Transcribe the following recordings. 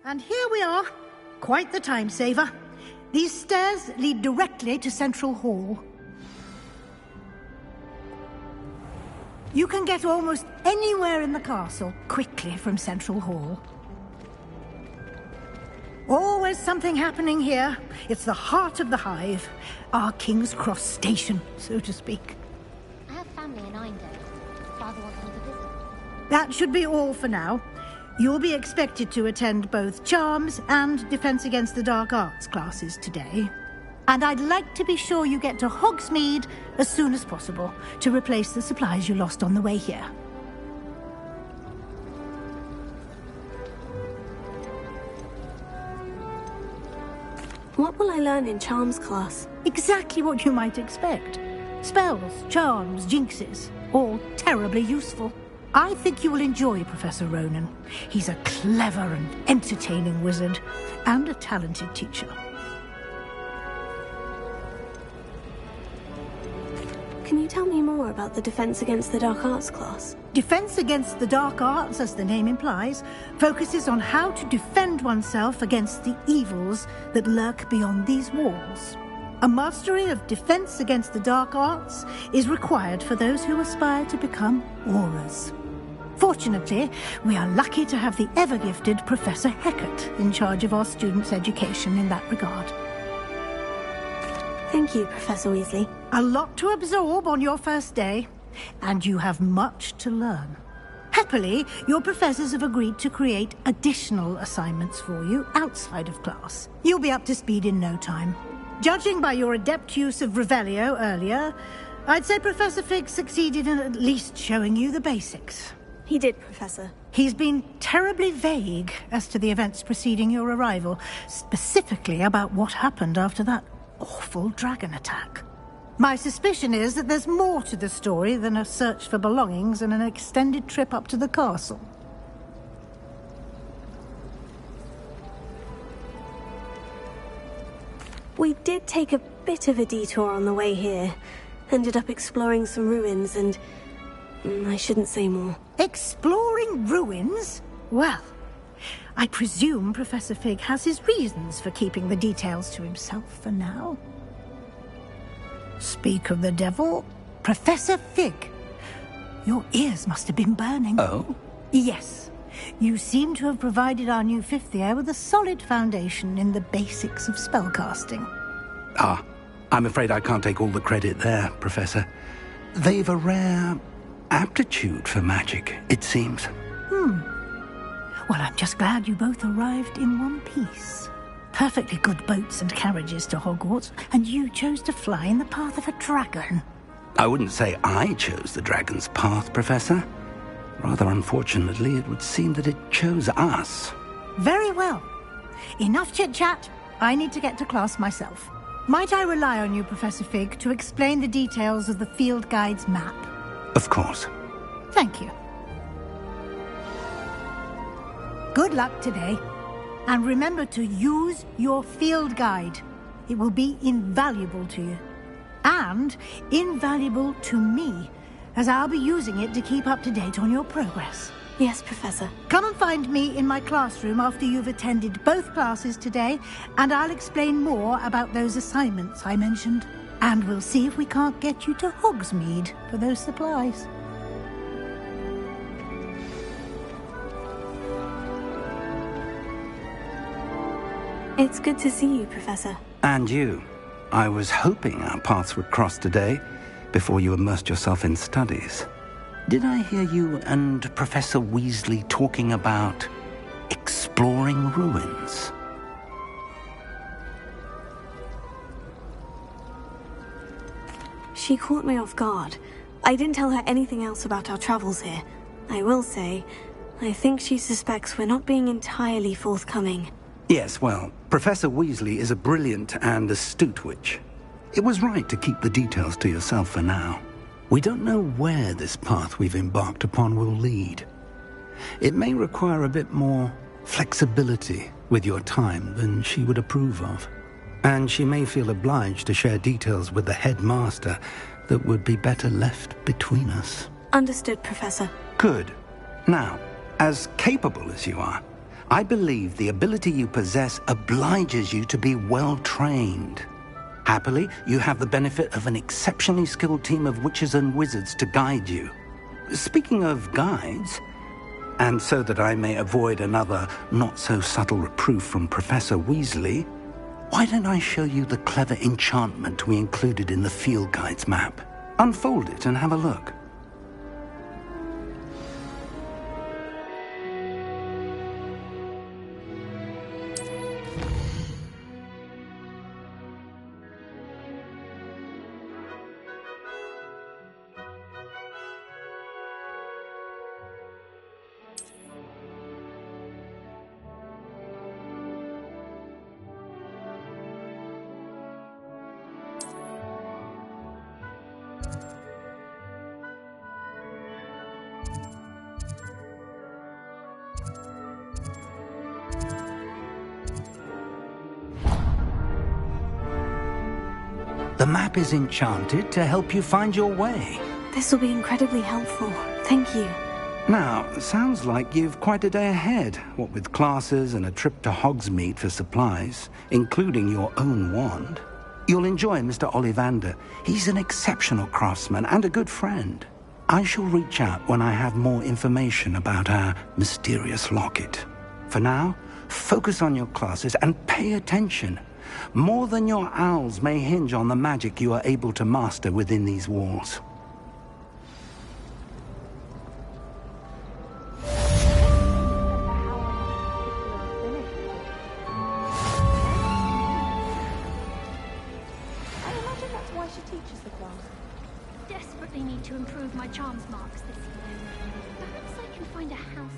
And here we are. Quite the time saver. These stairs lead directly to Central Hall. You can get almost anywhere in the castle quickly from Central Hall. Always something happening here. It's the heart of the hive. Our King's Cross station, so to speak. I have family in Eindhoven. Father wants me to visit. That should be all for now. You'll be expected to attend both Charms and Defense Against the Dark Arts classes today. And I'd like to be sure you get to Hogsmeade as soon as possible to replace the supplies you lost on the way here. What will I learn in Charms class? Exactly what you might expect. Spells, charms, jinxes, all terribly useful. I think you will enjoy Professor Ronan. He's a clever and entertaining wizard, and a talented teacher. Can you tell me more about the Defense Against the Dark Arts class? Defense Against the Dark Arts, as the name implies, focuses on how to defend oneself against the evils that lurk beyond these walls. A mastery of Defense Against the Dark Arts is required for those who aspire to become Aurors. Fortunately, we are lucky to have the ever-gifted Professor Hecat in charge of our students' education in that regard. Thank you, Professor Weasley. A lot to absorb on your first day, and you have much to learn. Happily, your professors have agreed to create additional assignments for you outside of class. You'll be up to speed in no time. Judging by your adept use of Revelio earlier, I'd say Professor Fig succeeded in at least showing you the basics. He did, Professor. He's been terribly vague as to the events preceding your arrival, specifically about what happened after that awful dragon attack. My suspicion is that there's more to the story than a search for belongings and an extended trip up to the castle. We did take a bit of a detour on the way here. Ended up exploring some ruins and... I shouldn't say more. Exploring ruins? Well, I presume Professor Fig has his reasons for keeping the details to himself for now. Speak of the devil, Professor Fig. Your ears must have been burning. Oh? Yes. You seem to have provided our new fifth year with a solid foundation in the basics of spellcasting. Ah, I'm afraid I can't take all the credit there, Professor. They've a rare aptitude for magic, it seems. Well, I'm just glad you both arrived in one piece. Perfectly good boats and carriages to Hogwarts, and you chose to fly in the path of a dragon. I wouldn't say I chose the dragon's path, Professor. Rather unfortunately, it would seem that it chose us. Very well. Enough chit-chat. I need to get to class myself. Might I rely on you, Professor Fig, to explain the details of the field guide's map? Of course. Thank you. Good luck today. And remember to use your field guide. It will be invaluable to you. And invaluable to me, as I'll be using it to keep up to date on your progress. Yes, Professor. Come and find me in my classroom after you've attended both classes today, and I'll explain more about those assignments I mentioned. And we'll see if we can't get you to Hogsmeade for those supplies. It's good to see you, Professor. And you. I was hoping our paths would cross today, before you immersed yourself in studies. Did I hear you and Professor Weasley talking about exploring ruins? She caught me off guard. I didn't tell her anything else about our travels here. I will say, I think she suspects we're not being entirely forthcoming. Yes, well, Professor Weasley is a brilliant and astute witch. It was right to keep the details to yourself for now. We don't know where this path we've embarked upon will lead. It may require a bit more flexibility with your time than she would approve of. And she may feel obliged to share details with the headmaster that would be better left between us. Understood, Professor. Good. Now, as capable as you are, I believe the ability you possess obliges you to be well-trained. Happily, you have the benefit of an exceptionally skilled team of witches and wizards to guide you. Speaking of guides, and so that I may avoid another not-so-subtle reproof from Professor Weasley, why don't I show you the clever enchantment we included in the field guide's map? Unfold it and have a look. The map is enchanted to help you find your way. This will be incredibly helpful. Thank you. Now, sounds like you've quite a day ahead, what with classes and a trip to Hogsmeade for supplies, including your own wand. You'll enjoy Mr. Ollivander. He's an exceptional craftsman and a good friend. I shall reach out when I have more information about our mysterious locket. For now, focus on your classes and pay attention. More than your owls may hinge on the magic you are able to master within these walls. I imagine that's why she teaches the class. Desperately need to improve my charms marks this year. Perhaps I can find a house.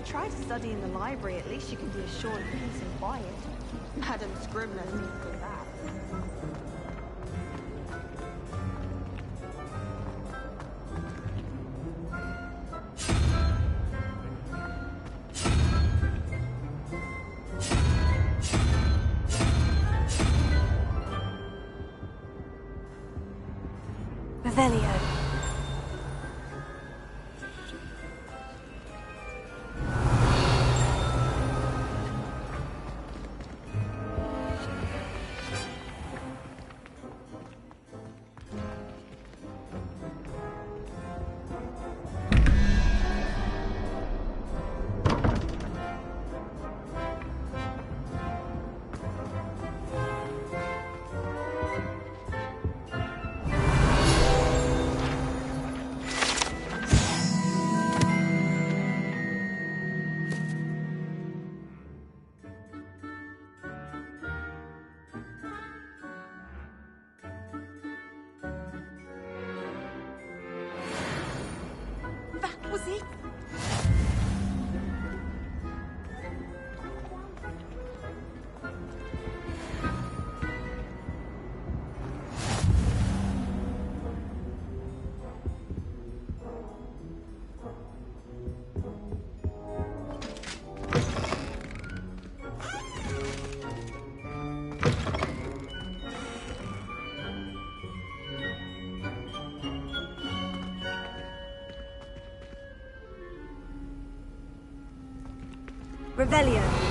Try to study in the library, at least you can be assured of peace and quiet. Madam Scribner seems good at that. Revelio. Was it? Revelio.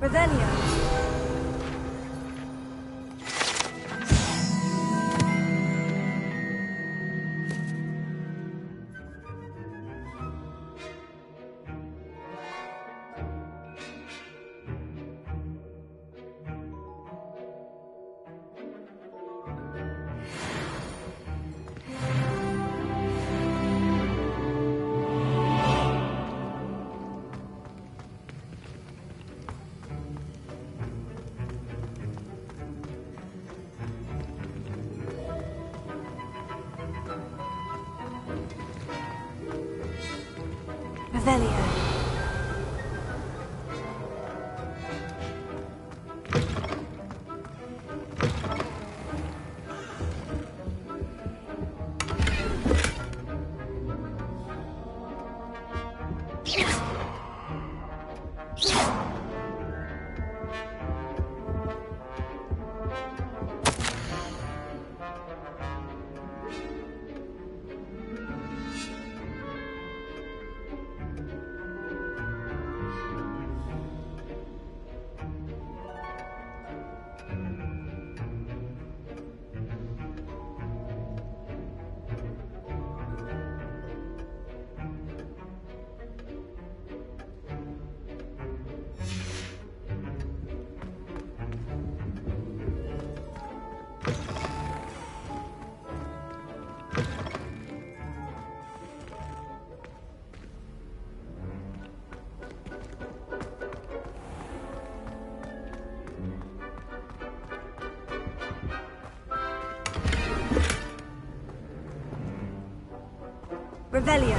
Revelio. Revelio. Revelio.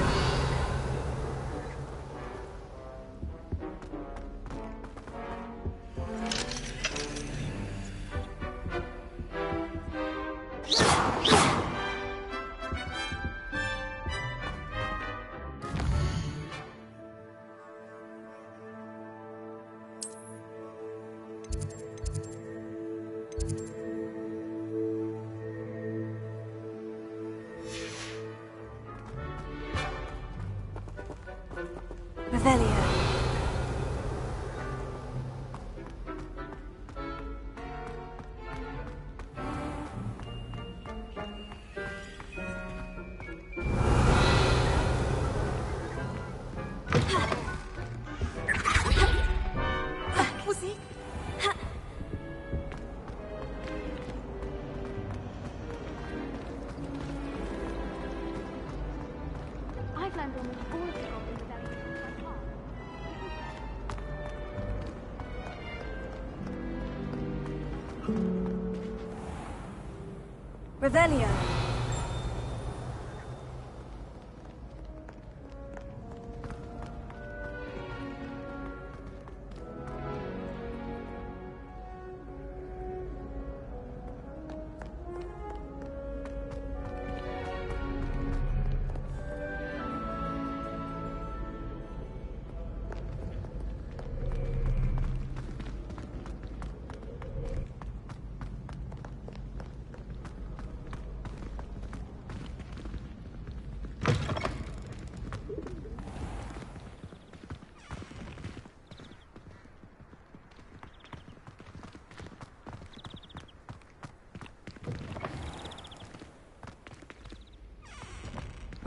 Revelio. I've learned almost all of the problems with everything so far. Revelio.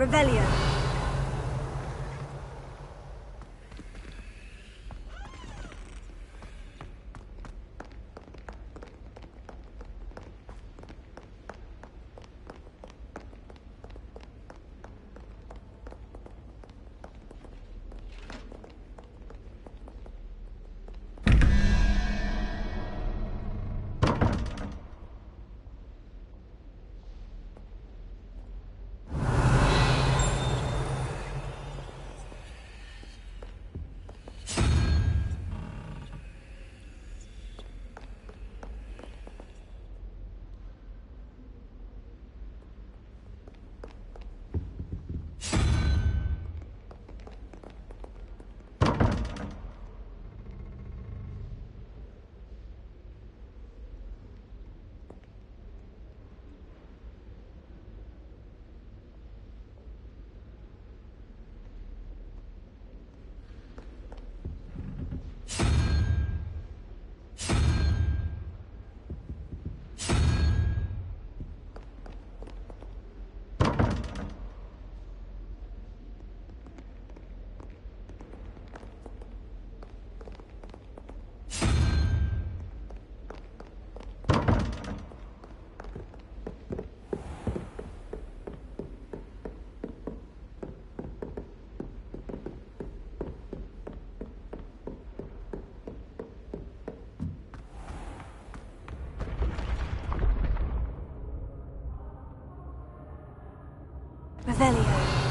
Revelio. Revelio.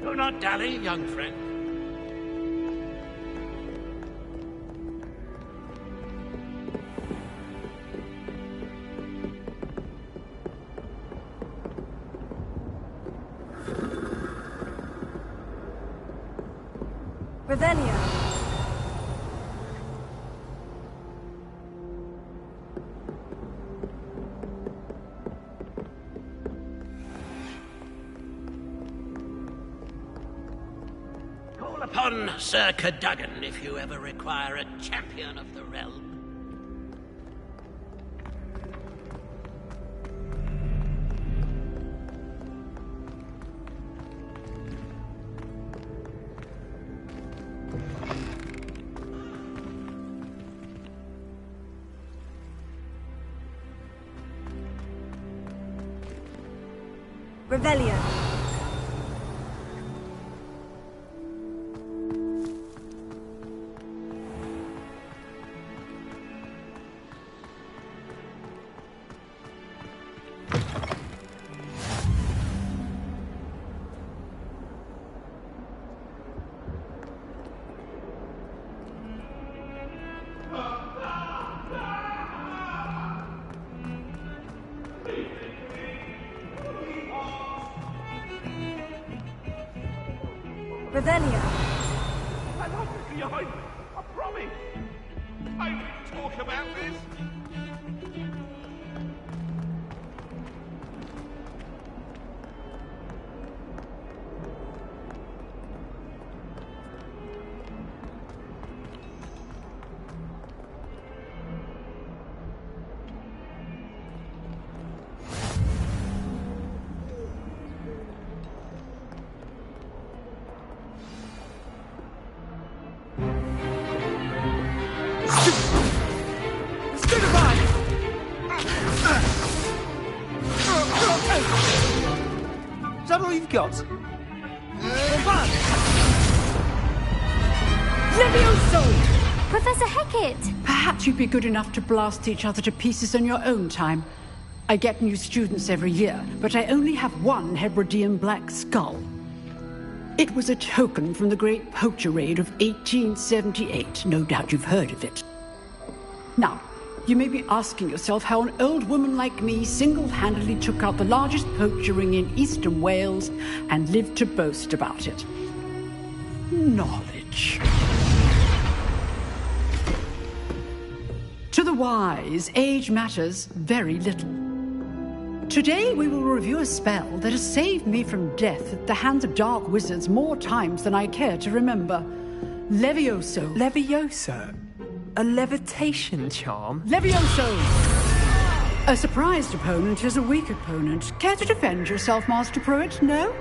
Do not dally, young friend. Revelio. Call upon Sir Cadogan if you ever require a champion of the realm. Revelio. Revelio. I like it behind me. I promise. I will talk about this. Is that all you've got? Levioso! Professor Hecat! Perhaps you'd be good enough to blast each other to pieces on your own time. I get new students every year, but I only have one Hebridean black skull. It was a token from the Great Poacher Raid of 1878. No doubt you've heard of it. Now, you may be asking yourself how an old woman like me single-handedly took out the largest poacher ring in eastern Wales and lived to boast about it. Knowledge. To the wise, age matters very little. Today we will review a spell that has saved me from death at the hands of dark wizards more times than I care to remember. Levioso. Levioso? A levitation charm? Levioso! A surprised opponent is a weak opponent. Care to defend yourself, Master Pruitt? No?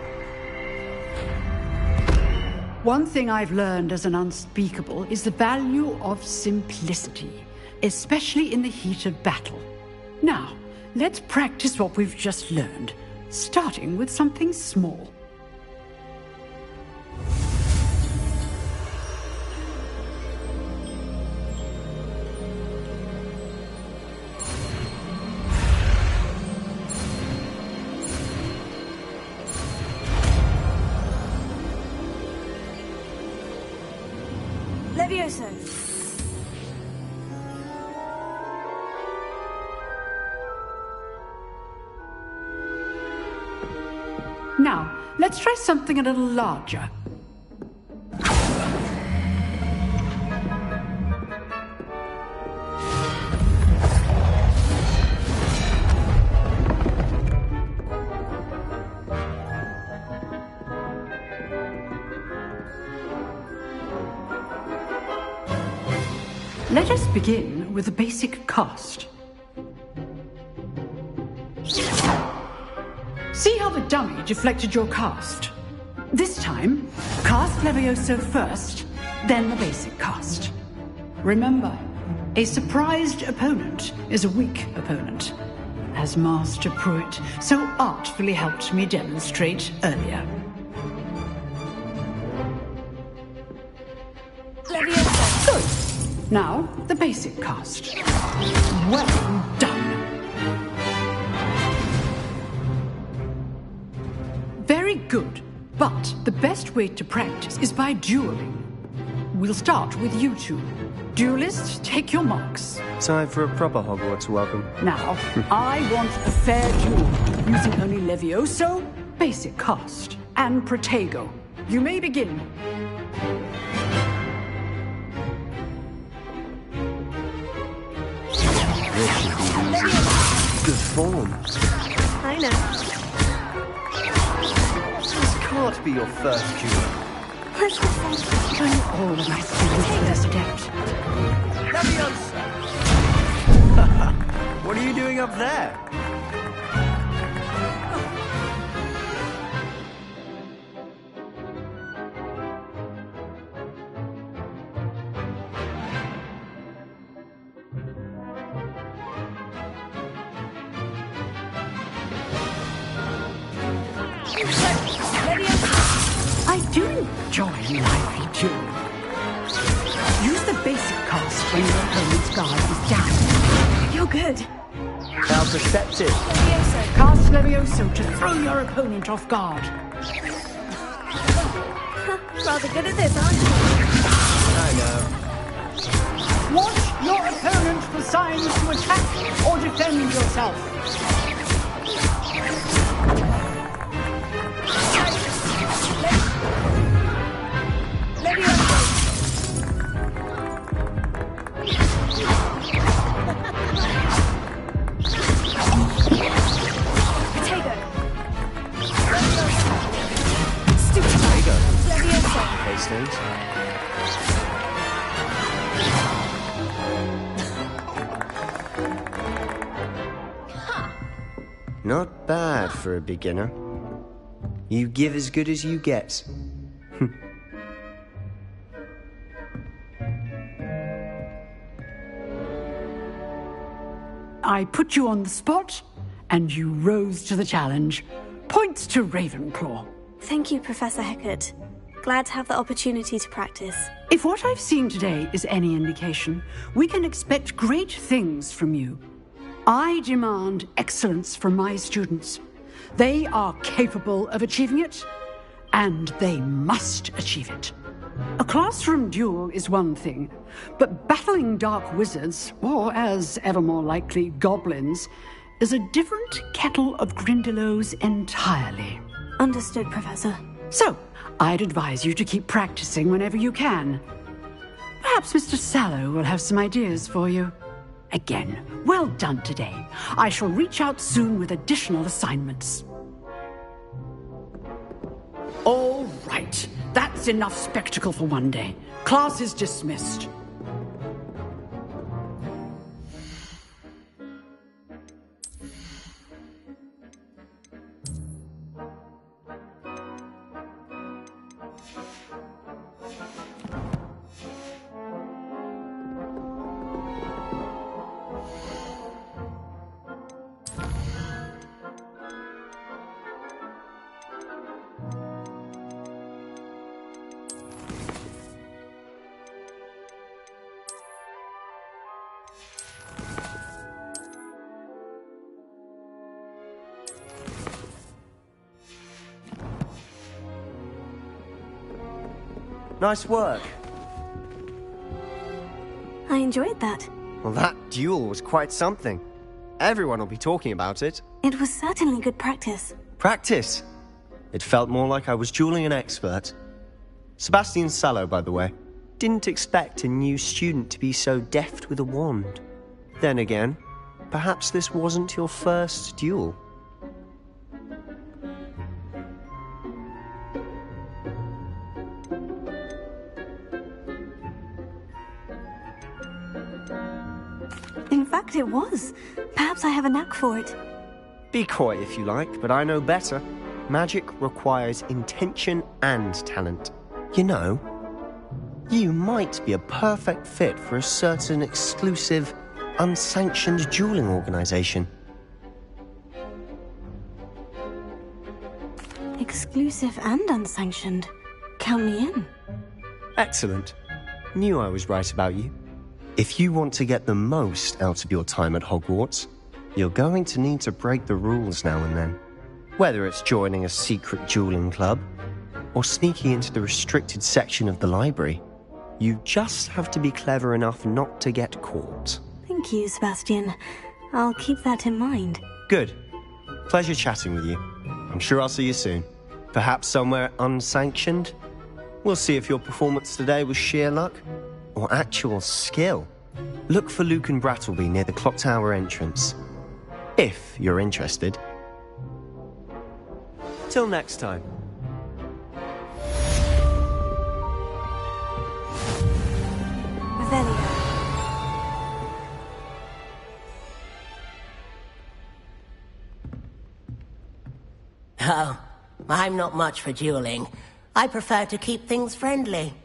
One thing I've learned as an unspeakable is the value of simplicity, especially in the heat of battle. Now, let's practice what we've just learned, starting with something small. Levioso. Now, let's try something a little larger. Let us begin with the basic cast. See how the dummy deflected your cast? This time, cast Levioso first, then the basic cast. Remember, a surprised opponent is a weak opponent, as Master Pruitt so artfully helped me demonstrate earlier. Levioso. Good. Now, the basic cast. Well done. Very good, but the best way to practice is by dueling. We'll start with you two. Duelists, take your marks. Time for a proper Hogwarts welcome. Now, I want a fair duel, using only Levioso, basic cast, and Protego. You may begin. Good form. I know. This can't be your first duel. Let's go first. I'm always the best adept. What are you doing up there? I do enjoy lively dueling. Use the basic cast when your opponent's guard is down. You're good. How perceptive. Cast Levioso to throw your opponent off guard. Rather good at this, aren't you? I know. Watch your opponent for signs to attack or defend yourself. Not bad for a beginner. You give as good as you get. I put you on the spot, and you rose to the challenge. Points to Ravenclaw. Thank you, Professor Hecat. Glad to have the opportunity to practice. If what I've seen today is any indication, we can expect great things from you. I demand excellence from my students. They are capable of achieving it, and they must achieve it. A classroom duel is one thing, but battling dark wizards, or as ever more likely, goblins, is a different kettle of Grindylows entirely. Understood, Professor. So, I'd advise you to keep practicing whenever you can. Perhaps Mr. Sallow will have some ideas for you. Again, well done today. I shall reach out soon with additional assignments. All right. That's enough spectacle for one day. Class is dismissed. Nice work. I enjoyed that. Well, that duel was quite something. Everyone will be talking about it. It was certainly good practice. Practice? It felt more like I was dueling an expert. Sebastian Sallow, by the way. Didn't expect a new student to be so deft with a wand. Then again, perhaps this wasn't your first duel. In fact, it was. Perhaps I have a knack for it. Be coy if you like, but I know better. Magic requires intention and talent. You know, you might be a perfect fit for a certain exclusive, unsanctioned dueling organization. Exclusive and unsanctioned. Count me in. Excellent. Knew I was right about you. If you want to get the most out of your time at Hogwarts, you're going to need to break the rules now and then. Whether it's joining a secret dueling club, or sneaking into the restricted section of the library, you just have to be clever enough not to get caught. Thank you, Sebastian. I'll keep that in mind. Good. Pleasure chatting with you. I'm sure I'll see you soon. Perhaps somewhere unsanctioned? We'll see if your performance today was sheer luck or actual skill. Look for Luke and Brattleby near the clock tower entrance. If you're interested. Till next time. Revelio. Oh, I'm not much for dueling. I prefer to keep things friendly.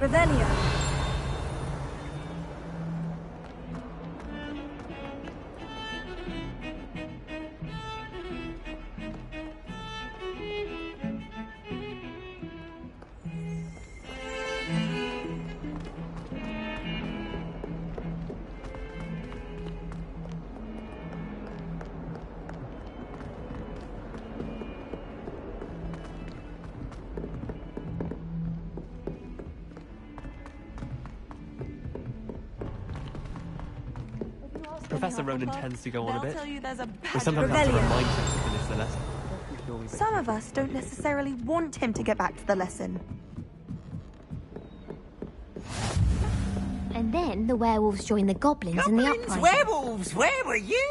Revelio. Professor Ronan tends to go on a bit. Tell you there's a We sometimes have to remind him to finish the lesson. Some of us don't necessarily want him to get back to the lesson. And then the werewolves joined the goblins in the uprising. Werewolves, where were you?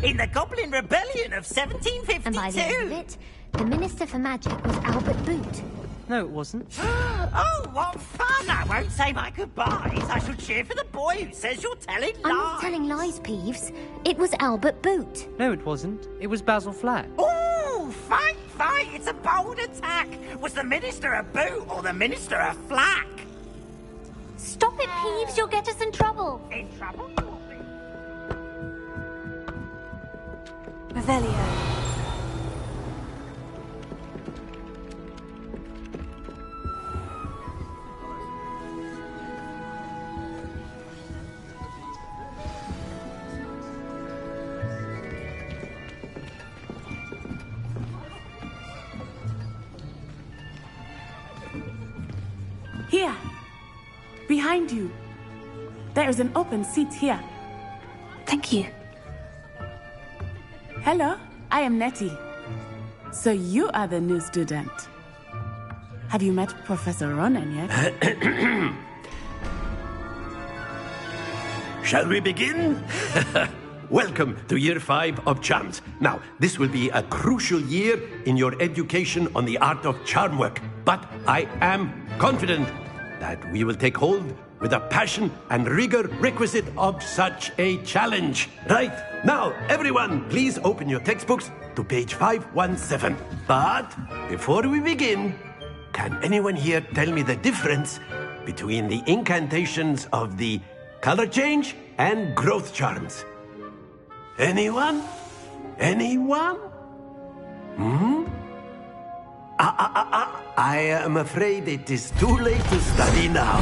In the Goblin Rebellion of 1752. And by the end of it, the Minister for Magic was Albert Boot. No, it wasn't. Oh, what fun! I won't say my goodbyes. I shall cheer for the boy who says you're telling lies. I'm not telling lies, Peeves. It was Albert Boot. No, it wasn't. It was Basil Flack. Ooh, fight! It's a bold attack. Was the Minister a boot or the Minister a flack? Stop it, Peeves. You'll get us in trouble. In trouble? Revelio. Here, behind you. There is an open seat here. Thank you. Hello, I am Nettie. So you are the new student. Have you met Professor Ronan yet? Shall we begin? Welcome to Year 5 of Charms. Now, this will be a crucial year in your education on the art of charm work. But I am confident that we will take hold with a passion and rigor requisite of such a challenge. Right, now, everyone, please open your textbooks to page 517. But before we begin, can anyone here tell me the difference between the incantations of the color change and growth charms? Anyone? Anyone? I am afraid it is too late to study now.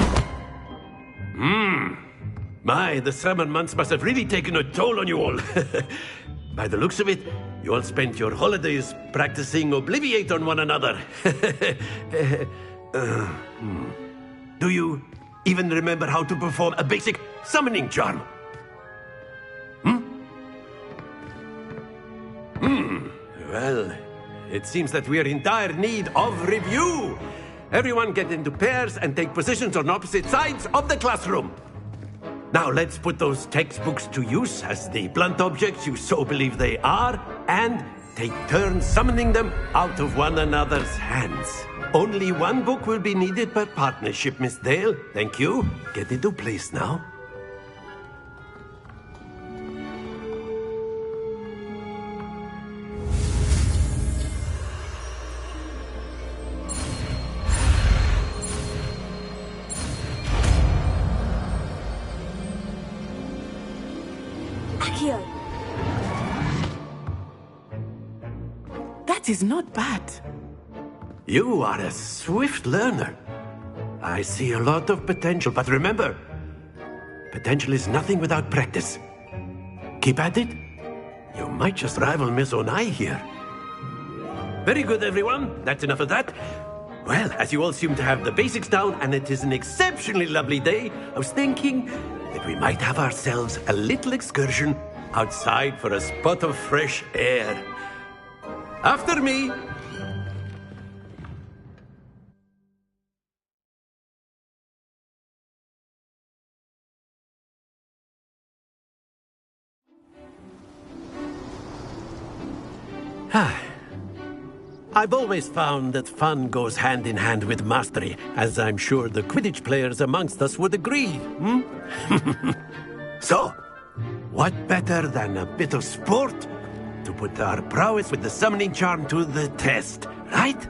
My, the summer months must have really taken a toll on you all. By the looks of it, you all spent your holidays practicing Obliviate on one another. Do you even remember how to perform a basic summoning charm? Well, it seems that we are in dire need of review. Everyone get into pairs and take positions on opposite sides of the classroom. Now let's put those textbooks to use as the blunt objects you so believe they are, and take turns summoning them out of one another's hands. Only one book will be needed per partnership, Miss Dale. Thank you. Get into place now. That is not bad. You are a swift learner. I see a lot of potential, but remember, potential is nothing without practice. Keep at it. You might just rival Miss Onai here. Very good, everyone. That's enough of that. Well, as you all seem to have the basics down, and it is an exceptionally lovely day, I was thinking that we might have ourselves a little excursion outside for a spot of fresh air. After me. I've always found that fun goes hand in hand with mastery, as I'm sure the Quidditch players amongst us would agree. So, what better than a bit of sport to put our prowess with the summoning charm to the test, right?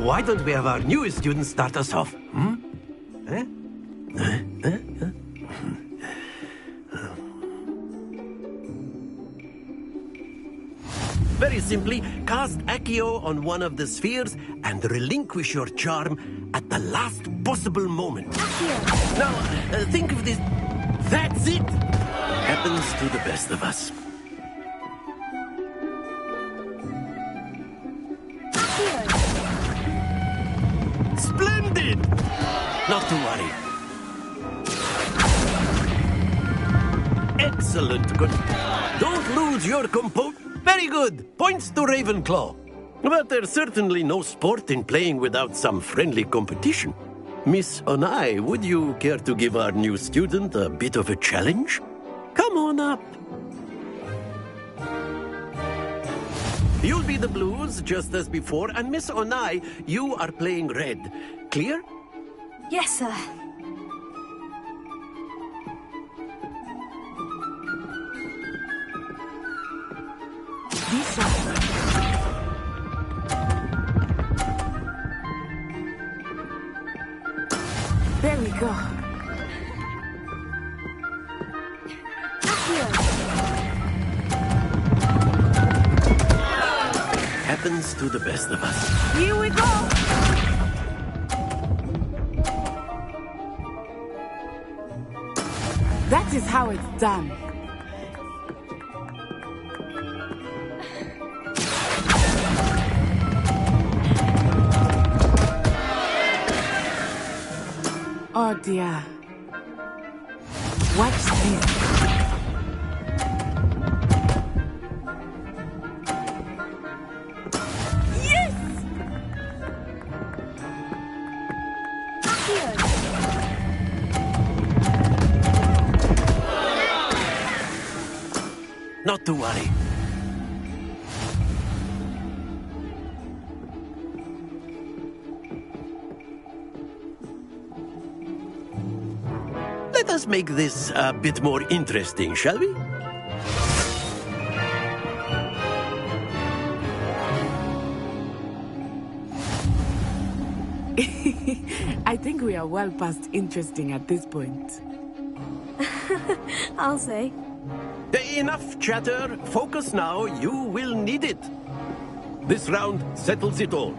why don't we have our newest student start us off? Eh? Very simply, cast Accio on one of the spheres and relinquish your charm at the last possible moment. Accio! Now, think of this. That's it! Happens to the best of us. Accio! Splendid! Not to worry. Excellent. Good. Don't lose your composure. Very good. Points to Ravenclaw. But there's certainly no sport in playing without some friendly competition. Miss Onai, would you care to give our new student a bit of a challenge? Come on up. You'll be the blues, just as before, and Miss Onai, you are playing red. Clear? Yes, sir. Lisa. There we go. Happens to the best of us. Here we go. That is how it's done. Oh dear. Watch this. Yes! Not to worry. Let us make this a bit more interesting, shall we? I think we are well past interesting at this point. I'll say. Enough chatter. Focus now. You will need it. This round settles it all.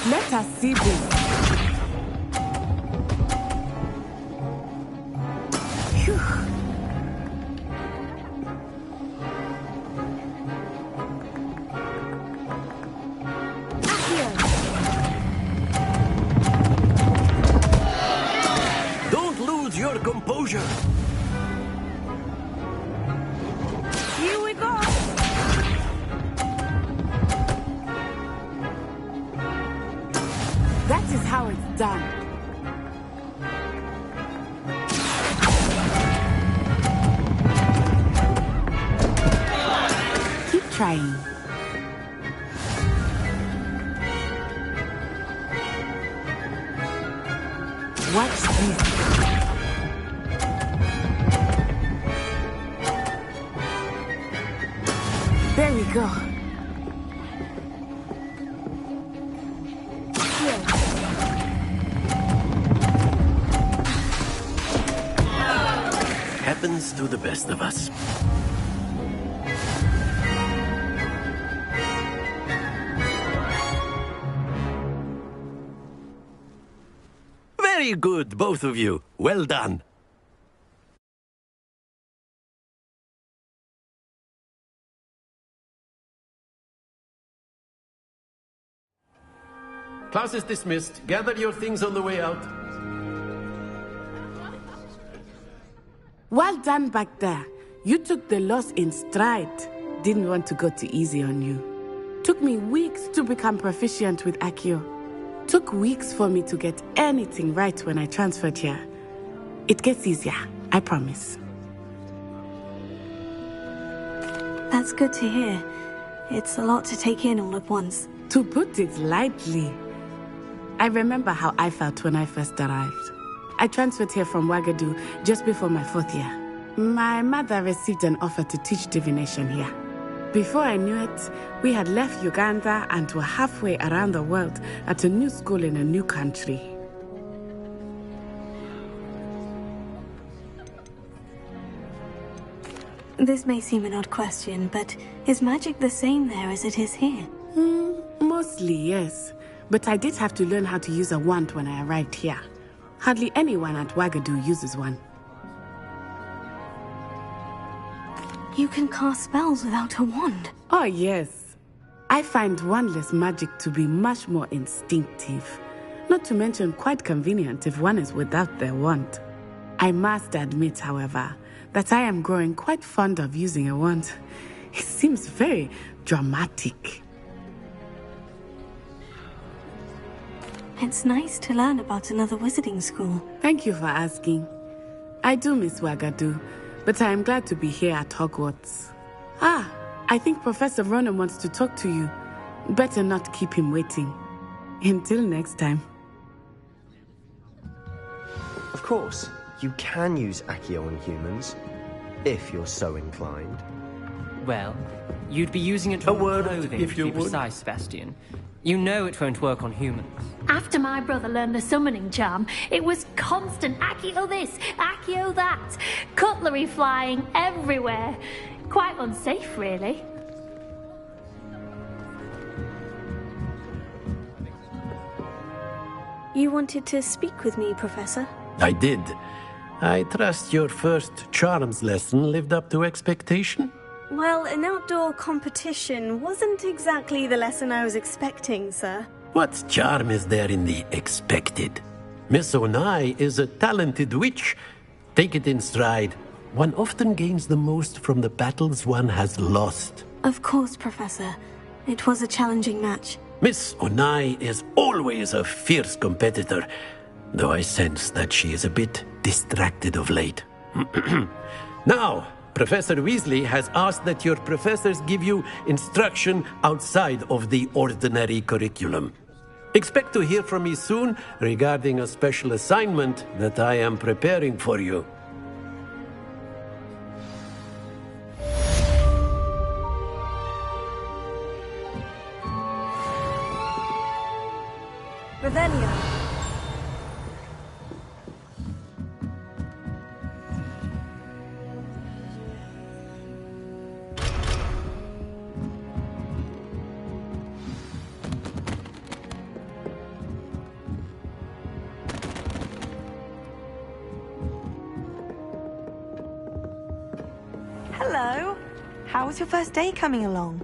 Let us see this. Phew. Don't lose your composure. Here we go. That is how it's done. Keep trying. Watch this. There we go. Happens to the best of us. Very good, both of you. Well done. Class is dismissed. Gather your things on the way out. Well done back there. You took the loss in stride. Didn't want to go too easy on you. Took me weeks to become proficient with Accio. Took weeks for me to get anything right when I transferred here. It gets easier, I promise. That's good to hear. It's a lot to take in all at once. To put it lightly. I remember how I felt when I first arrived. I transferred here from Wagadu just before my 4th year. My mother received an offer to teach divination here. Before I knew it, we had left Uganda and were halfway around the world at a new school in a new country. This may seem an odd question, but is magic the same there as it is here? Mostly, yes. But I did have to learn how to use a wand when I arrived here. Hardly anyone at Wagadu uses one. You can cast spells without a wand? Oh, yes. I find wandless magic to be much more instinctive. Not to mention quite convenient if one is without their wand. I must admit, however, that I am growing quite fond of using a wand. It seems very dramatic. It's nice to learn about another wizarding school. Thank you for asking. I do miss Wagadu, but I am glad to be here at Hogwarts. I think Professor Ronan wants to talk to you. Better not keep him waiting. Until next time. Of course, you can use Accio on humans, if you're so inclined. Well, you'd be using it on clothing, if you to be would. precise, Sebastian. You know it won't work on humans. After my brother learned the summoning charm, it was constant Accio this, Accio that. Cutlery flying everywhere. Quite unsafe, really. You wanted to speak with me, Professor? I did. I trust your first charms lesson lived up to expectation? Well, an outdoor competition wasn't exactly the lesson I was expecting, sir. What charm is there in the expected? Miss Onai is a talented witch. Take it in stride. One often gains the most from the battles one has lost. Of course, Professor. It was a challenging match. Miss Onai is always a fierce competitor, though I sense that she is a bit distracted of late. Now, Professor Weasley has asked that your professors give you instruction outside of the ordinary curriculum. Expect to hear from me soon regarding a special assignment that I am preparing for you. Revelio. Hello. How was your first day coming along?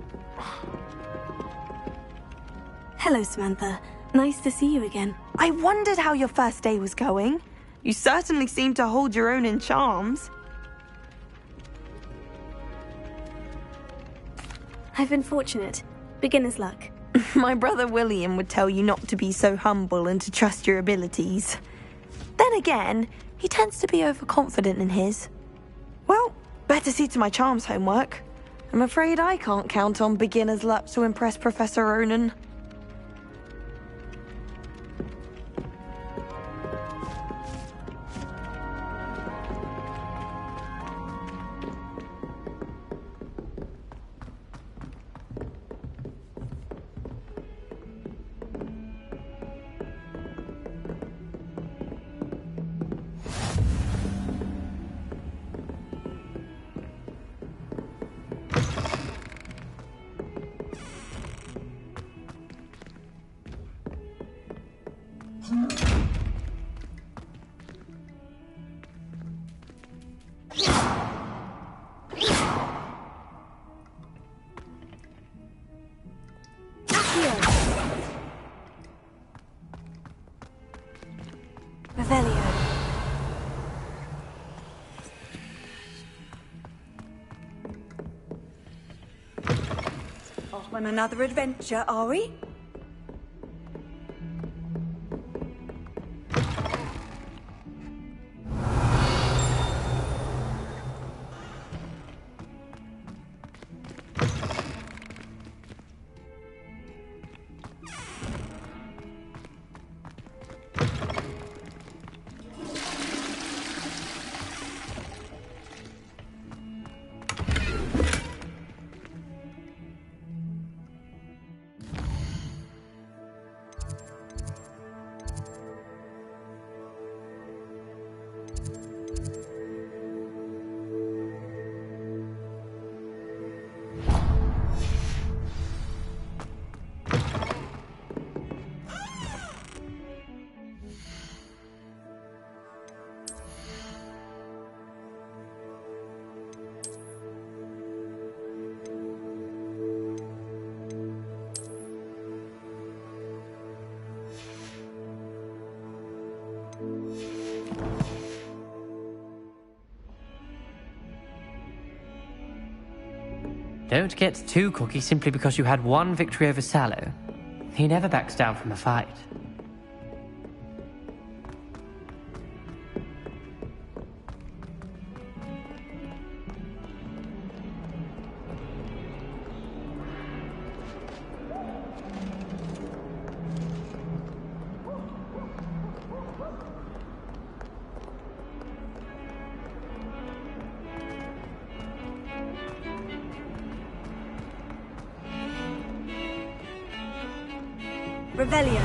Hello, Samantha. Nice to see you again. I wondered how your first day was going. You certainly seem to hold your own in charms. I've been fortunate. Beginner's luck. My brother William would tell you not to be so humble and to trust your abilities. Then again, he tends to be overconfident in his. Well, better see to my charms homework. I'm afraid I can't count on beginner's luck to impress Professor Ronan. Revelio. Off on another adventure, are we? Don't get too cocky simply because you had one victory over Sallow. He never backs down from a fight. Revelio.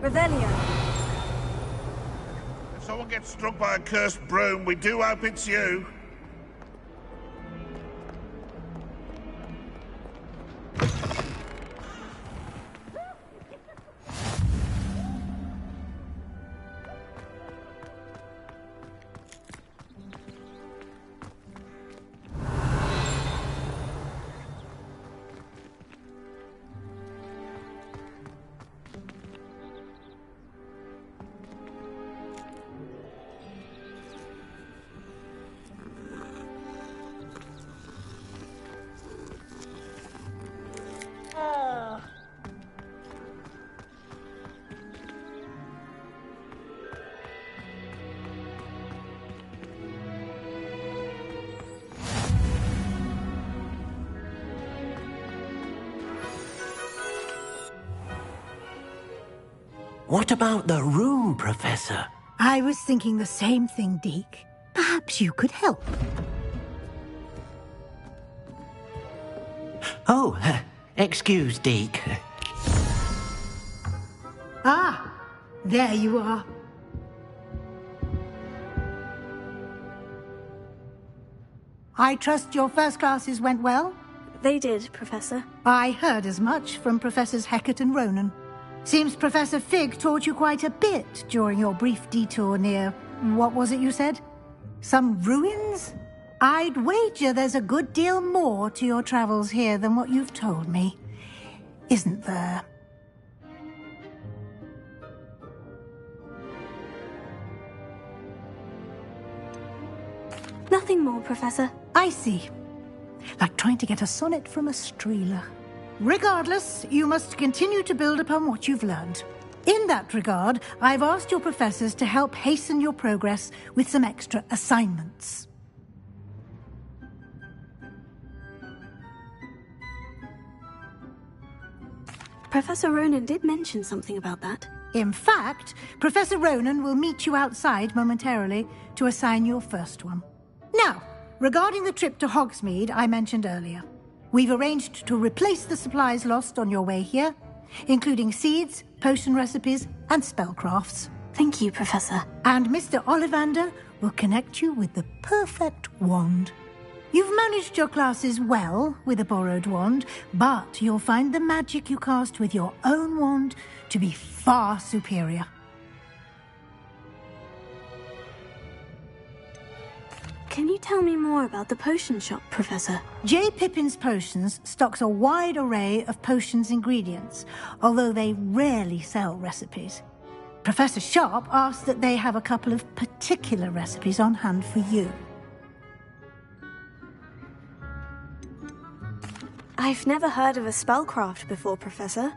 Revelio. If someone gets struck by a cursed broom, we do hope it's you. What about the room, Professor? I was thinking the same thing, Deke. Perhaps you could help. Oh, excuse, Deke. Ah, there you are. I trust your first classes went well? They did, Professor. I heard as much from Professors Hecat and Ronan. Seems Professor Fig taught you quite a bit during your brief detour near... what was it you said? Some ruins? I'd wager there's a good deal more to your travels here than what you've told me. Isn't there? Nothing more, Professor. I see. Like trying to get a sonnet from a streeler. Regardless, you must continue to build upon what you've learned. In that regard, I've asked your professors to help hasten your progress with some extra assignments. Professor Ronan did mention something about that. In fact, Professor Ronan will meet you outside momentarily to assign your first one. Now, regarding the trip to Hogsmeade I mentioned earlier, we've arranged to replace the supplies lost on your way here, including seeds, potion recipes, and spellcrafts. Thank you, Professor. And Mr. Ollivander will connect you with the perfect wand. You've managed your classes well with a borrowed wand, but you'll find the magic you cast with your own wand to be far superior. Can you tell me more about the potion shop, Professor? J. Pippin's Potions stocks a wide array of potions ingredients, although they rarely sell recipes. Professor Sharp asked that they have a couple of particular recipes on hand for you. I've never heard of a spellcraft before, Professor.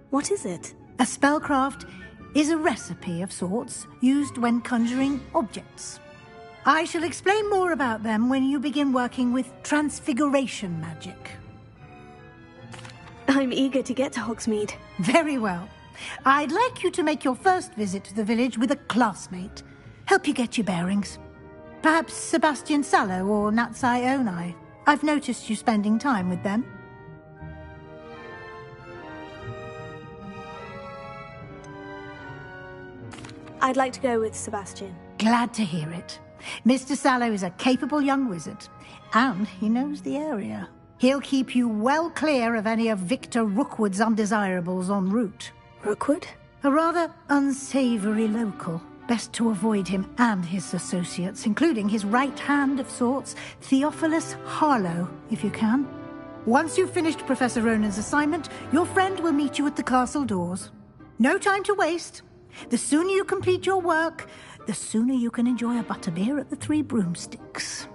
What is it? A spellcraft is a recipe of sorts used when conjuring objects. I shall explain more about them when you begin working with transfiguration magic. I'm eager to get to Hogsmeade. Very well. I'd like you to make your first visit to the village with a classmate. Help you get your bearings. Perhaps Sebastian Sallow or Natsai Onai. I've noticed you spending time with them. I'd like to go with Sebastian. Glad to hear it. Mr. Sallow is a capable young wizard, and he knows the area. He'll keep you well clear of any of Victor Rookwood's undesirables en route. Rookwood? A rather unsavory local. Best to avoid him and his associates, including his right hand of sorts, Theophilus Harlow, if you can. Once you've finished Professor Ronan's assignment, your friend will meet you at the castle doors. No time to waste. The sooner you complete your work, the sooner you can enjoy a butterbeer at the Three Broomsticks.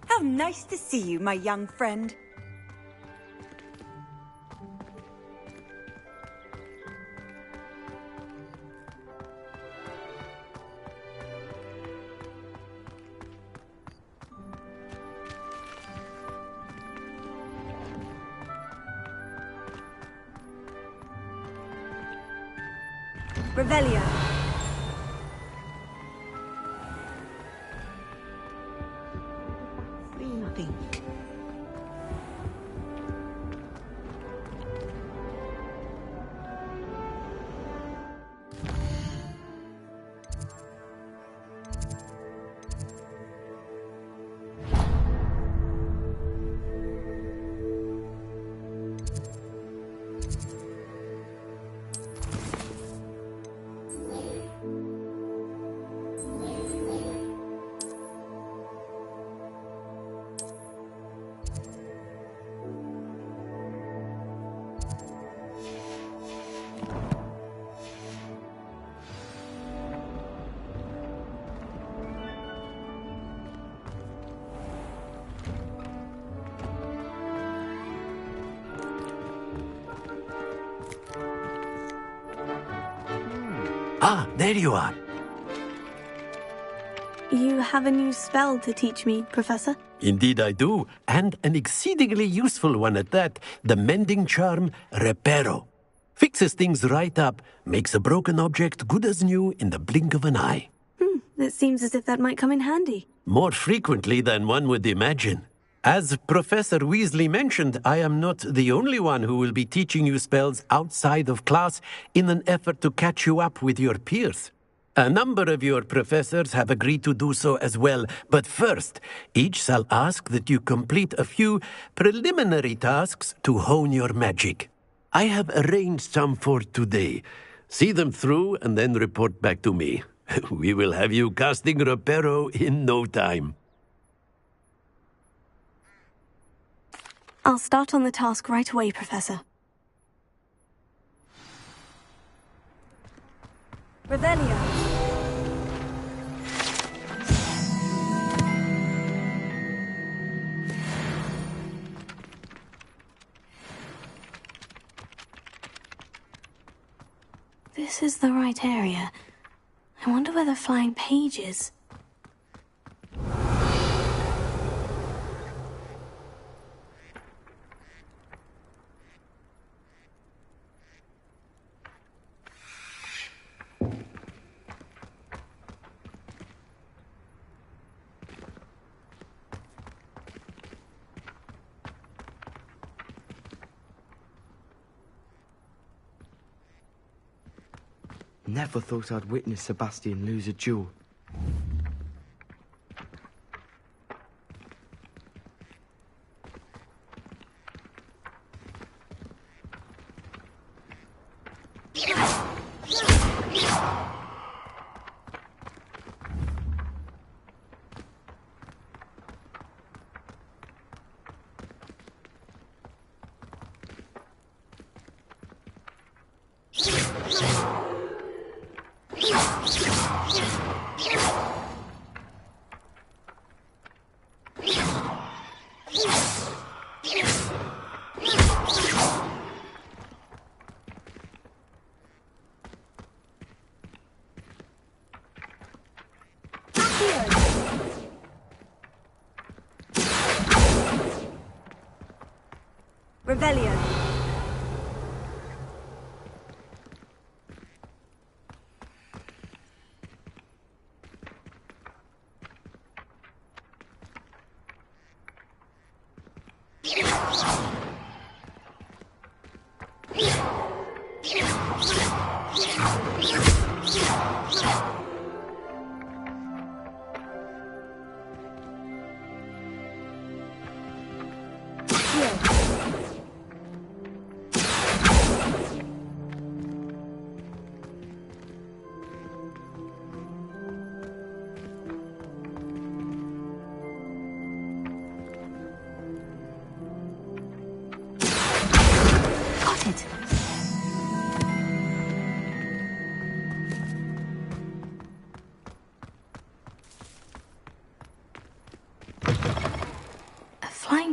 How nice to see you, my young friend. Revelio. Ah, there you are. You have a new spell to teach me, Professor? Indeed I do, and an exceedingly useful one at that. The mending charm, Reparo. Fixes things right up, makes a broken object good as new in the blink of an eye. It seems as if that might come in handy. More frequently than one would imagine. As Professor Weasley mentioned, I am not the only one who will be teaching you spells outside of class in an effort to catch you up with your peers. A number of your professors have agreed to do so as well, but first, each shall ask that you complete a few preliminary tasks to hone your magic. I have arranged some for today. See them through and then report back to me. We will have you casting Reparo in no time. I'll start on the task right away, Professor. Revelio. This is the right area. I wonder where the flying page is. Never thought I'd witness Sebastian lose a duel. Revelio.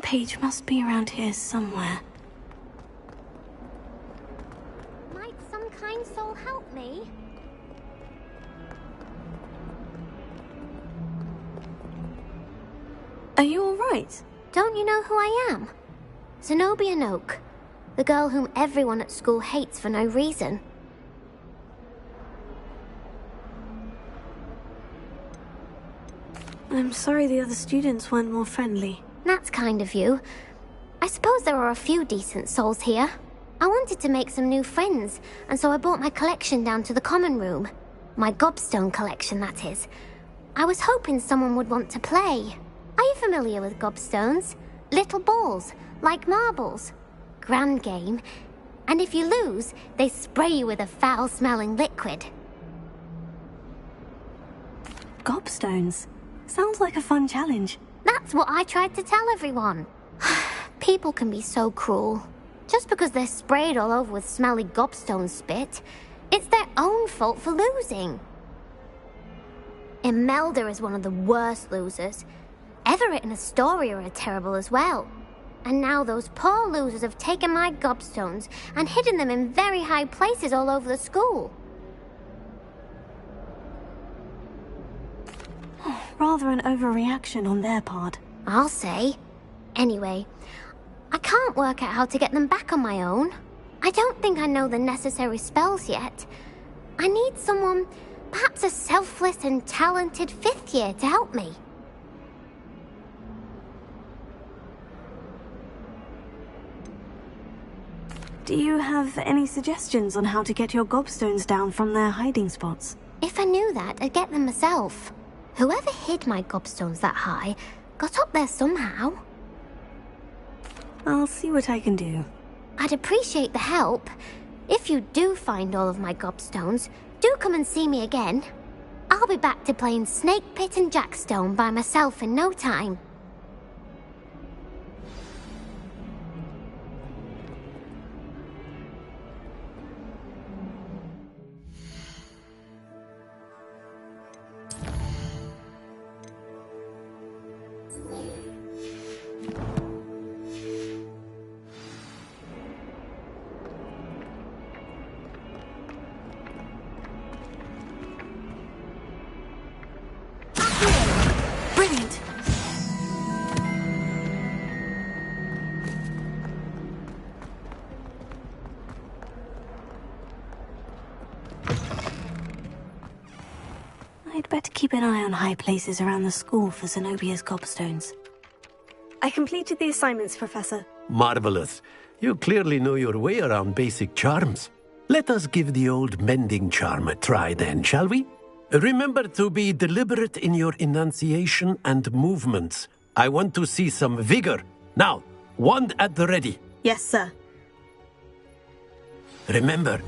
Page must be around here somewhere. Might some kind soul help me? Are you all right? Don't you know who I am? Zenobia Noak, the girl whom everyone at school hates for no reason. I'm sorry the other students weren't more friendly. That's kind of you. I suppose there are a few decent souls here. I wanted to make some new friends, and so I brought my collection down to the common room. My gobstone collection, that is. I was hoping someone would want to play. Are you familiar with gobstones? Little balls, like marbles. Grand game. And if you lose, they spray you with a foul-smelling liquid. Gobstones? Sounds like a fun challenge. That's what I tried to tell everyone. People can be so cruel. Just because they're sprayed all over with smelly gobstone spit, it's their own fault for losing. Imelda is one of the worst losers. Everett and Astoria are terrible as well. And now those poor losers have taken my gobstones and hidden them in very high places all over the school. Rather an overreaction on their part. I'll say. Anyway, I can't work out how to get them back on my own. I don't think I know the necessary spells yet. I need someone, perhaps a selfless and talented 5th year to help me. Do you have any suggestions on how to get your gobstones down from their hiding spots? If I knew that, I'd get them myself. Whoever hid my gobstones that high got up there somehow. I'll see what I can do. I'd appreciate the help. If you do find all of my gobstones, do come and see me again. I'll be back to playing Snake Pit and Jackstone by myself in no time. I'd better keep an eye on high places around the school for Zenobia's gobstones. I completed the assignments, Professor. Marvelous. You clearly know your way around basic charms. Let us give the old mending charm a try then, shall we? Remember to be deliberate in your enunciation and movements. I want to see some vigor. Now, wand at the ready. Yes, sir. Remember,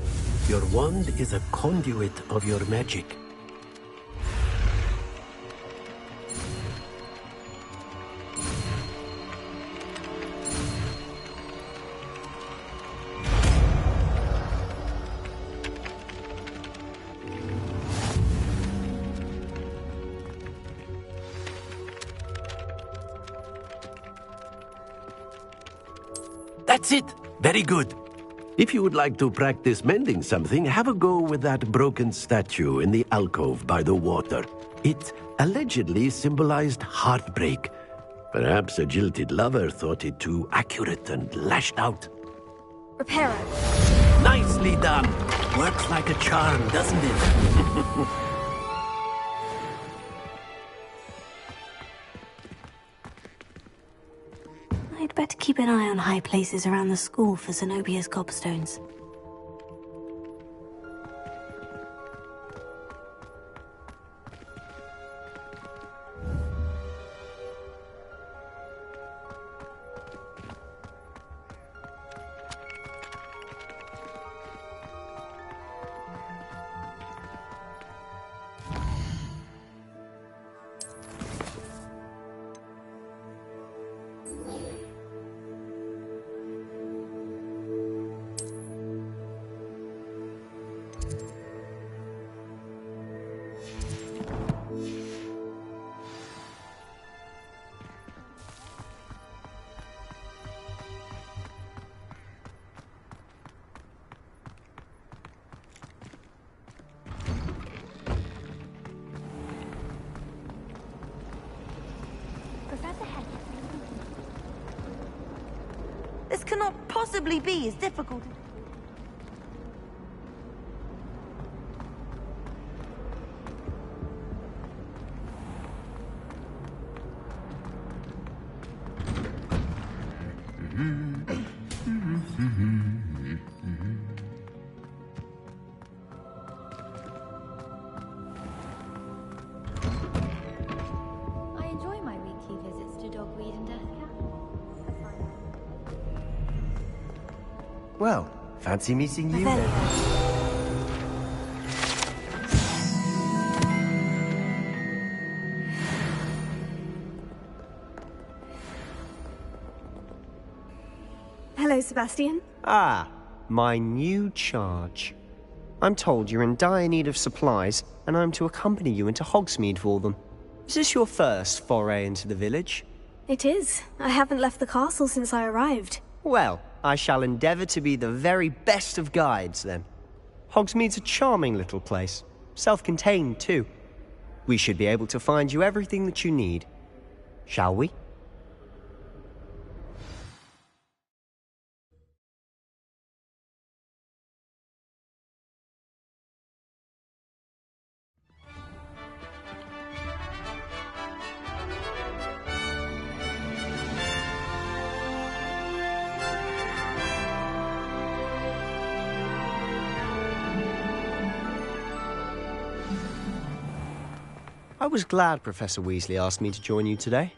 your wand is a conduit of your magic. That's it! Very good. If you would like to practice mending something, have a go with that broken statue in the alcove by the water. It allegedly symbolized heartbreak. Perhaps a jilted lover thought it too accurate and lashed out. Reparo. Nicely done! Works like a charm, doesn't it? I'd better keep an eye on high places around the school for Zenobia's gobstones. This cannot possibly be as difficult. I enjoy my weekly visits to Dogweed and Deathcap. Well, fancy meeting you then. Hello, Sebastian. Ah, my new charge. I'm told you're in dire need of supplies, and I'm to accompany you into Hogsmeade for them. Is this your first foray into the village? It is. I haven't left the castle since I arrived. Well, I shall endeavour to be the very best of guides, then. Hogsmeade's a charming little place. Self-contained, too. We should be able to find you everything that you need. Shall we? I was glad Professor Weasley asked me to join you today.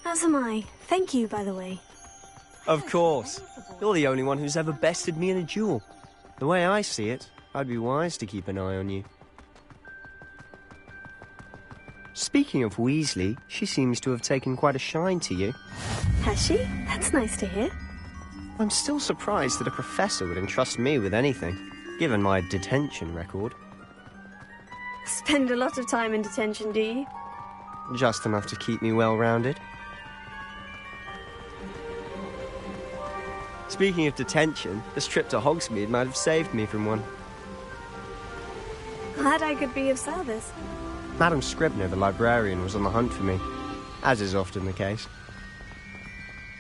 As am I. Thank you, by the way. Of course. You're the only one who's ever bested me in a duel. The way I see it, I'd be wise to keep an eye on you. Speaking of Weasley, she seems to have taken quite a shine to you. Has she? That's nice to hear. I'm still surprised that a professor would entrust me with anything, given my detention record. Spend a lot of time in detention, do you? Just enough to keep me well-rounded. Speaking of detention, this trip to Hogsmeade might have saved me from one. Glad I could be of service. Madam Scribner, the librarian, was on the hunt for me, as is often the case.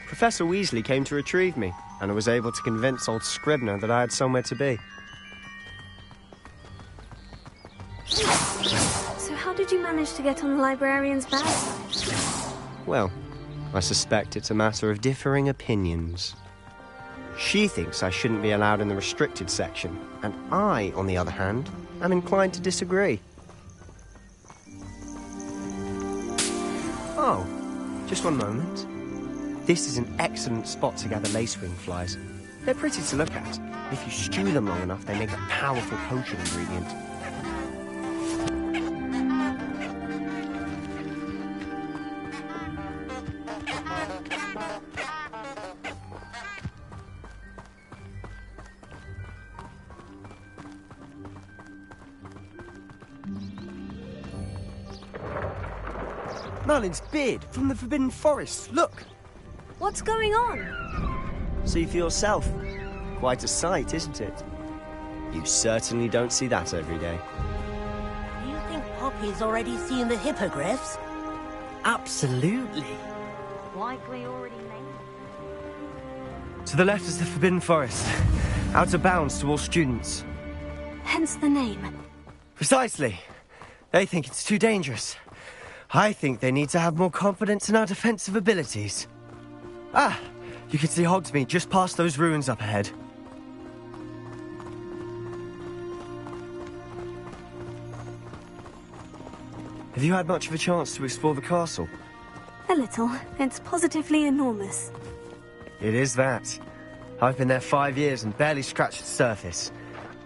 Professor Weasley came to retrieve me, and I was able to convince old Scribner that I had somewhere to be. So how did you manage to get on the librarian's bad side? Well, I suspect it's a matter of differing opinions. She thinks I shouldn't be allowed in the restricted section, and I, on the other hand, am inclined to disagree. Oh, just one moment. This is an excellent spot to gather lacewing flies. They're pretty to look at. If you stew them long enough, they make a powerful potion ingredient. Merlin's beard from the Forbidden Forest. Look! What's going on? See for yourself. Quite a sight, isn't it? You certainly don't see that every day. Do you think Poppy's already seen the hippogriffs? Absolutely. Likely already made. To the left is the Forbidden Forest. Out of bounds to all students. Hence the name. Precisely. They think it's too dangerous. I think they need to have more confidence in our defensive abilities. Ah, you can see Hogsmeade just past those ruins up ahead. Have you had much of a chance to explore the castle? A little. It's positively enormous. It is that. I've been there 5 years and barely scratched the surface.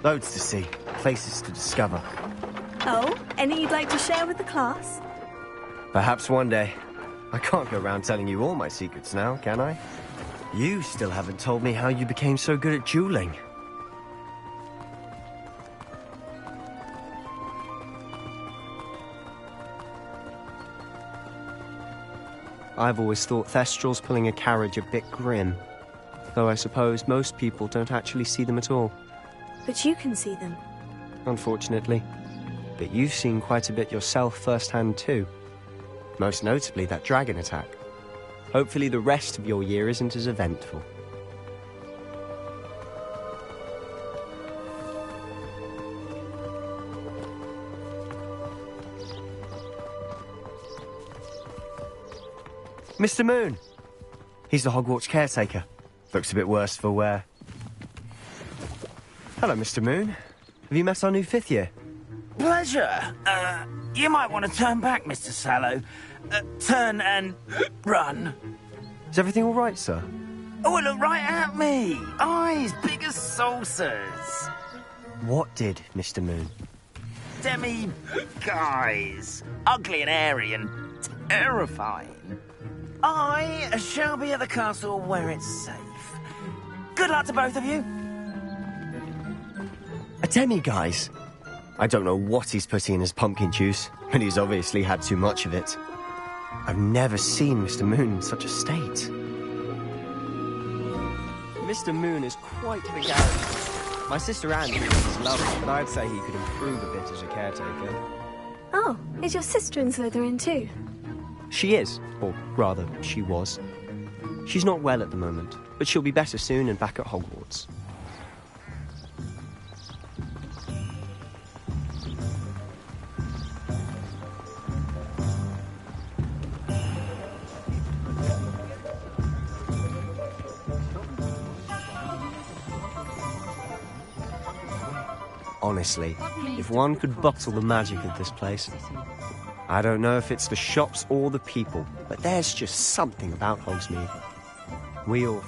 Loads to see, places to discover. Oh, any you'd like to share with the class? Perhaps one day. I can't go around telling you all my secrets now, can I? You still haven't told me how you became so good at dueling. I've always thought Thestrals pulling a carriage a bit grim. Though I suppose most people don't actually see them at all. But you can see them. Unfortunately. But you've seen quite a bit yourself firsthand too. Most notably that dragon attack. Hopefully the rest of your year isn't as eventful. Mr. Moon! He's the Hogwarts caretaker. Looks a bit worse for wear. Hello, Mr. Moon. Have you met our new 5th year? Pleasure. You might want to turn back, Mr. Sallow. Turn and run. Is everything all right, sir? Oh, look right at me. Eyes big as saucers. What did, Mr. Moon? Guys. Ugly and airy and terrifying. I shall be at the castle where it's safe. Good luck to both of you. A demi-guise? I don't know what he's putting in his pumpkin juice, but he's obviously had too much of it. I've never seen Mr. Moon in such a state. Mr. Moon is quite the garage. My sister Anne thinks he's lovely, but I'd say he could improve a bit as a caretaker. Oh, is your sister in Slytherin too? She is, or rather, she was. She's not well at the moment, but she'll be better soon and back at Hogwarts. Honestly, if one could bottle the magic of this place. I don't know if it's the shops or the people, but there's just something about Hogsmeade. We all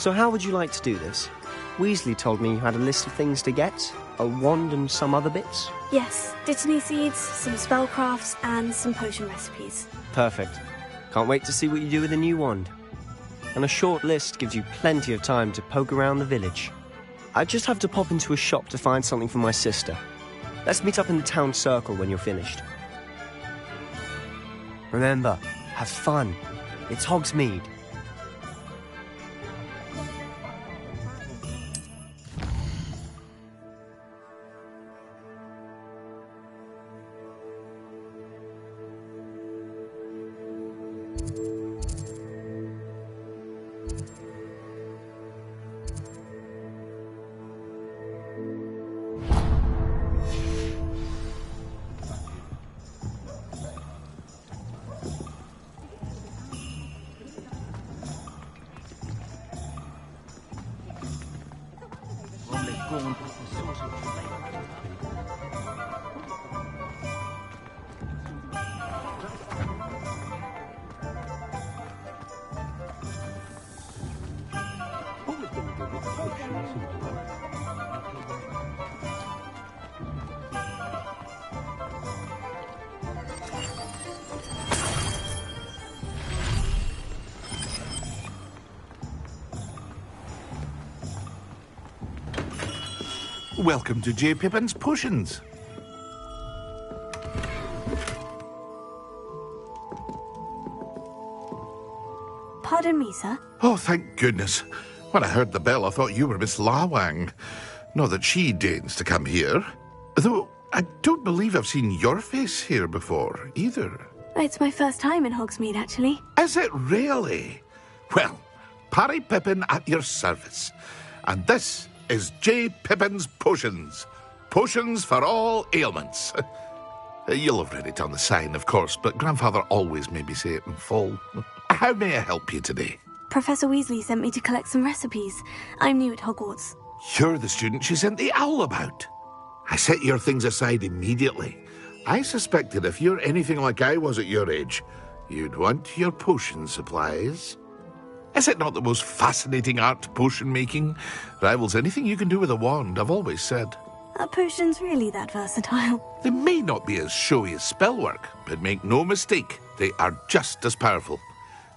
So how would you like to do this? Weasley told me you had a list of things to get, a wand and some other bits. Yes, Dittany seeds, some spellcrafts, and some potion recipes. Perfect. Can't wait to see what you do with the new wand. And a short list gives you plenty of time to poke around the village. I just have to pop into a shop to find something for my sister. Let's meet up in the town circle when you're finished. Remember, have fun. It's Hogsmeade. Welcome to J. Pippin's Potions. Pardon me, sir. Oh, thank goodness. When I heard the bell, I thought you were Miss Lawang. Not that she deigns to come here. Though I don't believe I've seen your face here before, either. It's my first time in Hogsmeade, actually. Is it really? Well, Parry Pippin at your service. And this is J. Pippin's Potions. Potions for all ailments. You'll have read it on the sign, of course, but Grandfather always made me say it in full. How may I help you today? Professor Weasley sent me to collect some recipes. I'm new at Hogwarts. You're the student she sent the owl about. I set your things aside immediately. I suspected if you're anything like I was at your age, you'd want your potion supplies. Is it not the most fascinating art, potion making? Rivals anything you can do with a wand, I've always said. Are potions really that versatile? They may not be as showy as spellwork, but make no mistake, they are just as powerful.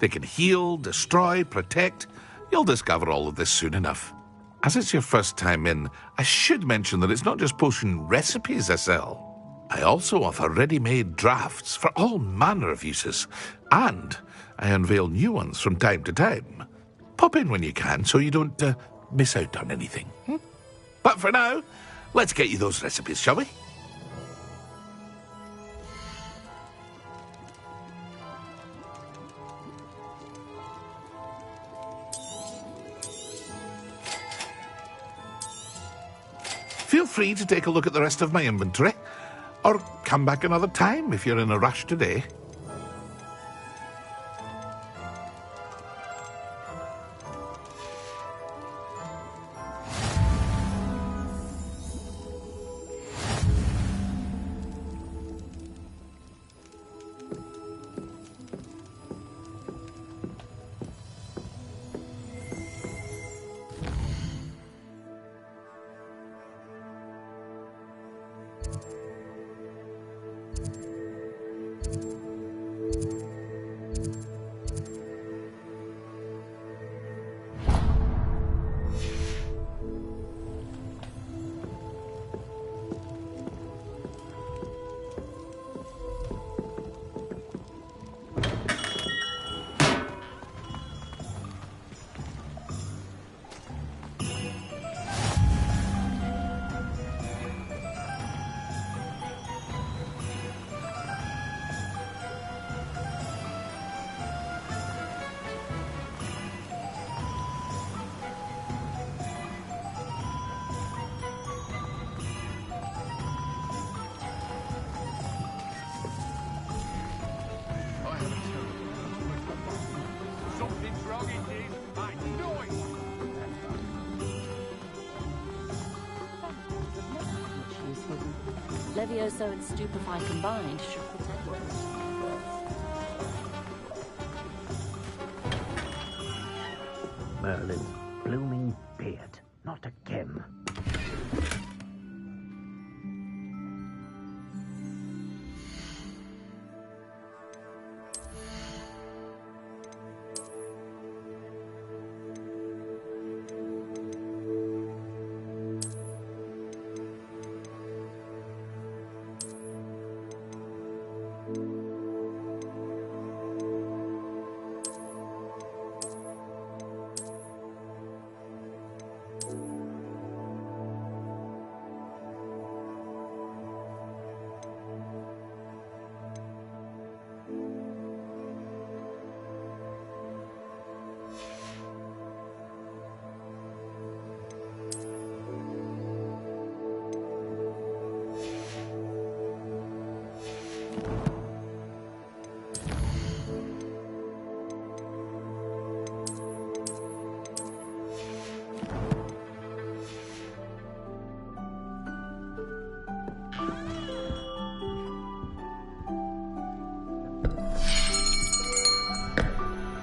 They can heal, destroy, protect. You'll discover all of this soon enough. As it's your first time in, I should mention that it's not just potion recipes I sell. I also offer ready-made drafts for all manner of uses, and I unveil new ones from time to time. Pop in when you can so you don't miss out on anything. But for now, let's get you those recipes, shall we? Feel free to take a look at the rest of my inventory, or come back another time if you're in a rush today. Levioso and Stupefy combined should protect us. Merlin, blooming beard. Not again.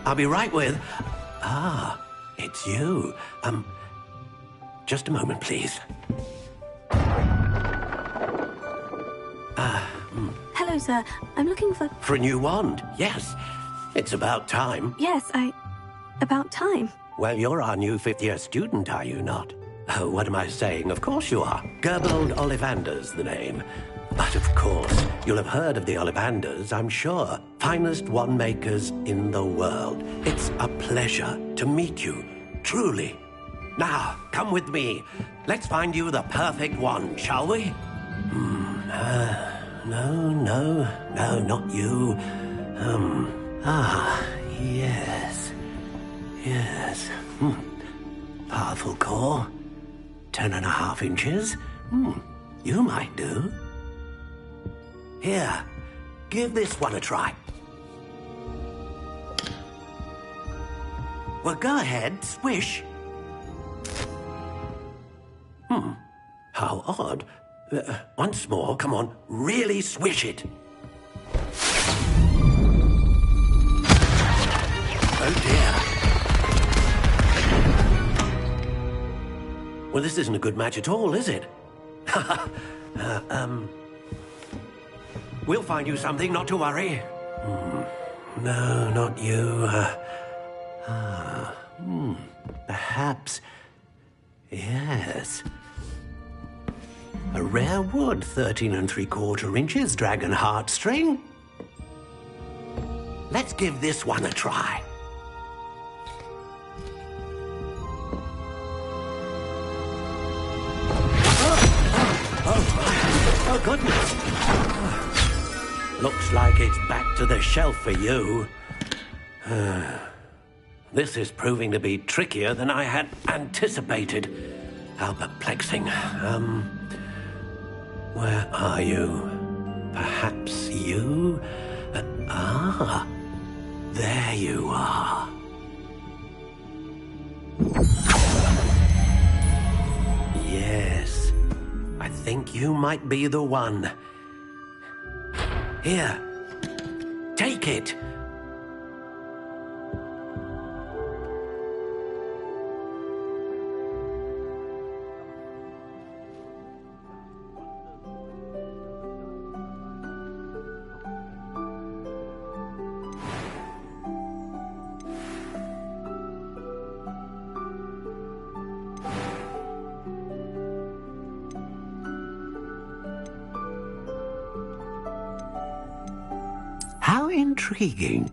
I'll be right with... Ah, it's you. Just a moment, please. Hello, sir. I'm looking for... For a new wand, yes. It's about time. Yes, about time. Well, you're our new fifth-year student, are you not? Oh, what am I saying? Of course you are. Gerbold Ollivander's the name. But of course, you'll have heard of the Ollivanders, I'm sure. Finest wand makers in the world. It's a pleasure to meet you, truly. Now, come with me. Let's find you the perfect wand, shall we? No, not you. Yes. Powerful core. 10.5 inches. You might do. Here, give this one a try. Well, go ahead, swish. How odd. Once more, come on, really swish it. Oh dear. Well, this isn't a good match at all, is it? We'll find you something, not to worry. No, not you. Perhaps... Yes. A rare wood, 13 3/4 inches, dragon heartstring. Let's give this one a try. Oh, goodness. Looks like it's back to the shelf for you. This is proving to be trickier than I had anticipated. How perplexing. Where are you? Perhaps you? There you are. Yes, I think you might be the one. Here, take it. How intriguing.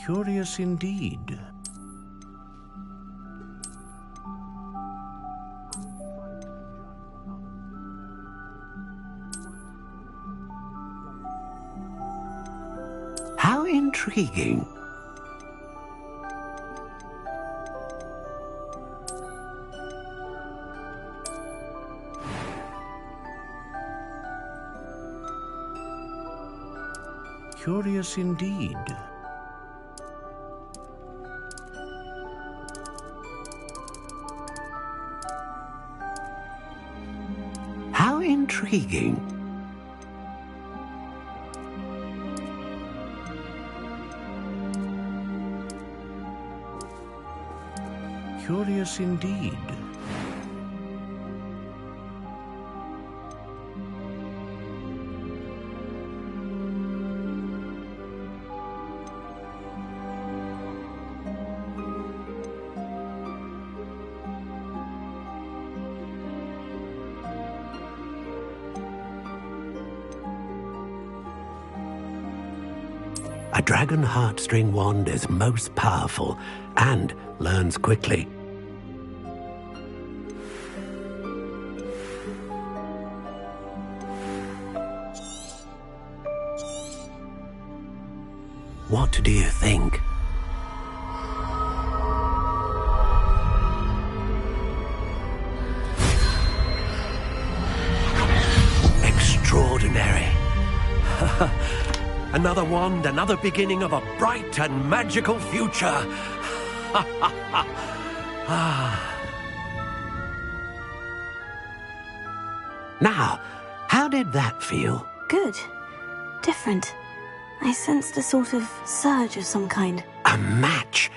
Curious indeed. How intriguing. Curious indeed. How intriguing. Curious indeed. A dragon heartstring wand is most powerful and learns quickly. What do you think? Extraordinary. Another wand, another beginning of a bright and magical future. Now, how did that feel? Good. Different. I sensed a sort of surge of some kind. A match.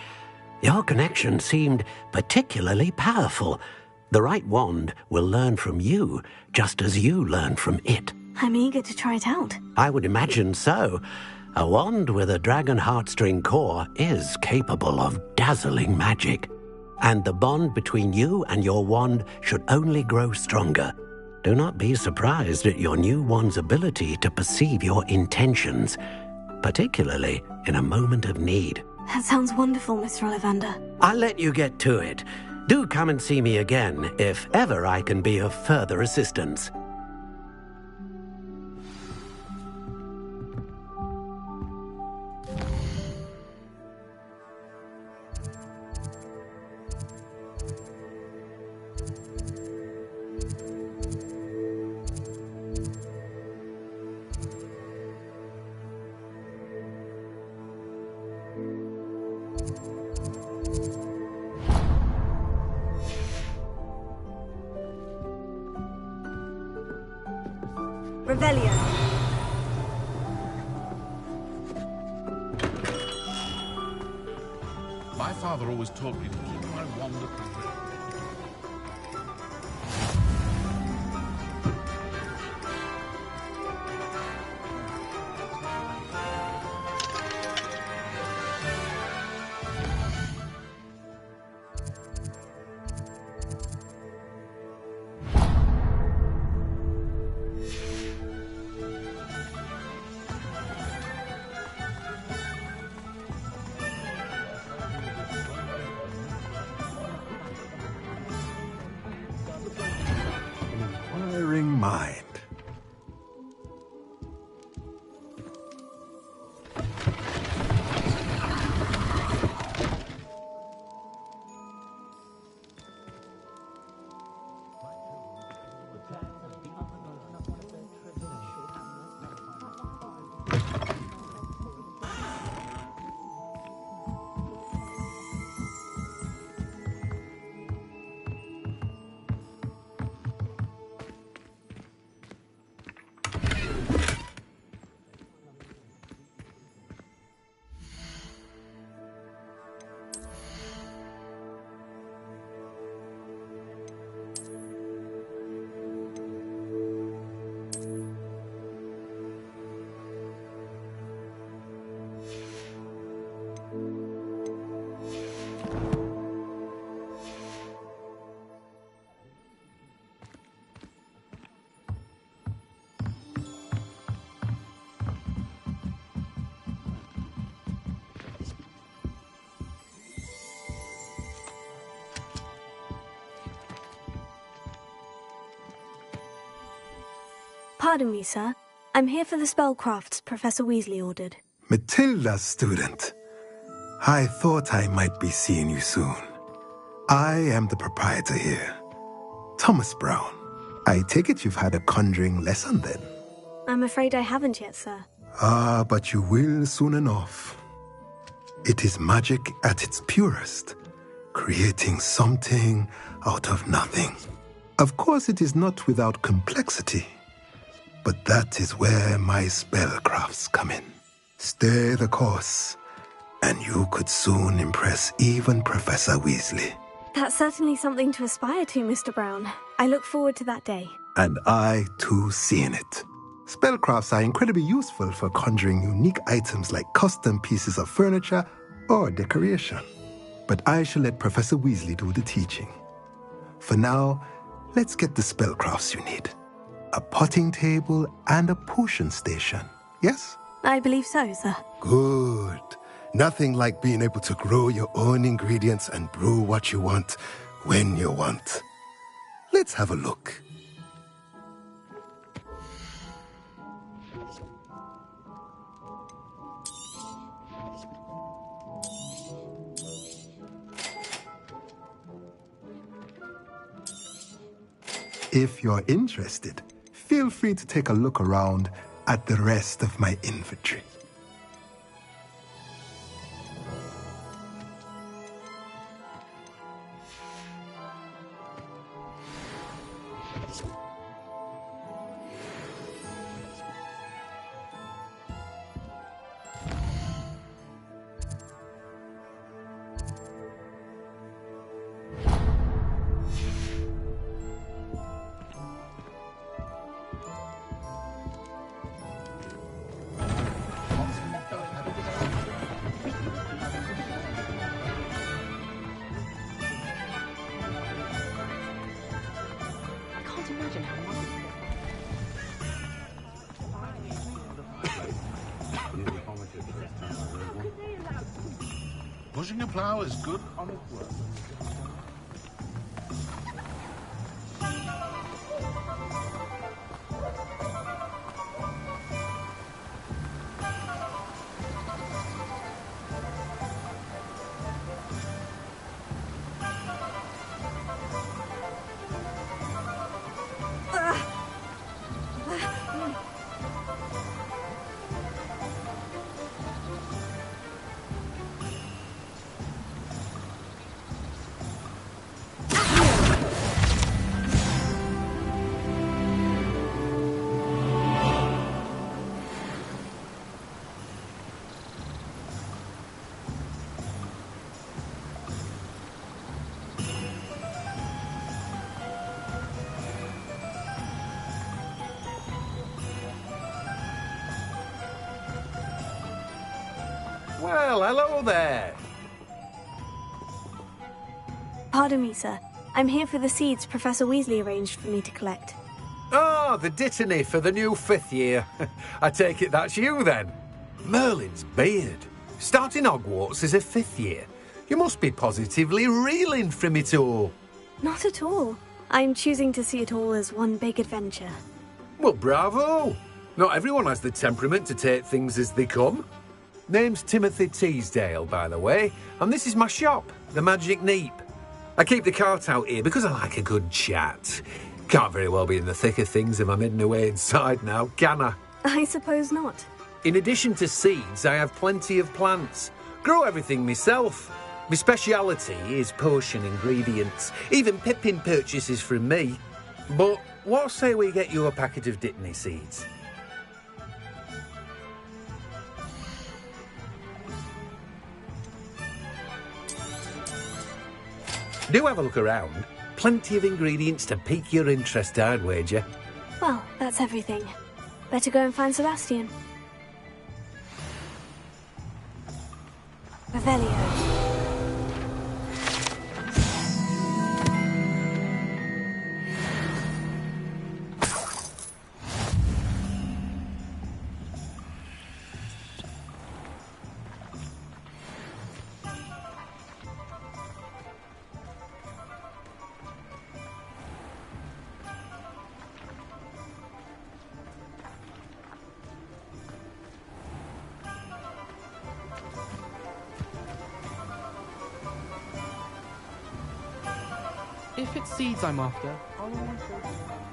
Your connection seemed particularly powerful. The right wand will learn from you, just as you learn from it. I'm eager to try it out. I would imagine so. A wand with a dragon heartstring core is capable of dazzling magic. And the bond between you and your wand should only grow stronger. Do not be surprised at your new wand's ability to perceive your intentions, particularly in a moment of need. That sounds wonderful, Mr. Ollivander. I'll let you get to it. Do come and see me again if ever I can be of further assistance. Revelio. My father always told me to keep my wand at the ready. Inquiring mind. Pardon me, sir. I'm here for the spellcrafts Professor Weasley ordered. Matilda's student. I thought I might be seeing you soon. I am the proprietor here, Thomas Brown. I take it you've had a conjuring lesson then? I'm afraid I haven't yet, sir. Ah, but you will soon enough. It is magic at its purest, creating something out of nothing. Of course, it is not without complexity, but that is where my spellcrafts come in. Stay the course, and you could soon impress even Professor Weasley. That's certainly something to aspire to, Mr. Brown. I look forward to that day. And I, too, seeing it. Spellcrafts are incredibly useful for conjuring unique items like custom pieces of furniture or decoration. But I shall let Professor Weasley do the teaching. For now, let's get the spellcrafts you need. A potting table and a potion station, yes? I believe so, sir. Good. Nothing like being able to grow your own ingredients and brew what you want when you want. Let's have a look. If you're interested, feel free to take a look around at the rest of my inventory. Pushing a plough is good on its work. Well, hello there. Pardon me, sir. I'm here for the seeds Professor Weasley arranged for me to collect. Oh, the dittany for the new 5th year. I take it that's you, then. Merlin's beard. Starting Hogwarts as a 5th year. You must be positively reeling from it all. Not at all. I'm choosing to see it all as one big adventure. Well, bravo. Not everyone has the temperament to take things as they come. Name's Timothy Teasdale, by the way, and this is my shop, the Magic Neep. I keep the cart out here because I like a good chat. Can't very well be in the thick of things if I'm hidden away inside now, can I? I suppose not. In addition to seeds, I have plenty of plants. Grow everything myself. My speciality is potion ingredients. Even Pippin purchases from me. But what say we get you a packet of dittany seeds? Do have a look around. Plenty of ingredients to pique your interest, I'd wager. Well, that's everything. Better go and find Sebastian. Revelio. If it's seeds I'm after, I'll always go for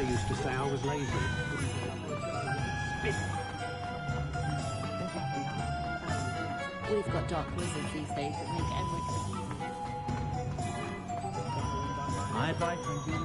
mother used to say I was lazy. We've got dark wizards these days that make everything easy. I'd like to do.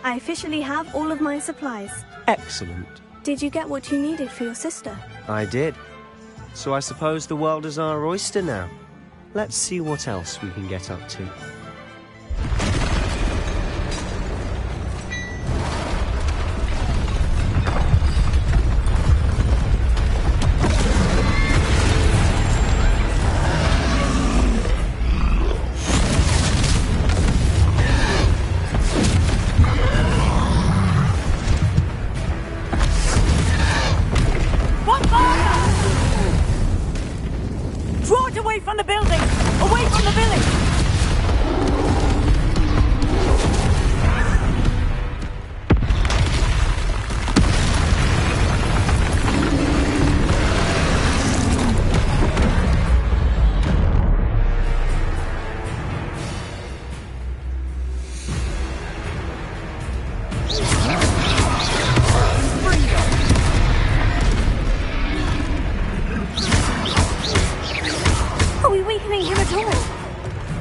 I officially have all of my supplies. Excellent. Did you get what you needed for your sister? I did. So I suppose the world is our oyster now. Let's see what else we can get up to. Away from the building! Away from the village!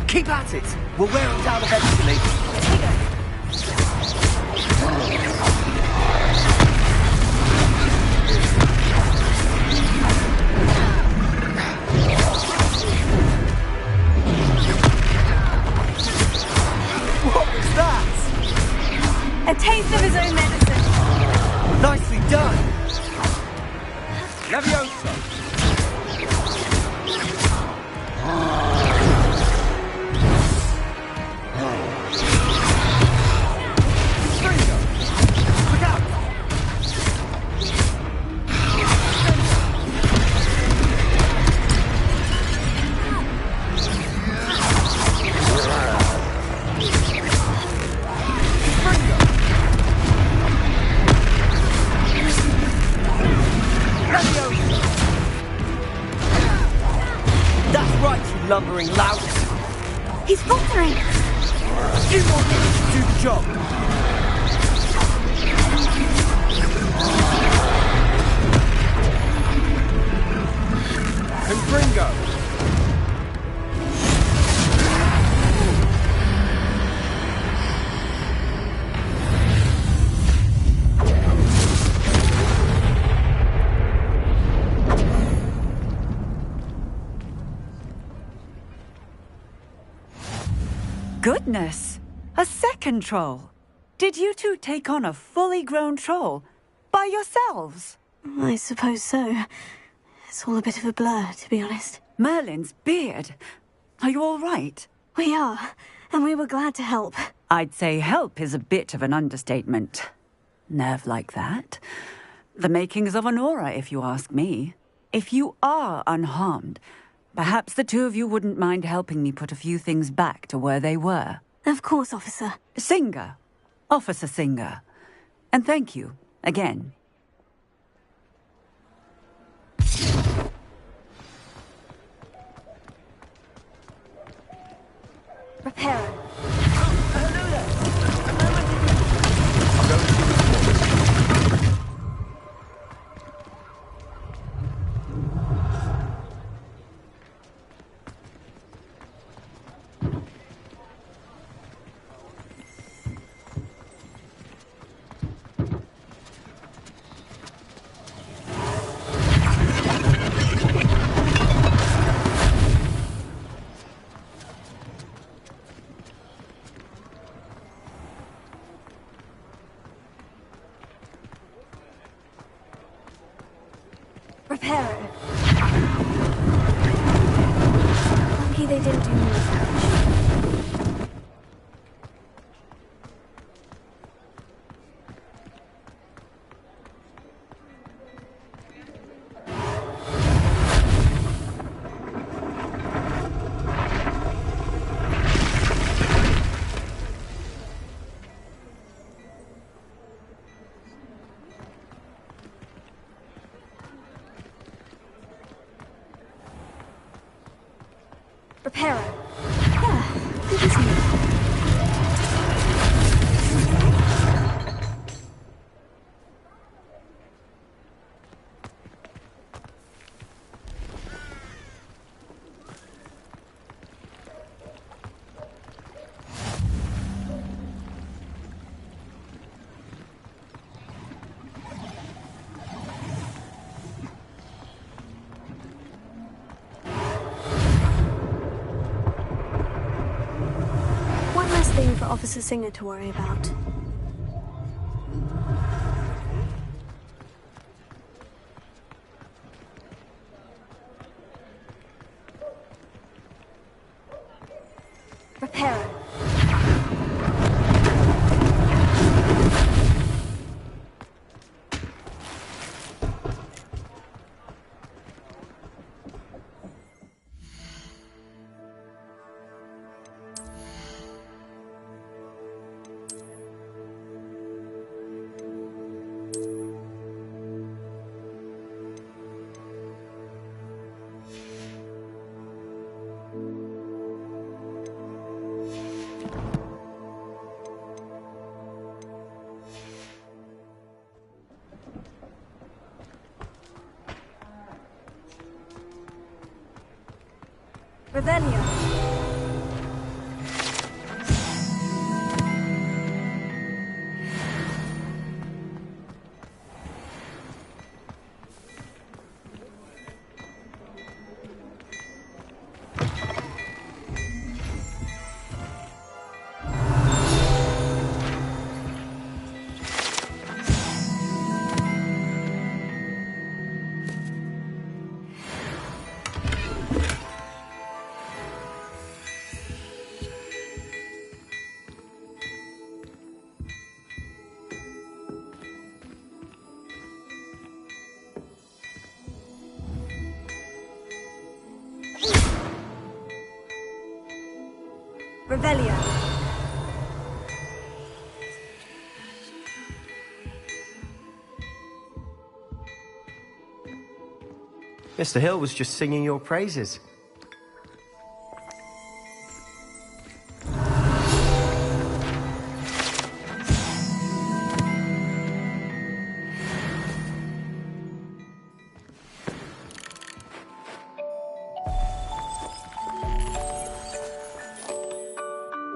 Keep at it! We'll wear him down eventually. What was that? A taste of his own medicine. Nicely done! Levioso! Lumbering lout. He's faltering. You want him to do the job. Confringo. Goodness! A second troll! Did you two take on a fully grown troll? By yourselves? I suppose so. It's all a bit of a blur, to be honest. Merlin's beard. Are you all right? We are, and we were glad to help. I'd say help is a bit of an understatement. Nerve like that. The makings of an aura, if you ask me. If you are unharmed, perhaps the two of you wouldn't mind helping me put a few things back to where they were. Of course, officer. Singer. Officer Singer. And thank you, again. Prepare. Reparo. Lucky they didn't do more damage. Reparo. Yeah, good as new. One less thing for Officer Singer to worry about. Reparo. Revelio. Revelio. Mr. Hill was just singing your praises.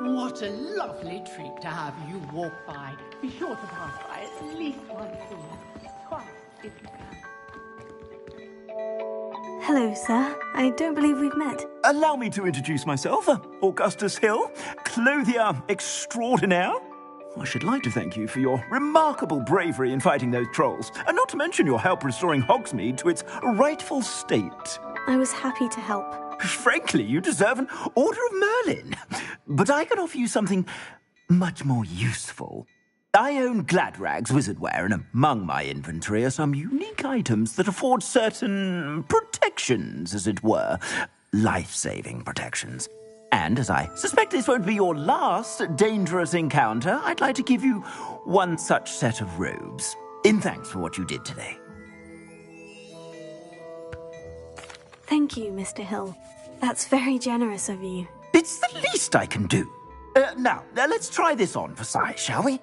What a lovely treat to have you walk by. Be sure to pass by at least once a year. Twice, if you can. Hello, sir. I don't believe we've met. Allow me to introduce myself, Augustus Hill, clothier extraordinaire. I should like to thank you for your remarkable bravery in fighting those trolls, and not to mention your help restoring Hogsmeade to its rightful state. I was happy to help. Frankly, you deserve an Order of Merlin. But I can offer you something much more useful. I own Gladrag's wizardware, and among my inventory are some unique items that afford certain protections, as it were. Life-saving protections. And as I suspect this won't be your last dangerous encounter, I'd like to give you one such set of robes, in thanks for what you did today. Thank you, Mr. Hill. That's very generous of you. It's the least I can do. Now, let's try this on for size, shall we?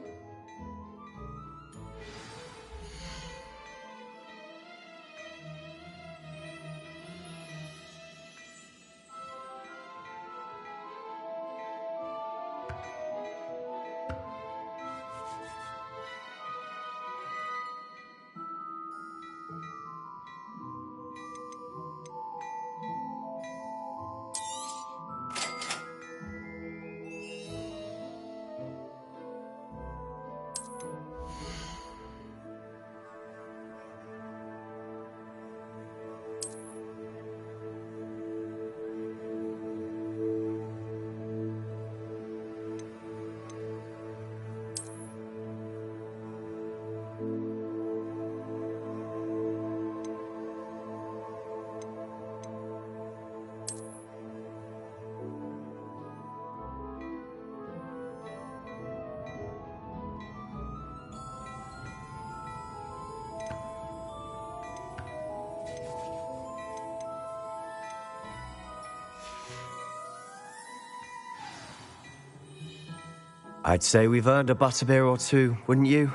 I'd say we've earned a butterbeer or two, wouldn't you?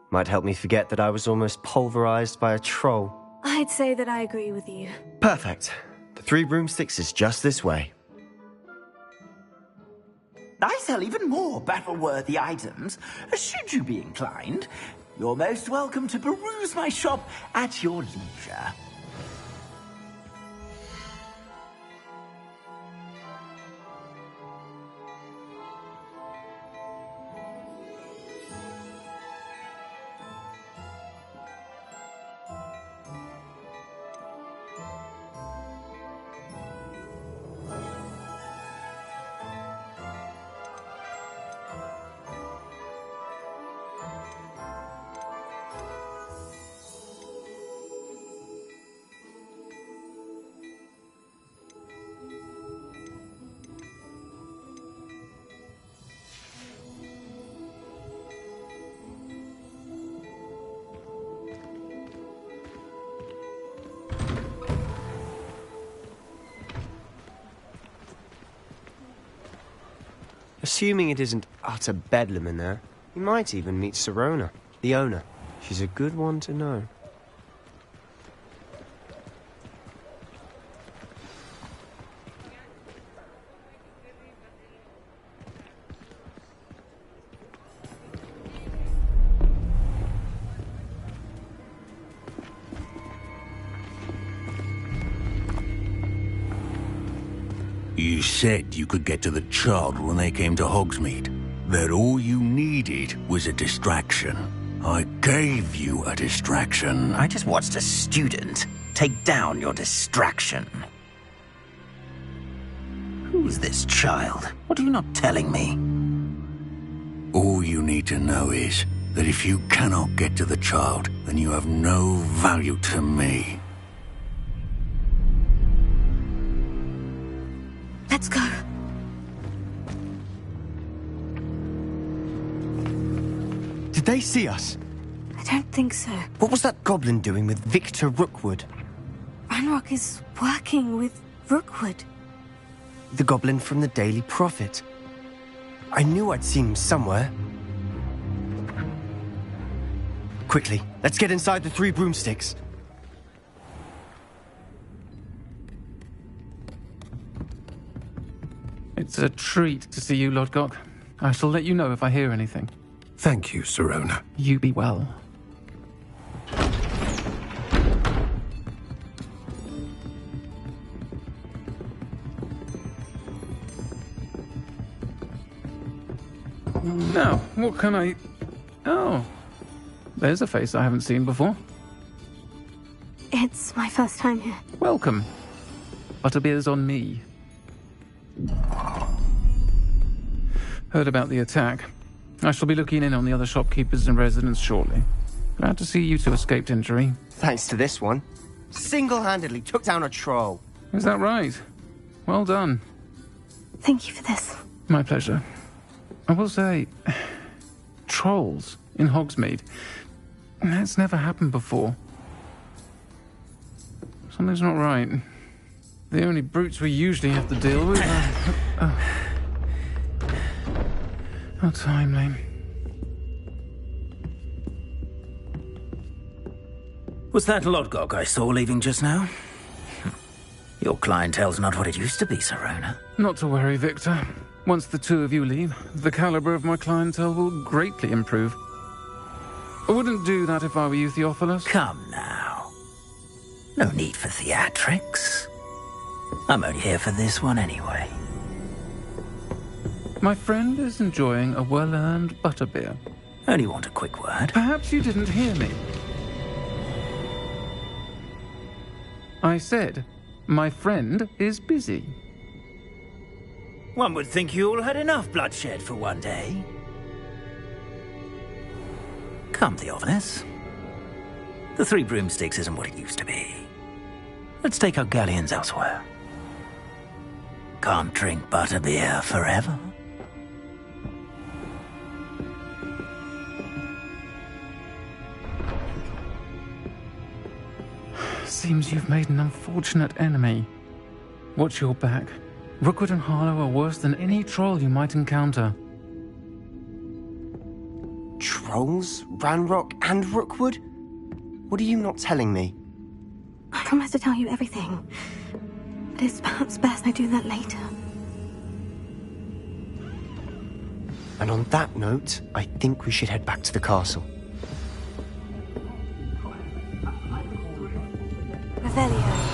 Might help me forget that I was almost pulverized by a troll. I'd say that I agree with you. Perfect. The Three Broomsticks is just this way. I sell even more battle-worthy items. Should you be inclined, you're most welcome to peruse my shop at your leisure. Assuming it isn't utter bedlam in there, you might even meet Sirona, the owner. She's a good one to know. You said you could get to the child when they came to Hogsmeade. That all you needed was a distraction. I gave you a distraction. I just watched a student take down your distraction. Who's this child? What are you not telling me? All you need to know is that if you cannot get to the child, then you have no value to me. Let's go. Did they see us? I don't think so. What was that goblin doing with Victor Rookwood? Ranrock is working with Rookwood. The goblin from the Daily Prophet. I knew I'd seen him somewhere. Quickly, let's get inside the Three Broomsticks. It's a treat to see you, Lodgok. I shall let you know if I hear anything. Thank you, Sirona. You be well. Now, what can I... Oh, there's a face I haven't seen before. It's my first time here. Welcome. Butterbeer's on me. Heard about the attack. I shall be looking in on the other shopkeepers and residents shortly. Glad to see you two escaped injury. Thanks to this one. Single-handedly took down a troll. Is that right? Well done. Thank you for this. My pleasure. I will say, trolls in Hogsmeade. That's never happened before. Something's not right. The only brutes we usually have to deal with are... How timely. Was that Lodgok I saw leaving just now? Your clientele's not what it used to be, Sirona. Not to worry, Victor. Once the two of you leave, the caliber of my clientele will greatly improve. I wouldn't do that if I were you, Theophilus. Come now. No need for theatrics. I'm only here for this one anyway. My friend is enjoying a well-earned butterbeer. Only want a quick word. Perhaps you didn't hear me. I said, my friend is busy. One would think you all had enough bloodshed for one day. Come, Theophilus. The Three Broomsticks isn't what it used to be. Let's take our galleons elsewhere. Can't drink butterbeer forever. Seems you've made an unfortunate enemy. Watch your back. Rookwood and Harlow are worse than any troll you might encounter. Trolls, Ranrock, and Rookwood? What are you not telling me? I promise to tell you everything. But it's perhaps best I do that later. And on that note, I think we should head back to the castle. Revelio.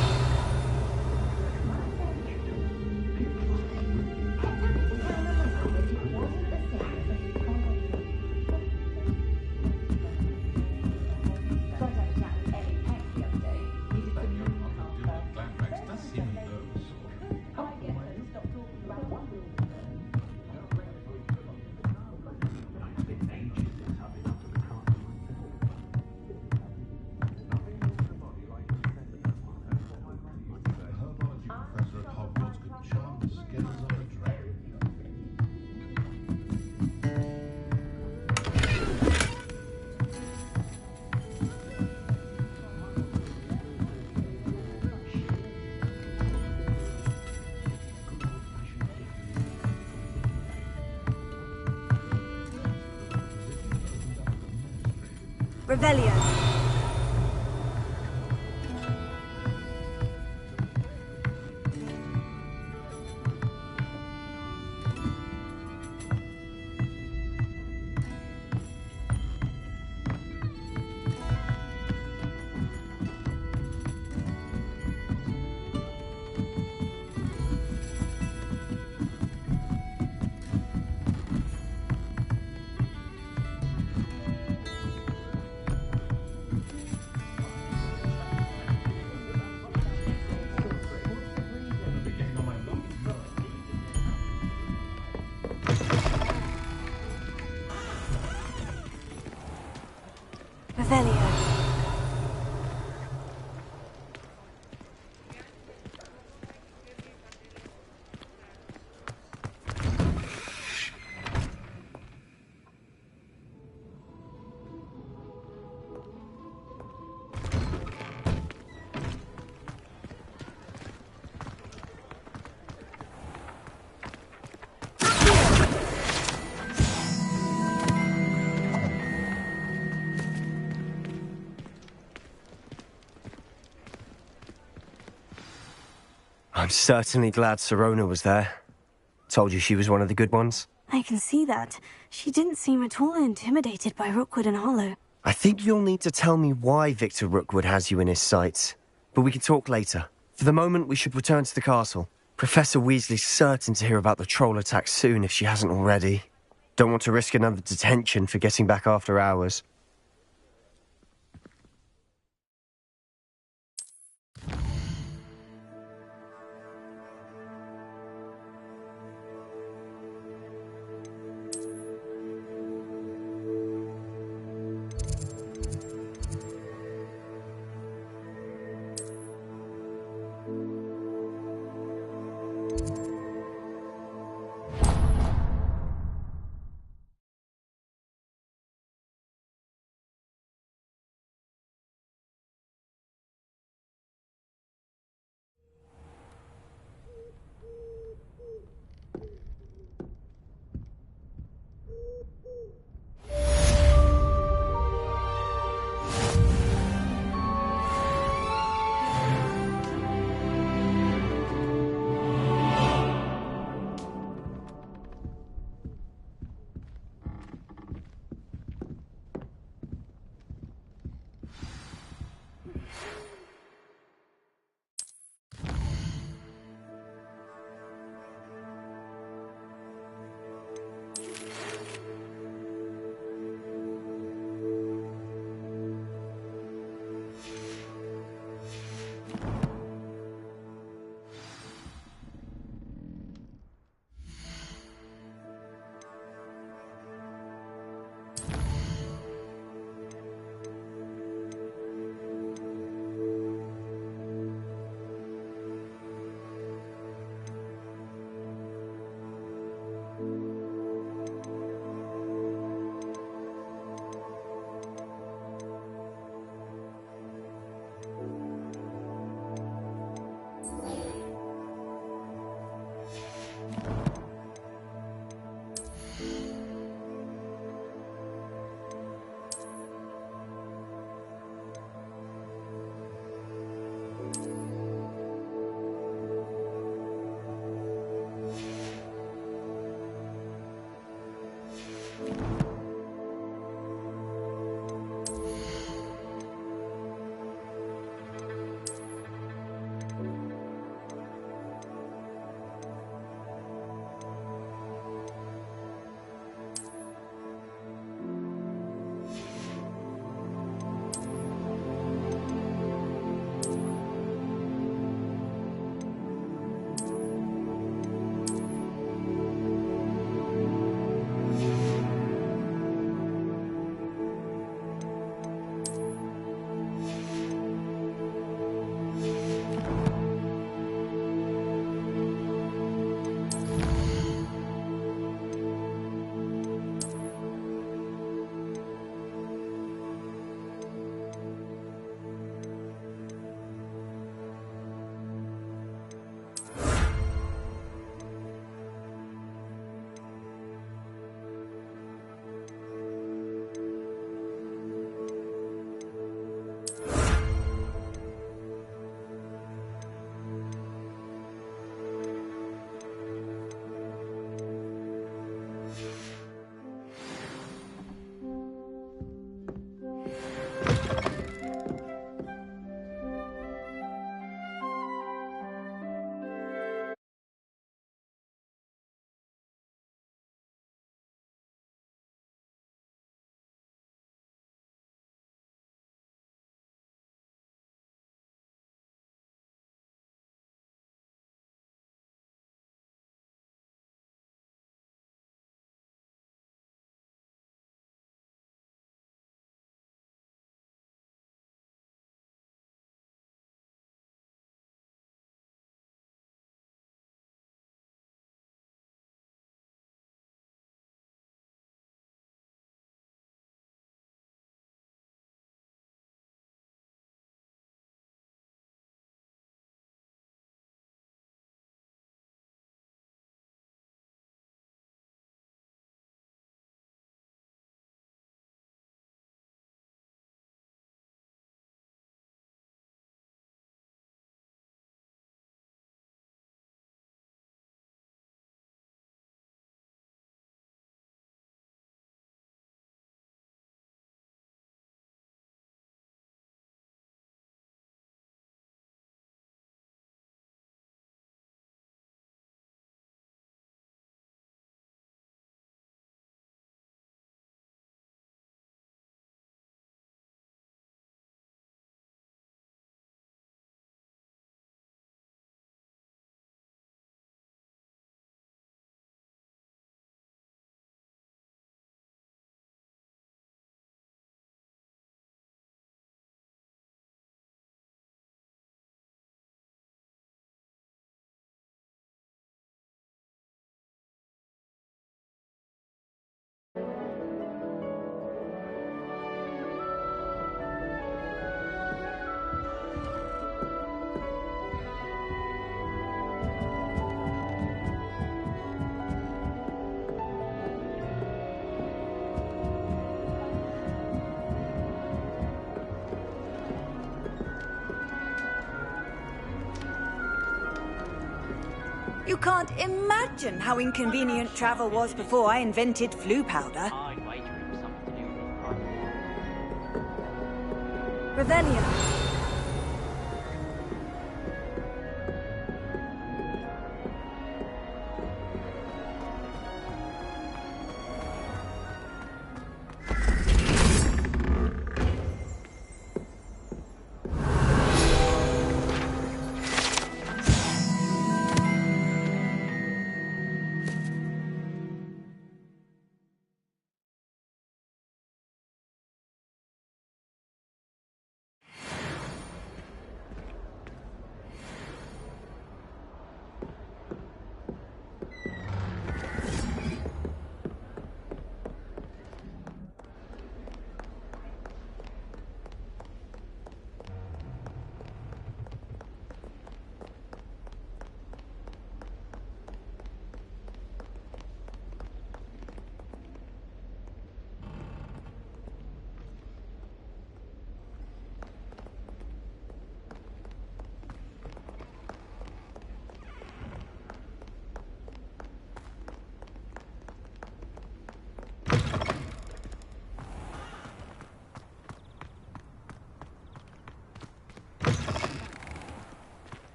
Revelio. Revelio. I'm certainly glad Sirona was there. Told you she was one of the good ones. I can see that. She didn't seem at all intimidated by Rookwood and Hollow. I think you'll need to tell me why Victor Rookwood has you in his sights. But we can talk later. For the moment, we should return to the castle. Professor Weasley's certain to hear about the troll attack soon if she hasn't already. Don't want to risk another detention for getting back after hours. You can't imagine how inconvenient travel was before I invented flu powder. Revelio.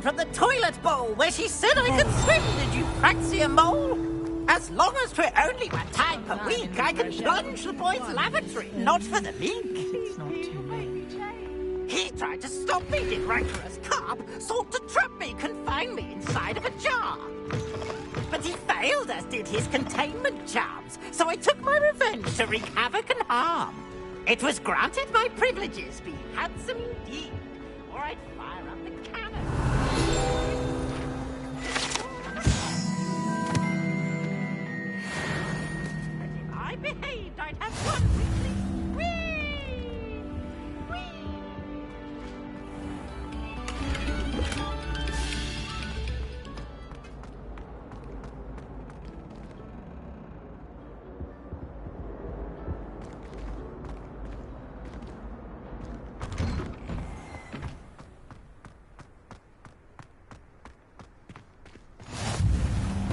From the toilet bowl where she said I could swim, did you Praxia mole? As long as 'twere only one time per week, I can plunge the boy's lavatory, not for the mink. It's not too late. He tried to stop me, did rancorous carp, sought to trap me, confine me inside of a jar. But he failed, as did his containment charms, so I took my revenge to wreak havoc and harm. It was granted my privileges, being handsome indeed, or I'd fire up the cannon. I behaved, I'd have one with me. Whee! Whee!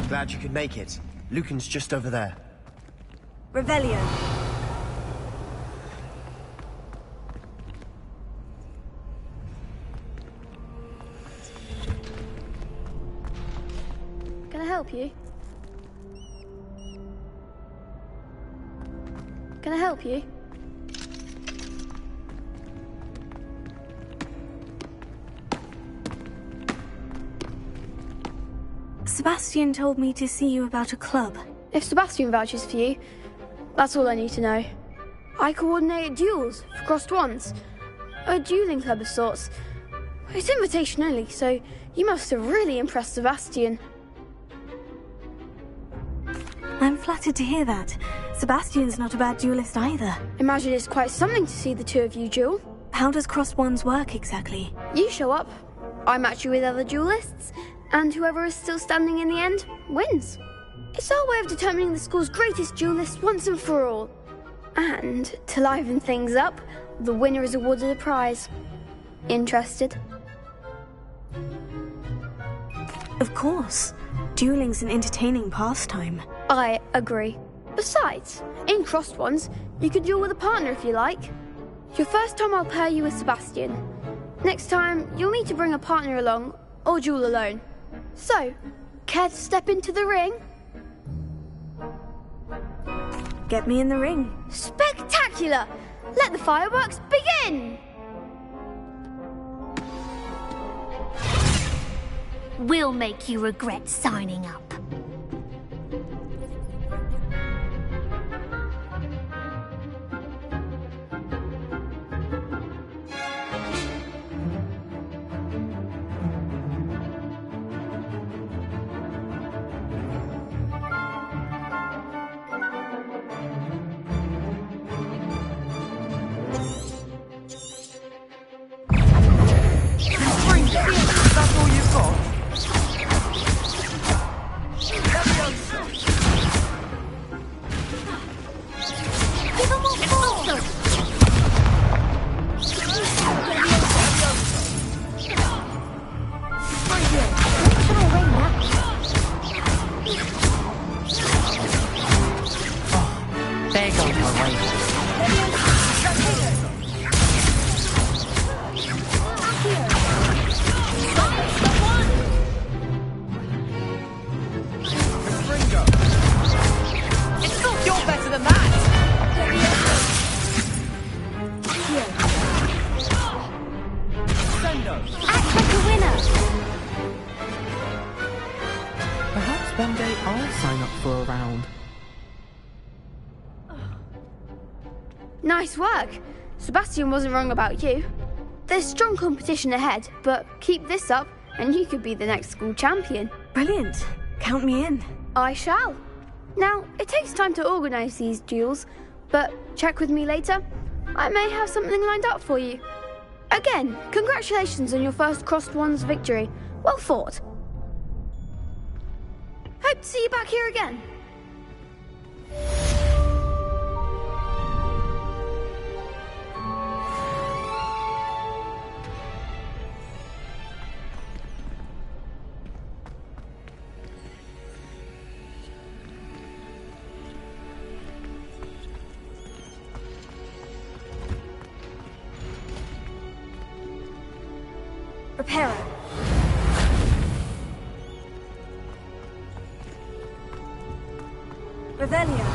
Glad you could make it. Lucan's just over there. Revelio. Can I help you? Can I help you? Sebastian told me to see you about a club. If Sebastian vouches for you, that's all I need to know. I coordinate duels for crossed wands. A dueling club of sorts. It's invitation only, so you must have really impressed Sebastian. I'm flattered to hear that. Sebastian's not a bad duelist either. Imagine it's quite something to see the two of you duel. How does crossed wands work exactly? You show up, I match you with other duelists, and whoever is still standing in the end wins. It's our way of determining the school's greatest duelist once and for all. And, to liven things up, the winner is awarded a prize. Interested? Of course. Dueling's an entertaining pastime. I agree. Besides, in crossed ones, you could duel with a partner if you like. Your first time I'll pair you with Sebastian. Next time, you'll need to bring a partner along, or duel alone. So, care to step into the ring? Get me in the ring. Spectacular! Let the fireworks begin! We'll make you regret signing up. That's all you've got? There goes my way. You're better than that! Act like a winner! Perhaps one day I'll sign up for a round. Nice work. Sebastian wasn't wrong about you. There's strong competition ahead, but keep this up and you could be the next school champion. Brilliant. Count me in. I shall. Now, it takes time to organise these duels, but check with me later. I may have something lined up for you. Again, congratulations on your first Crossed Ones victory. Well fought. Hope to see you back here again. Prepare. Revelio.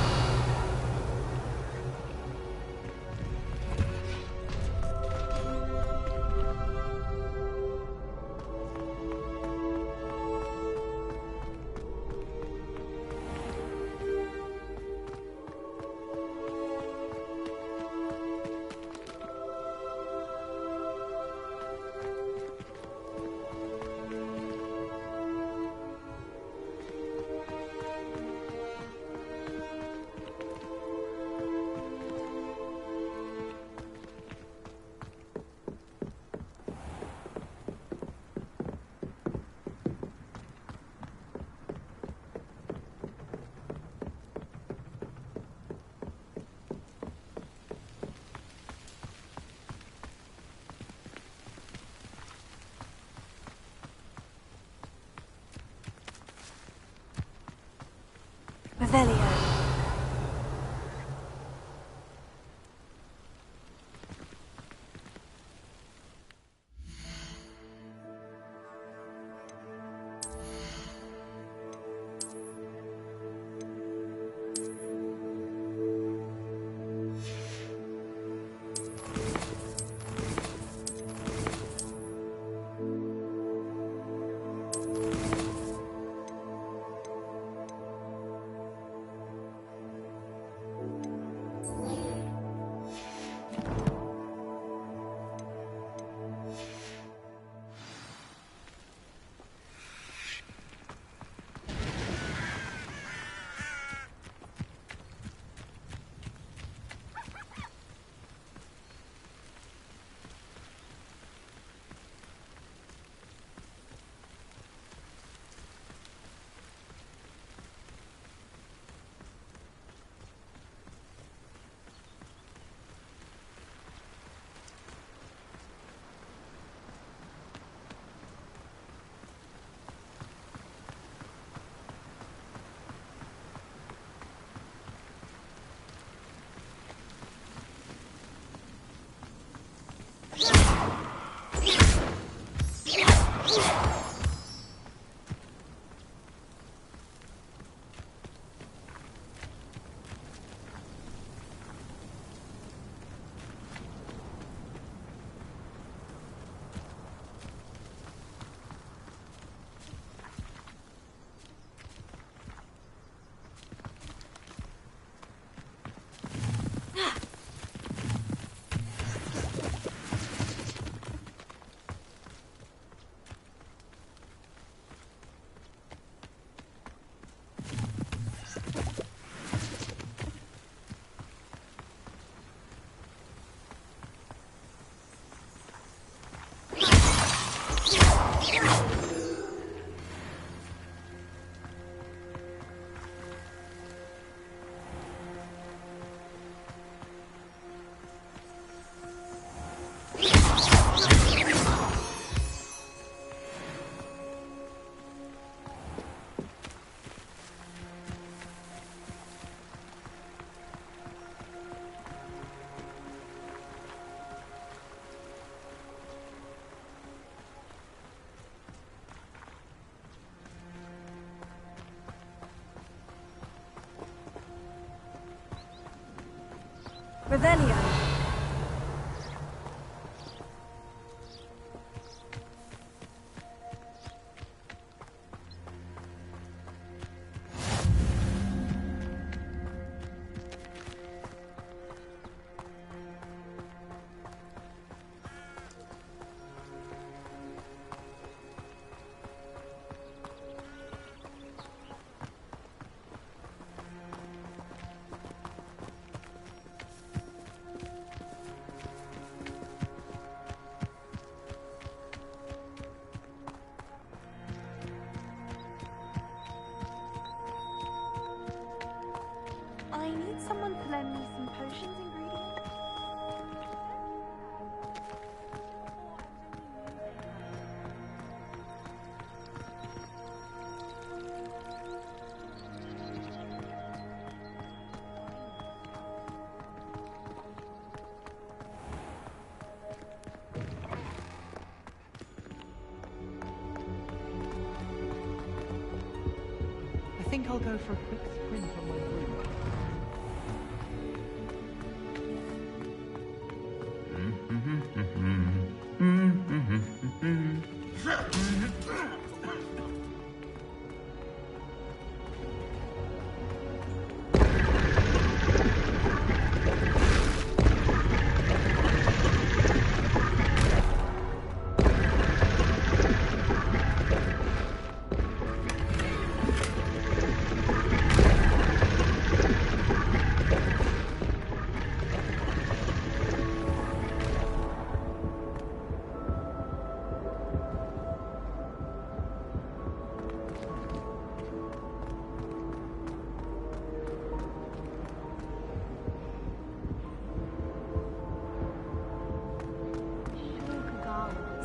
Revelio. I need someone to lend me some potions ingredients. I think I'll go for a quick sprint on my broom.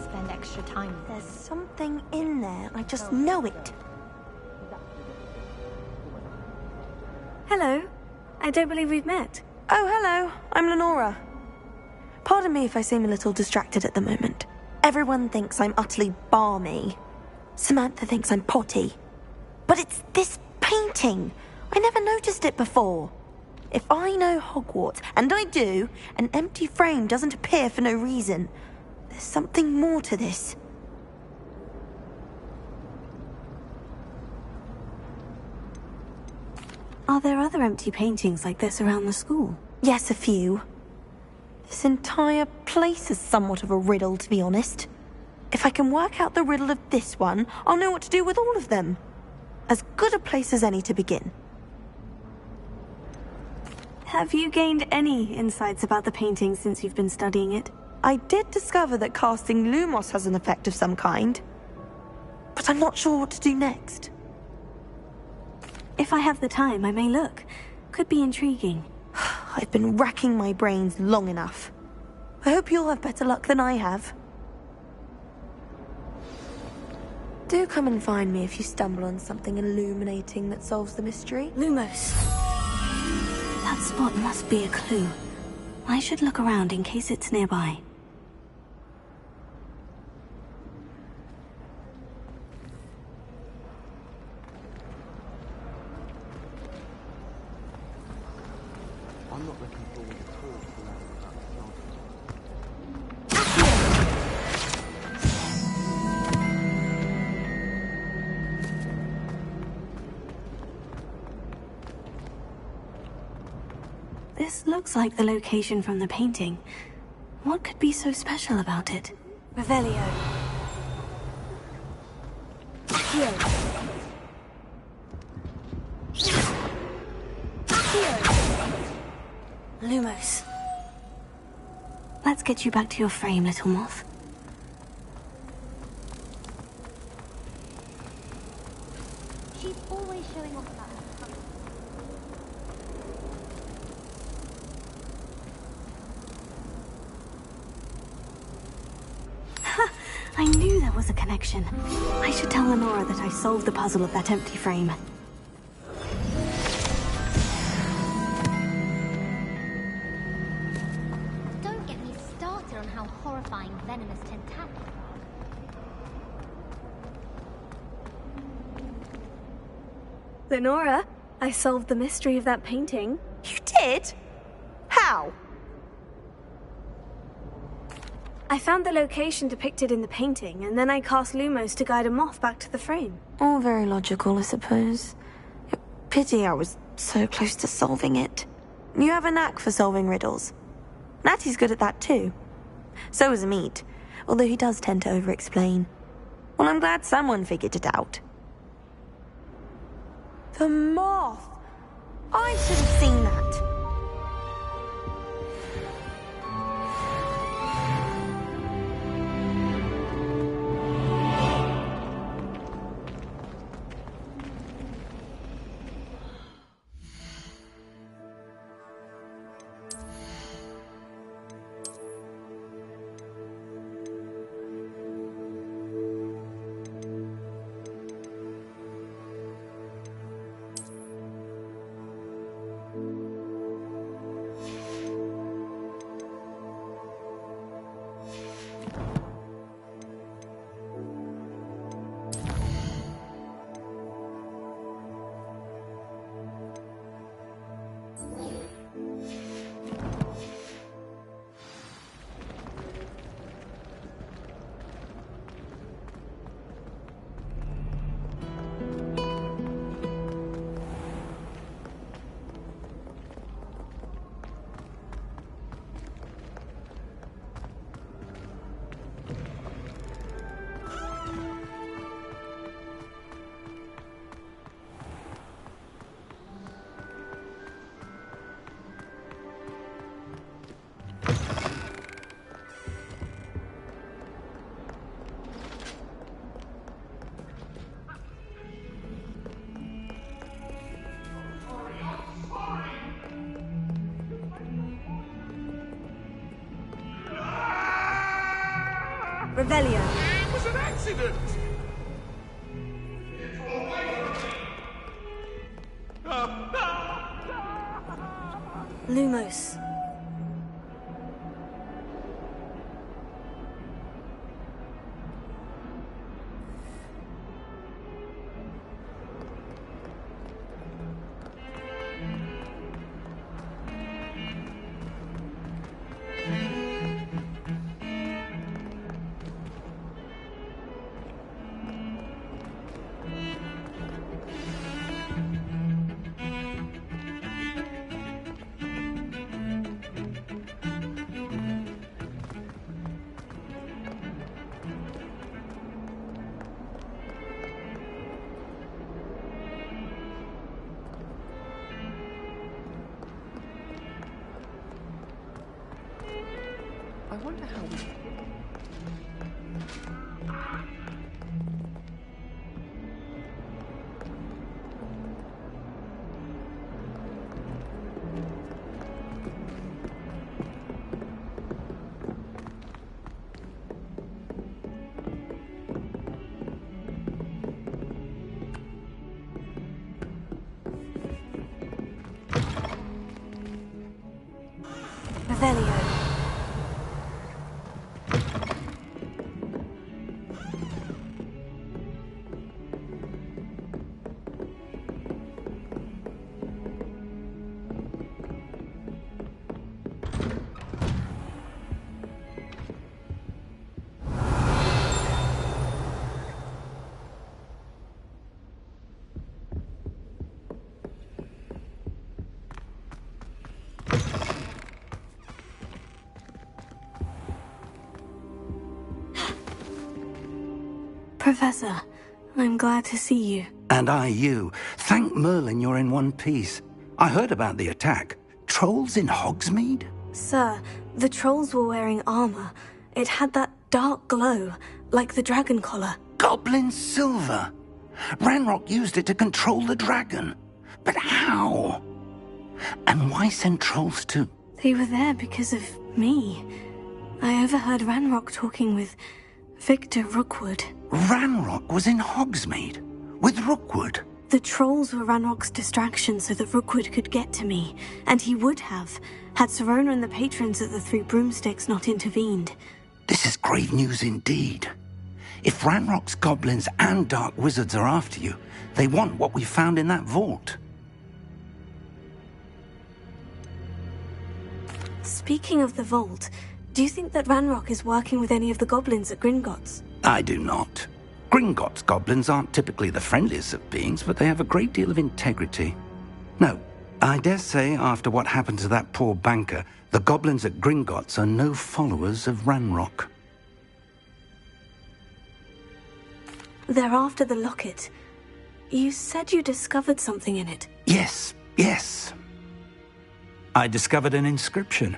Spend extra time. There's something in there. I just know it. Hello. I don't believe we've met. Oh, hello. I'm Lenora. Pardon me if I seem a little distracted at the moment. Everyone thinks I'm utterly balmy. Samantha thinks I'm potty. But it's this painting. I never noticed it before. If I know Hogwarts, and I do, an empty frame doesn't appear for no reason. There's something more to this. Are there other empty paintings like this around the school? Yes, a few. This entire place is somewhat of a riddle, to be honest. If I can work out the riddle of this one, I'll know what to do with all of them. As good a place as any to begin. Have you gained any insights about the painting since you've been studying it? I did discover that casting Lumos has an effect of some kind, but I'm not sure what to do next. If I have the time, I may look. Could be intriguing. I've been racking my brains long enough. I hope you'll have better luck than I have. Do come and find me if you stumble on something illuminating that solves the mystery. Lumos. That spot must be a clue. I should look around in case it's nearby. I'm not looking forward at all to learning about the This looks like the location from the painting. What could be so special about it? Revelio. Here. Lumos. Let's get you back to your frame, little moth. She's always showing off about her. I knew there was a connection. I should tell Lenora that I solved the puzzle of that empty frame. Don't get me started on how horrifying venomous tentacles are. Lenora, I solved the mystery of that painting. You did? How? I found the location depicted in the painting, and then I cast Lumos to guide him off back to the frame. All very logical, I suppose. Pity I was so close to solving it. You have a knack for solving riddles. Natty's good at that too. So is Amit, although he does tend to over-explain. Well, I'm glad someone figured it out. The moth! I should have seen that. Revelio. It was an accident! Lumos. I wonder how we... Revelio. Professor, I'm glad to see you. And I you. Thank Merlin you're in one piece. I heard about the attack. Trolls in Hogsmeade? Sir, the trolls were wearing armor. It had that dark glow, like the dragon collar. Goblin silver! Ranrock used it to control the dragon. But how? And why send trolls to... They were there because of me. I overheard Ranrock talking with Victor Rookwood. Ranrock was in Hogsmeade? With Rookwood? The trolls were Ranrock's distraction so that Rookwood could get to me. And he would have, had Serona and the patrons at the Three Broomsticks not intervened. This is grave news indeed. If Ranrock's goblins and dark wizards are after you, they want what we found in that vault. Speaking of the vault, Do you think that Ranrock is working with any of the goblins at Gringotts? I do not. Gringotts goblins aren't typically the friendliest of beings, but they have a great deal of integrity. No, I dare say after what happened to that poor banker, the goblins at Gringotts are no followers of Ranrock. They're after the locket. You said you discovered something in it. Yes. I discovered an inscription.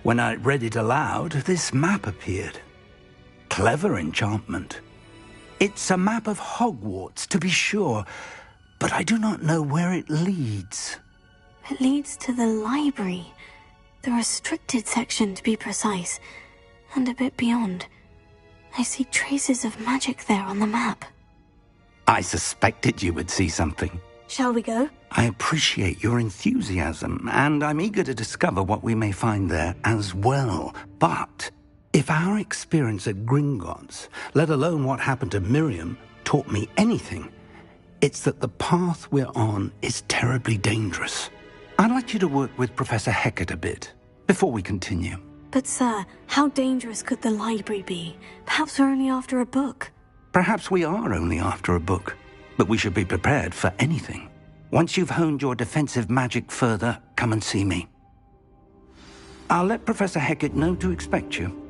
When I read it aloud, this map appeared. Clever enchantment. It's a map of Hogwarts, to be sure, but I do not know where it leads. It leads to the library. The restricted section, to be precise. And a bit beyond. I see traces of magic there on the map. I suspected you would see something. Shall we go? I appreciate your enthusiasm, and I'm eager to discover what we may find there as well. But if our experience at Gringotts, let alone what happened to Miriam, taught me anything, it's that the path we're on is terribly dangerous. I'd like you to work with Professor Hecat a bit, before we continue. But sir, how dangerous could the library be? Perhaps we're only after a book. Perhaps we are only after a book, but we should be prepared for anything. Once you've honed your defensive magic further, come and see me. I'll let Professor Hecat know to expect you.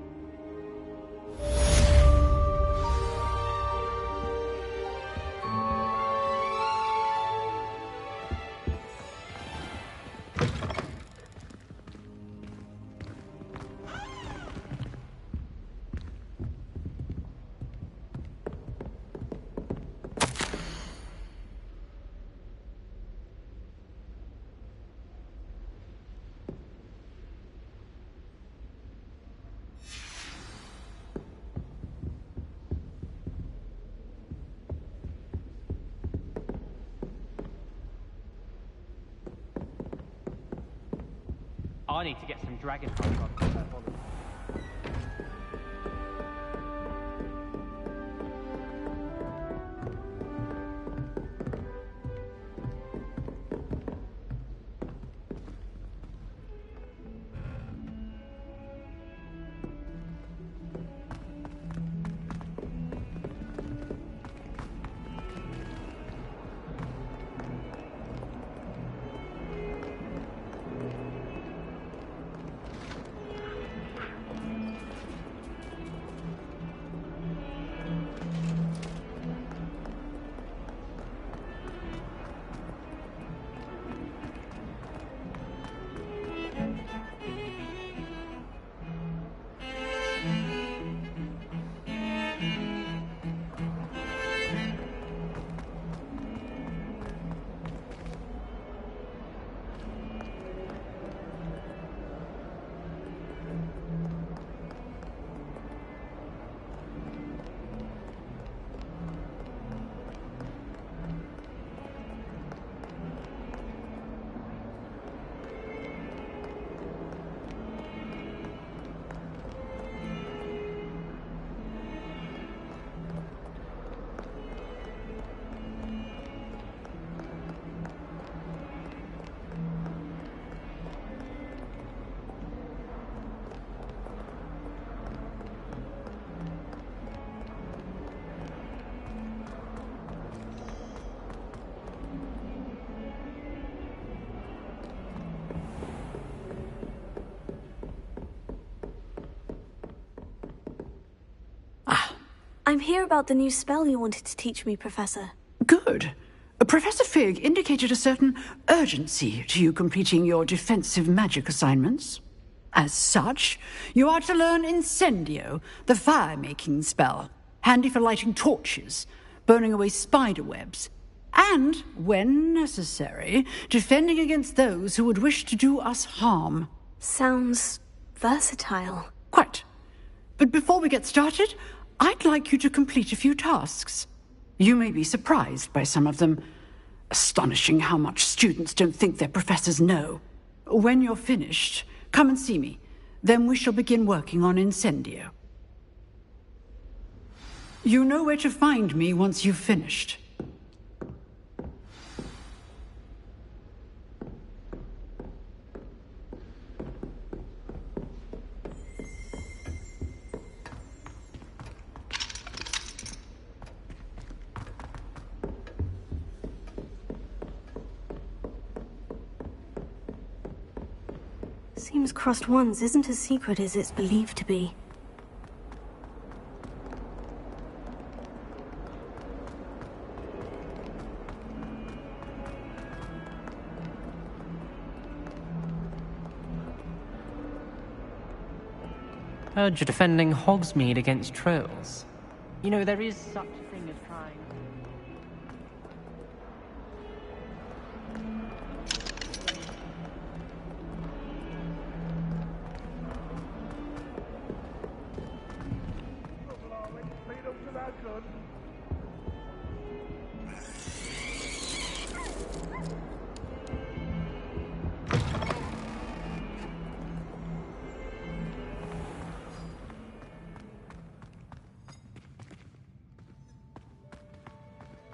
I need to get some dragon hearts. I'm here about the new spell you wanted to teach me, Professor. Good. Professor Fig indicated a certain urgency to you completing your defensive magic assignments. As such, you are to learn Incendio, the fire-making spell, handy for lighting torches, burning away spider webs, and, when necessary, defending against those who would wish to do us harm. Sounds versatile. Quite. But before we get started, I'd like you to complete a few tasks. You may be surprised by some of them. Astonishing how much students don't think their professors know. When you're finished, come and see me. Then we shall begin working on Incendio. You know where to find me once you've finished. Seems Crossed Wands isn't as secret as it's believed to be. Heard you're defending Hogsmeade against trolls. You know, there is such a thing as trying.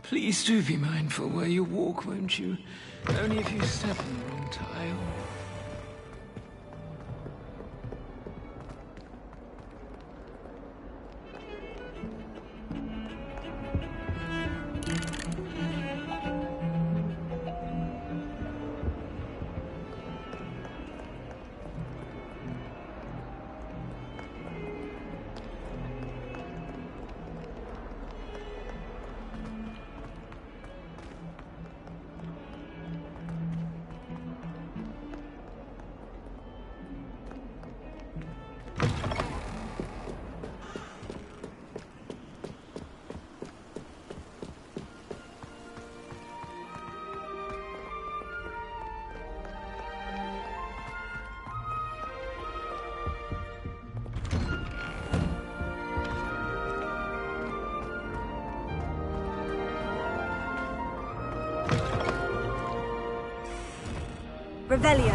Please do be mindful where you walk, won't you? Only if you step on the wrong tile. Revelio.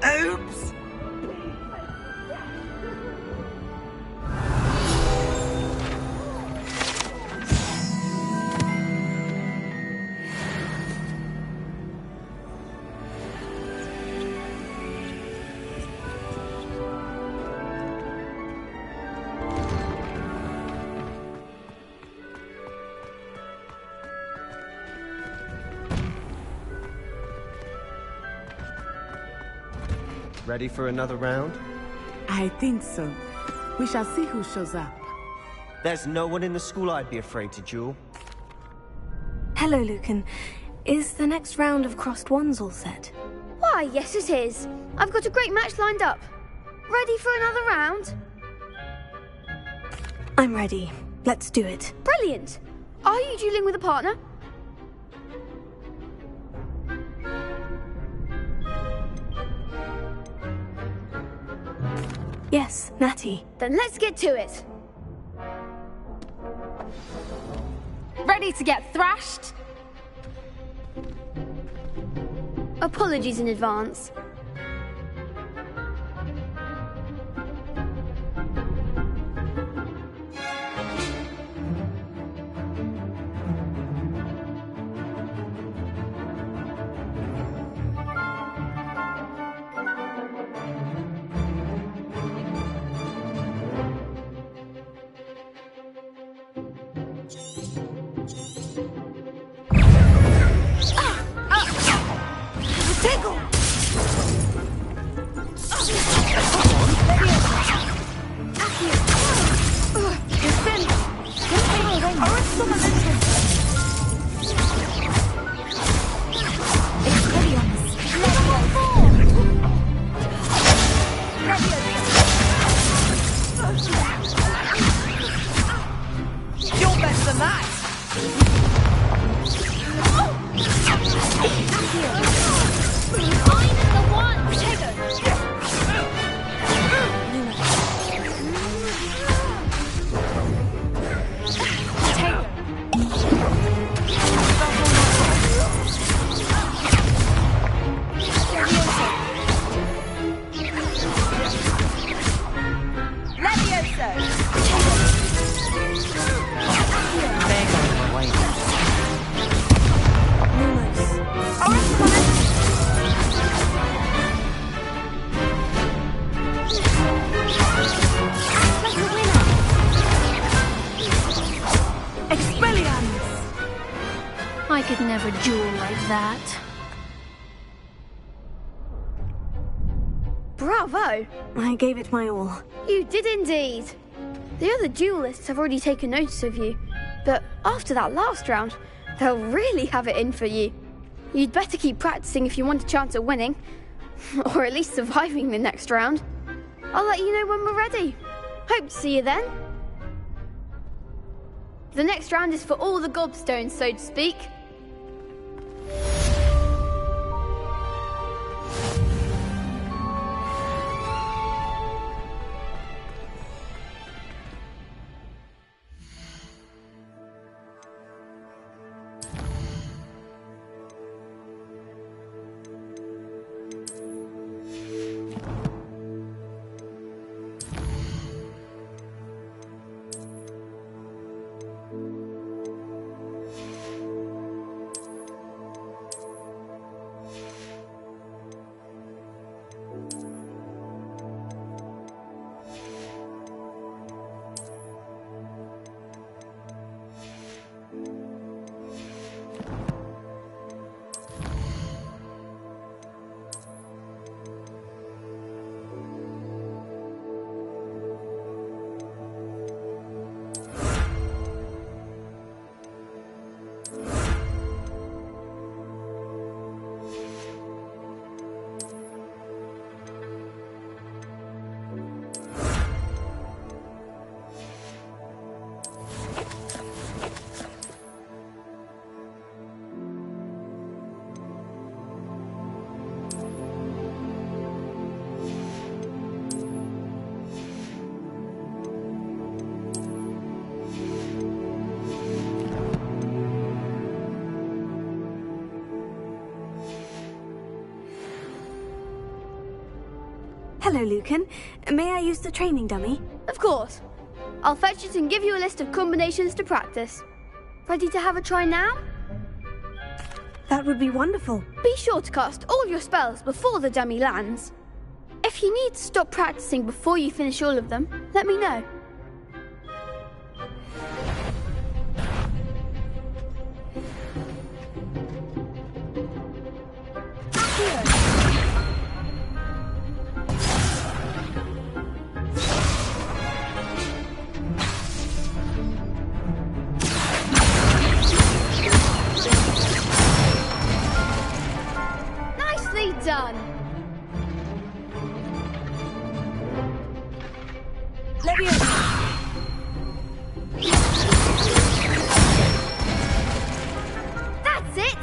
Oops! Ready for another round? I think so. We shall see who shows up. There's no one in the school I'd be afraid to duel. Hello, Lucan. Is the next round of Crossed Wands all set? Why, yes it is. I've got a great match lined up. Ready for another round? I'm ready. Let's do it. Brilliant. Are you dueling with a partner? Yes, Natty. Then let's get to it. Ready to get thrashed? Apologies in advance. I could never duel like that. Bravo! I gave it my all. You did indeed. The other duelists have already taken notice of you, but after that last round, they'll really have it in for you. You'd better keep practicing if you want a chance at winning, or at least surviving the next round. I'll let you know when we're ready. Hope to see you then. The next round is for all the gobstones, so to speak. Hello, Lucan. May I use the training dummy? Of course. I'll fetch it and give you a list of combinations to practice. Ready to have a try now? That would be wonderful. Be sure to cast all your spells before the dummy lands. If you need to stop practicing before you finish all of them, let me know. Nicely done. That's it!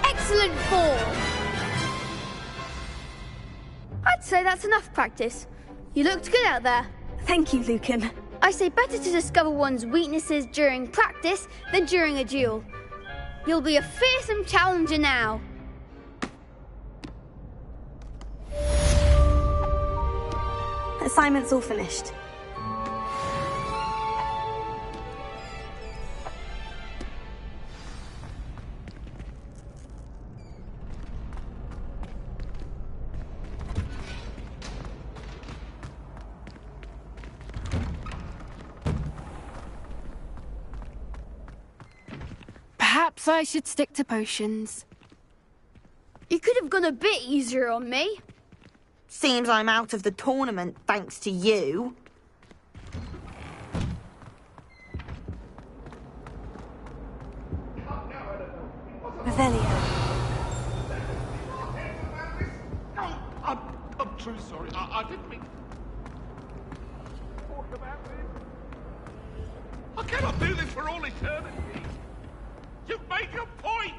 Excellent ball! I'd say that's enough practice. You looked good out there. Thank you, Lucan. I say better to discover one's weaknesses during practice than during a duel. You'll be a fearsome challenger now. Assignment's all finished. Perhaps I should stick to potions. You could have gone a bit easier on me. Seems I'm out of the tournament thanks to you. Revelio. I'm truly sorry. I didn't mean... Talk about this. I cannot do this for all eternity. You've made your point.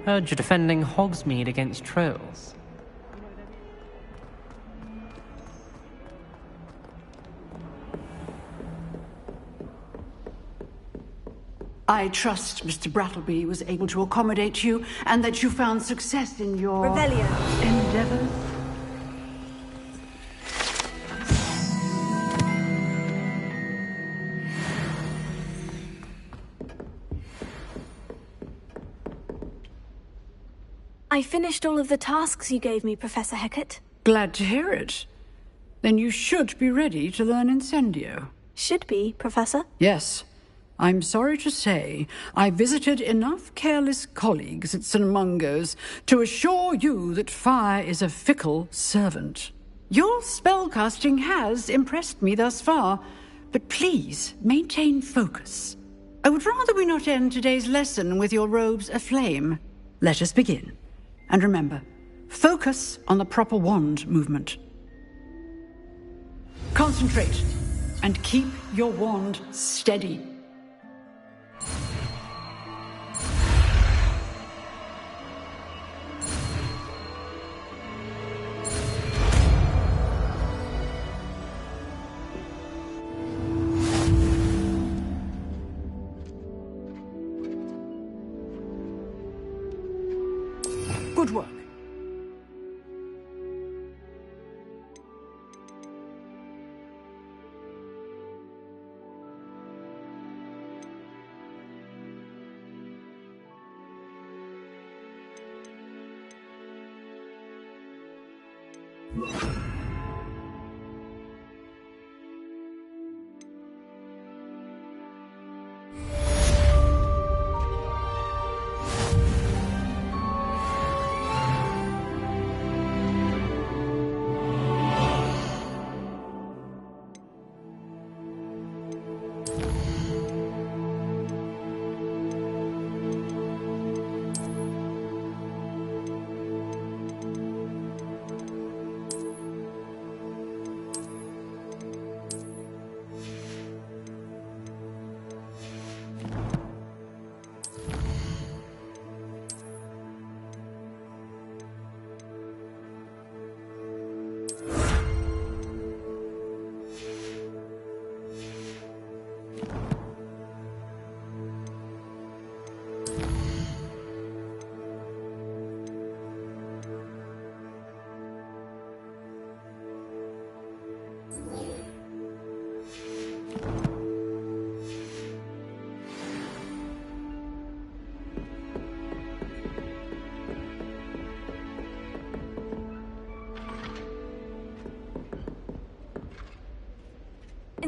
Heard you're defending Hogsmeade against trolls. I trust Mr. Brattleby was able to accommodate you and that you found success in your... Revelio. ...endeavors. I finished all of the tasks you gave me, Professor Hecat. Glad to hear it. Then you should be ready to learn Incendio. Should be, Professor? Yes. I'm sorry to say, I visited enough careless colleagues at St. Mungo's to assure you that fire is a fickle servant. Your spellcasting has impressed me thus far, but please maintain focus. I would rather we not end today's lesson with your robes aflame. Let us begin. And remember, focus on the proper wand movement. Concentrate and keep your wand steady. Good work.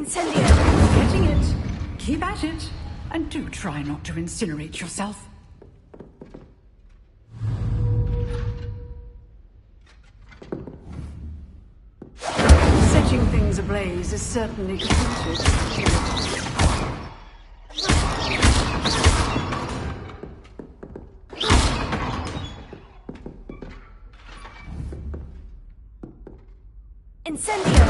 Incendio! Getting it. Keep at it. And do try not to incinerate yourself. Setting things ablaze is certainly completed. Incendio!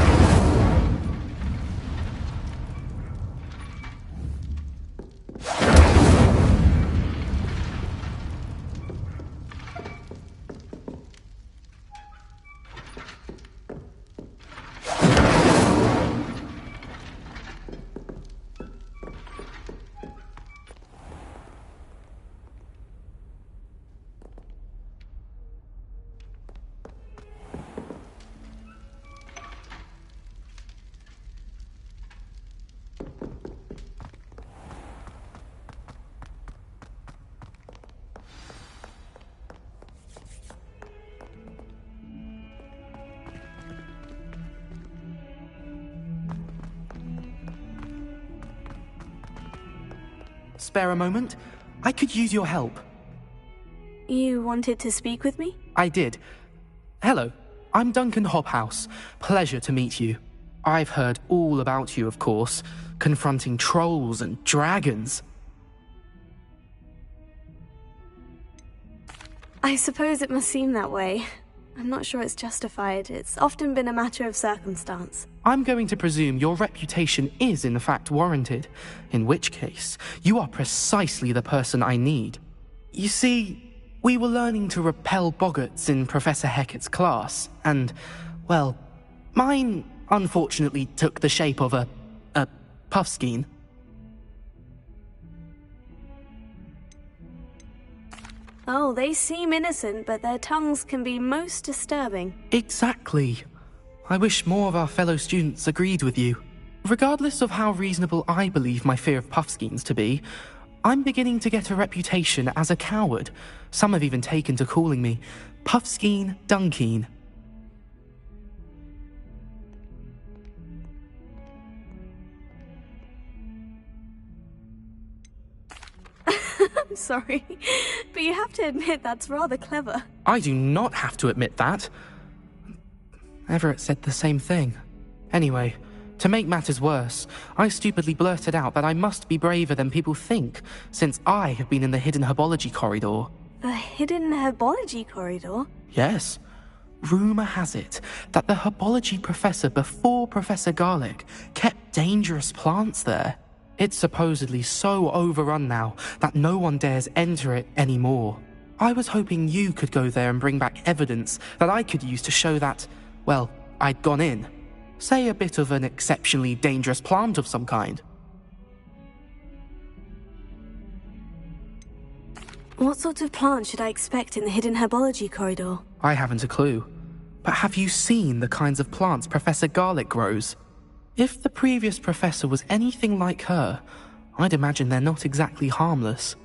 Spare a moment? I could use your help. You wanted to speak with me? I did. Hello, I'm Duncan Hobhouse. Pleasure to meet you. I've heard all about you, of course, confronting trolls and dragons. I suppose it must seem that way. I'm not sure it's justified. It's often been a matter of circumstance. I'm going to presume your reputation is in fact warranted, in which case, you are precisely the person I need. You see, We were learning to repel boggarts in Professor Hecat's class, and, well, mine unfortunately took the shape of a puffskein. Oh, they seem innocent, but their tongues can be most disturbing. Exactly. I wish more of our fellow students agreed with you. Regardless of how reasonable I believe my fear of puffskeins to be, I'm beginning to get a reputation as a coward. Some have even taken to calling me Puffskeen Dunkeen. I'm sorry, but you have to admit that's rather clever. I do not have to admit that. Everett said the same thing. Anyway, to make matters worse, I stupidly blurted out that I must be braver than people think, since I have been in the hidden herbology corridor. The hidden herbology corridor? Yes. Rumour has it that the herbology professor before Professor Garlic kept dangerous plants there. It's supposedly so overrun now that no one dares enter it anymore. I was hoping you could go there and bring back evidence that I could use to show that, well, I'd gone in. Say a bit of an exceptionally dangerous plant of some kind. What sort of plant should I expect in the hidden herbology corridor? I haven't a clue. But have you seen the kinds of plants Professor Garlic grows? If the previous professor was anything like her, I'd imagine they're not exactly harmless.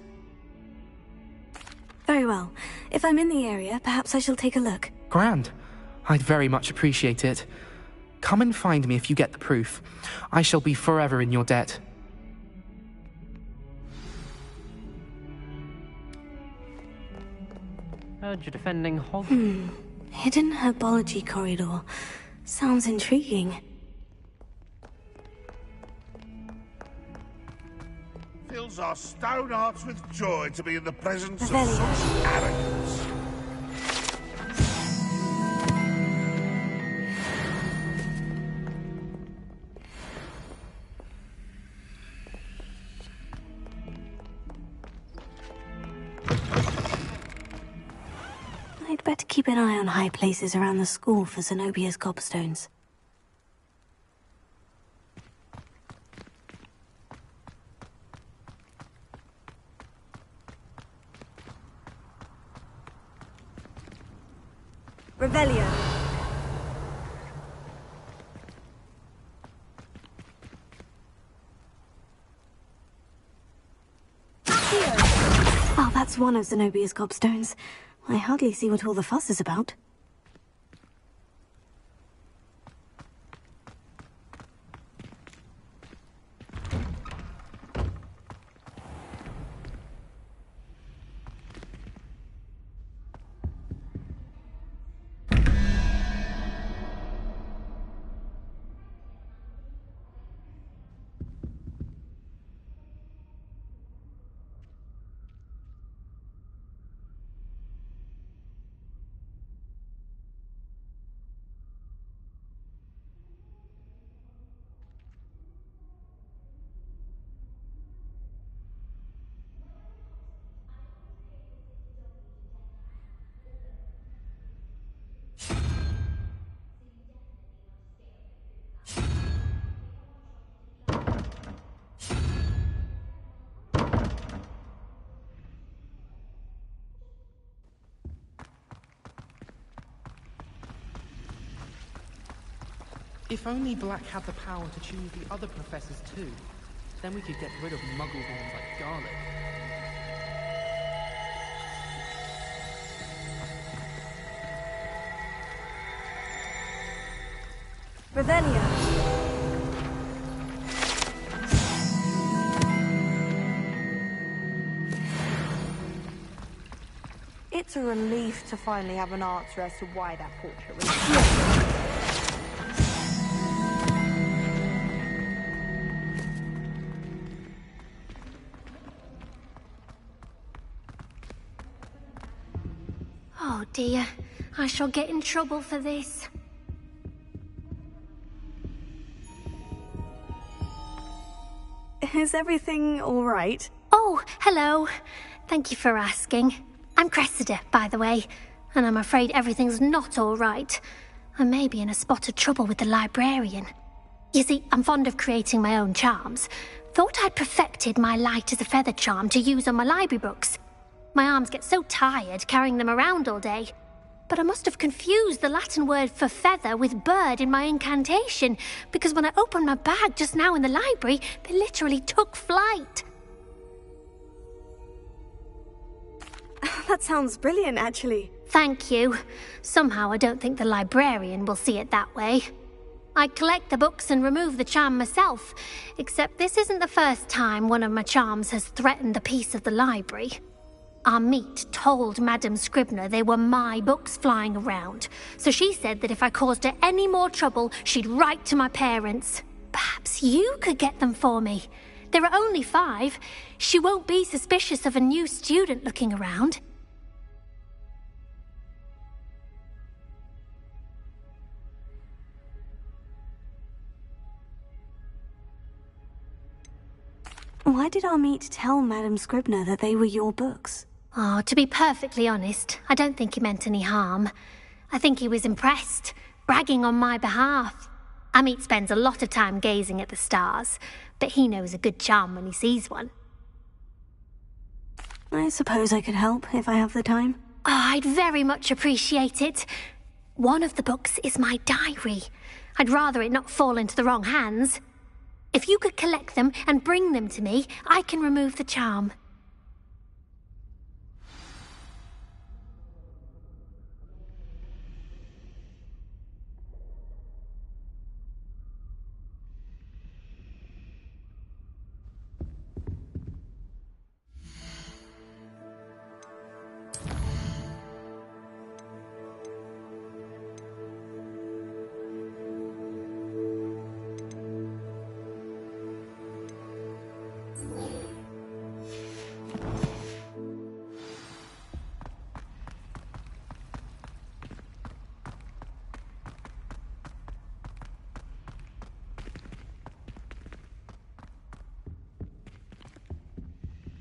Very well. If I'm in the area, perhaps I shall take a look. Grand. I'd very much appreciate it. Come and find me if you get the proof. I shall be forever in your debt. Heard you're defending Hogwarts. Hidden herbology corridor. Sounds intriguing. Fills our stone hearts with joy to be in the presence of Revelio. such arrogance. I'd better keep an eye on high places around the school for Zenobia's gobstones. Revelio. Oh, that's one of Zenobia's gobstones. I hardly see what all the fuss is about. If only Black had the power to choose the other professors too, then we could get rid of muggle-borns like Garlic. Revelio. It's a relief to finally have an answer as to why that portrait was... Oh dear, I shall get in trouble for this. Is everything all right? Oh, hello. Thank you for asking. I'm Cressida, by the way, and I'm afraid everything's not all right. I may be in a spot of trouble with the librarian. You see, I'm fond of creating my own charms. Thought I'd perfected my light as a feather charm to use on my library books. My arms get so tired carrying them around all day. But I must have confused the Latin word for feather with bird in my incantation, because when I opened my bag just now in the library, they literally took flight. That sounds brilliant, actually. Thank you. Somehow I don't think the librarian will see it that way. I collect the books and remove the charm myself, except this isn't the first time one of my charms has threatened the peace of the library. Our meet told Madame Scribner they were my books flying around, so she said that if I caused her any more trouble, she'd write to my parents. Perhaps you could get them for me. There are only 5. She won't be suspicious of a new student looking around. Why did our meet tell Madame Scribner that they were your books? Oh, to be perfectly honest, I don't think he meant any harm. I think he was impressed, bragging on my behalf. Amit spends a lot of time gazing at the stars, but he knows a good charm when he sees one. I suppose I could help if I have the time. Oh, I'd very much appreciate it. One of the books is my diary. I'd rather it not fall into the wrong hands. If you could collect them and bring them to me, I can remove the charm.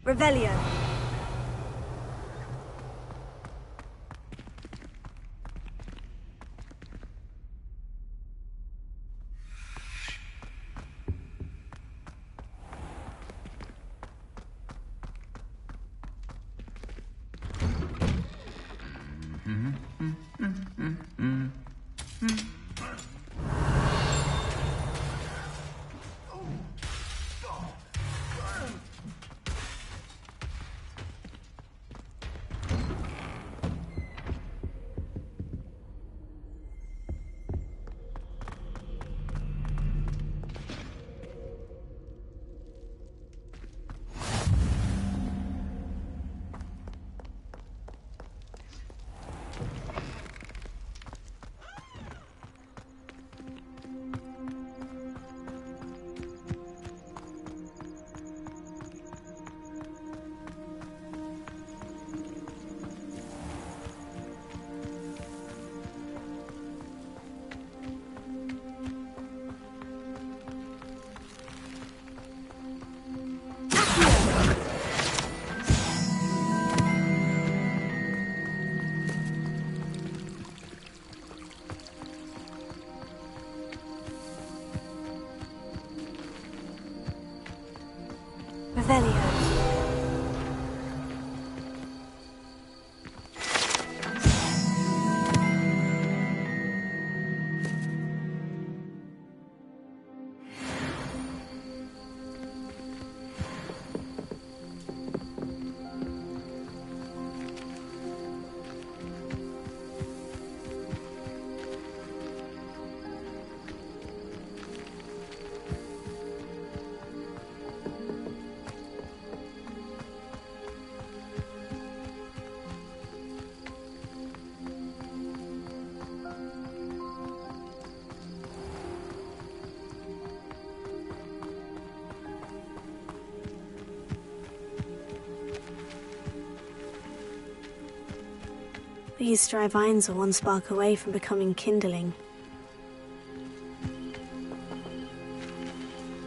Revelio. Revelio. These dry vines are one spark away from becoming kindling.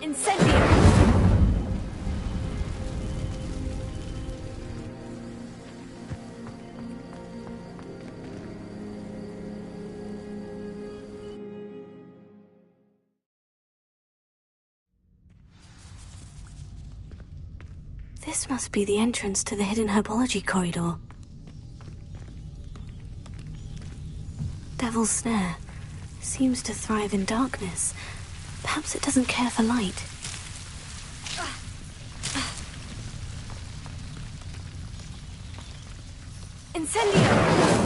Incendio! This must be the entrance to the hidden herbology corridor. Devil's Snare seems to thrive in darkness. Perhaps it doesn't care for light. Incendio!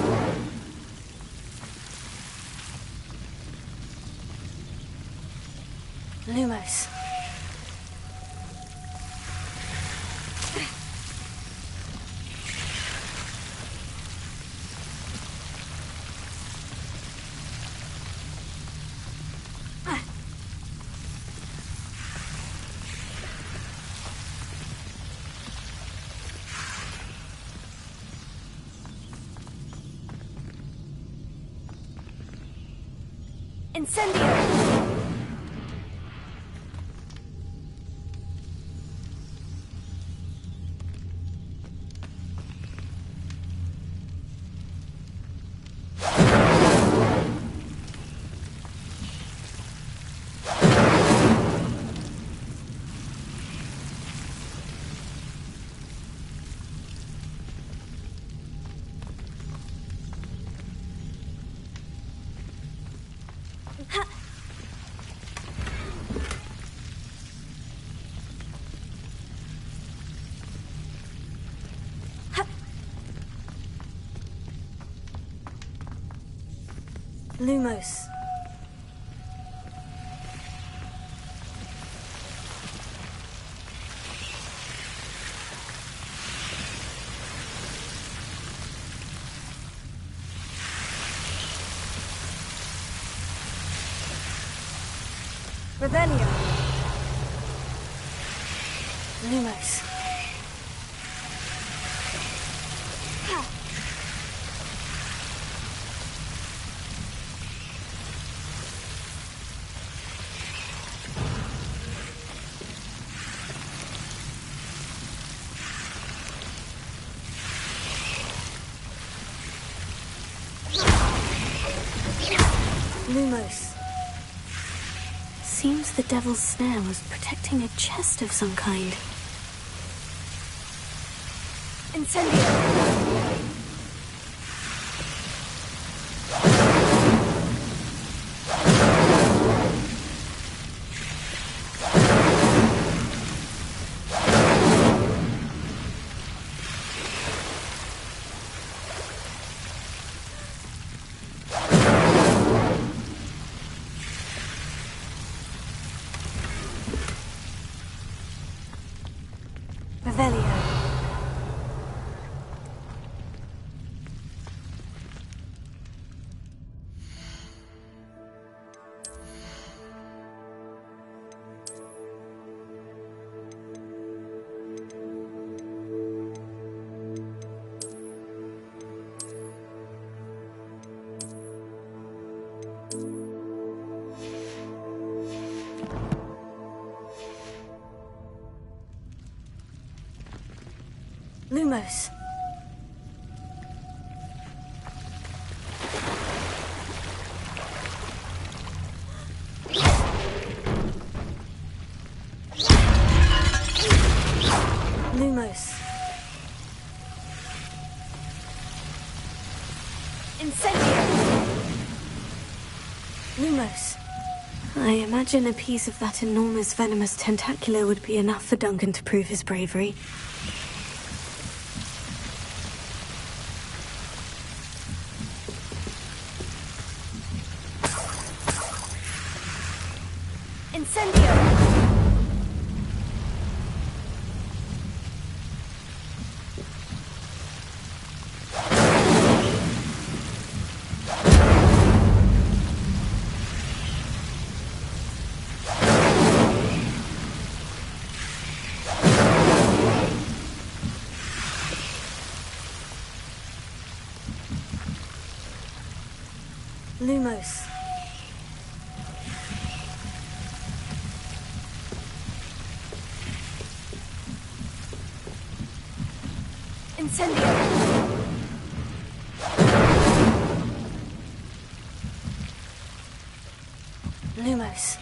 Lumos. Incendio! Lumos. Revelio. Lumos. Lumos. Seems the Devil's Snare was protecting a chest of some kind. Incendio! Revelio. Lumos. Lumos. Incendio. Lumos. I imagine a piece of that enormous venomous tentacular would be enough for Duncan to prove his bravery. Incendio! Lumos. Incendio! Lumos.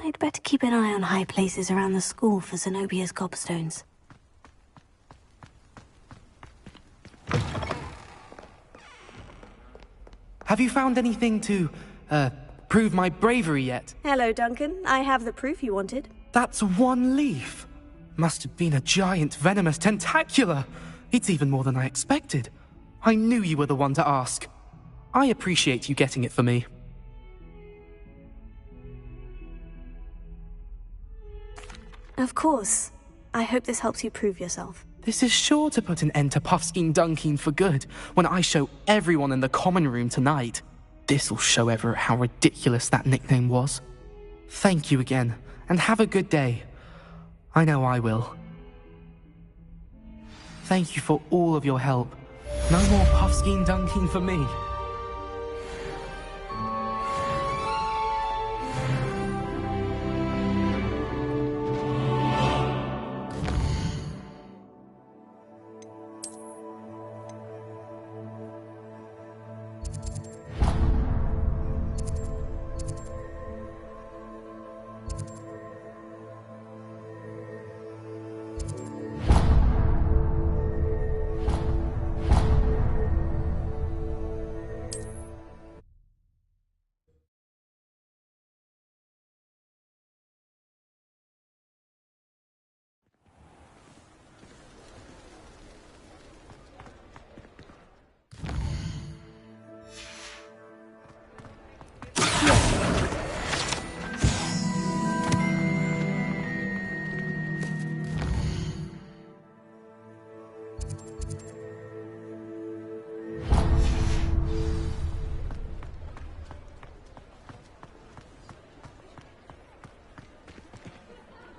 I'd better keep an eye on high places around the school for Zenobia's gobstones. Have you found anything to, prove my bravery yet? Hello, Duncan. I have the proof you wanted. That's one leaf. Must have been a giant venomous tentacula. It's even more than I expected. I knew you were the one to ask. I appreciate you getting it for me. Of course. I hope this helps you prove yourself. This is sure to put an end to Puffskein Dunkeen for good when I show everyone in the common room tonight. This'll show Everett how ridiculous that nickname was. Thank you again, and have a good day. I know I will. Thank you for all of your help. No more Puffskein Dunkeen for me.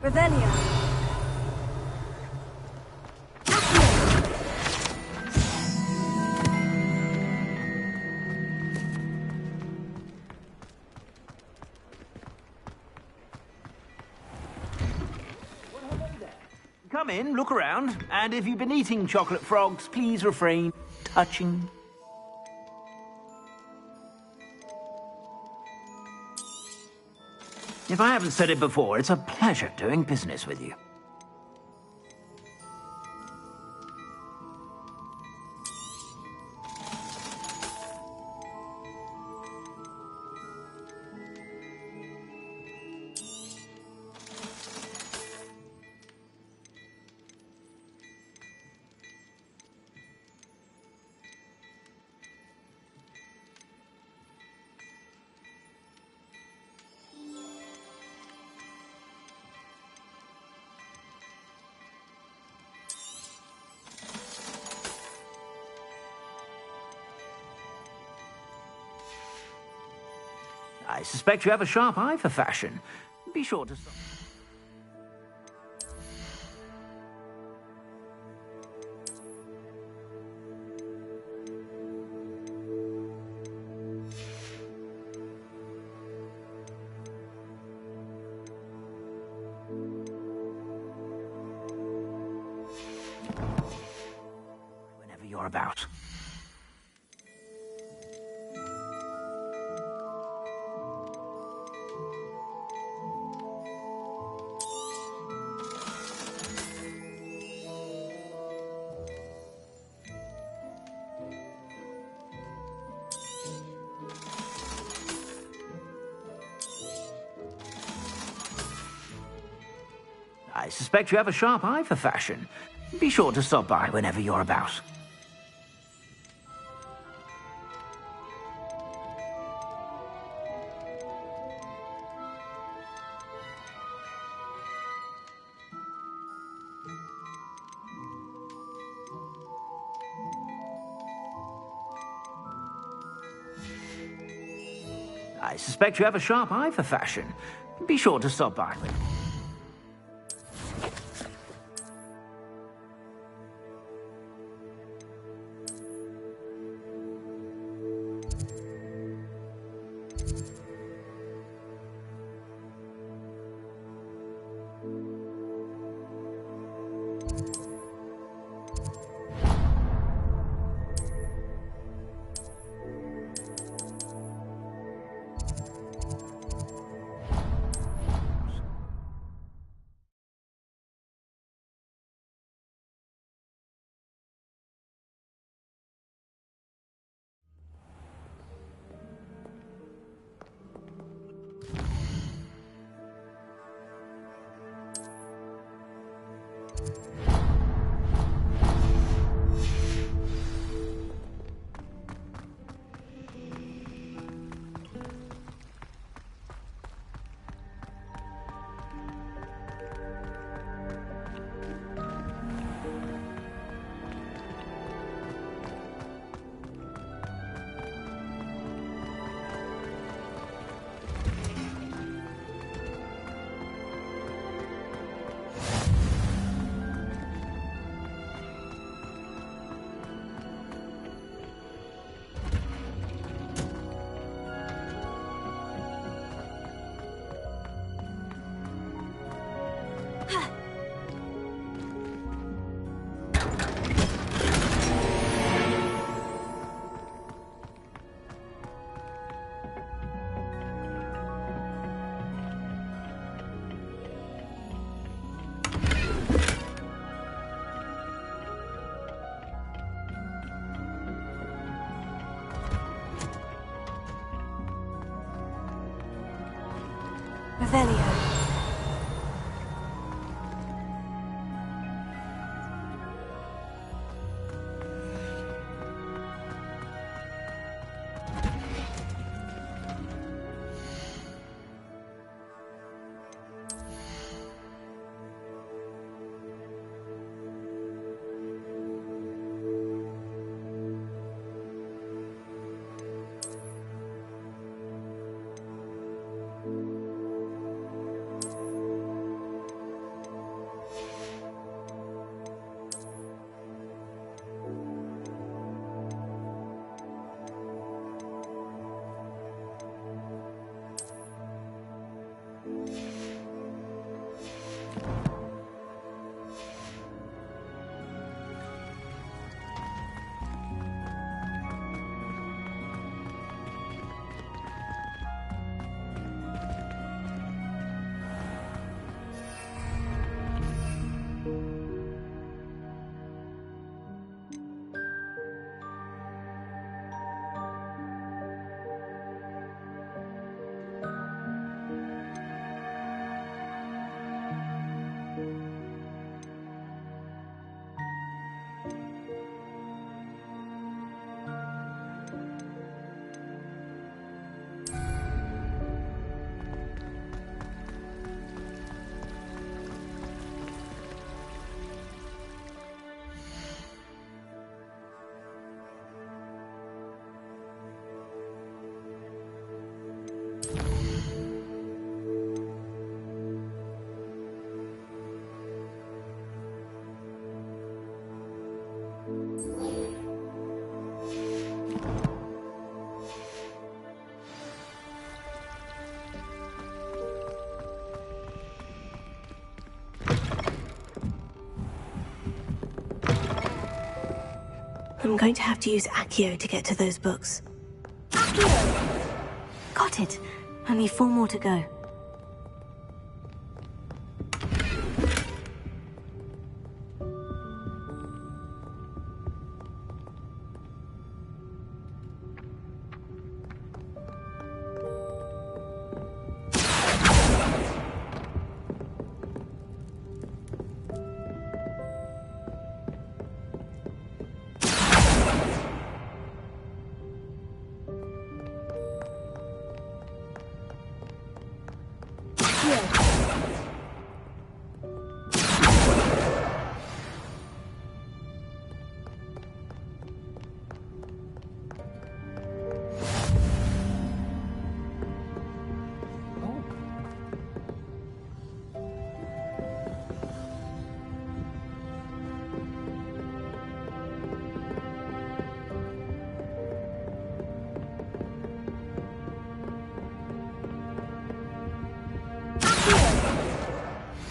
Revelio. Come in, look around, and if you've been eating chocolate frogs, please refrain touching. If I haven't said it before, it's a pleasure doing business with you. I suspect you have a sharp eye for fashion. Be sure to stop. Whenever you're about. I suspect you have a sharp eye for fashion. Be sure to stop by whenever you're about. I suspect you have a sharp eye for fashion. Be sure to stop by. Revelio. I'm going to have to use Accio to get to those books. Accio! Got it. Only 4 more to go.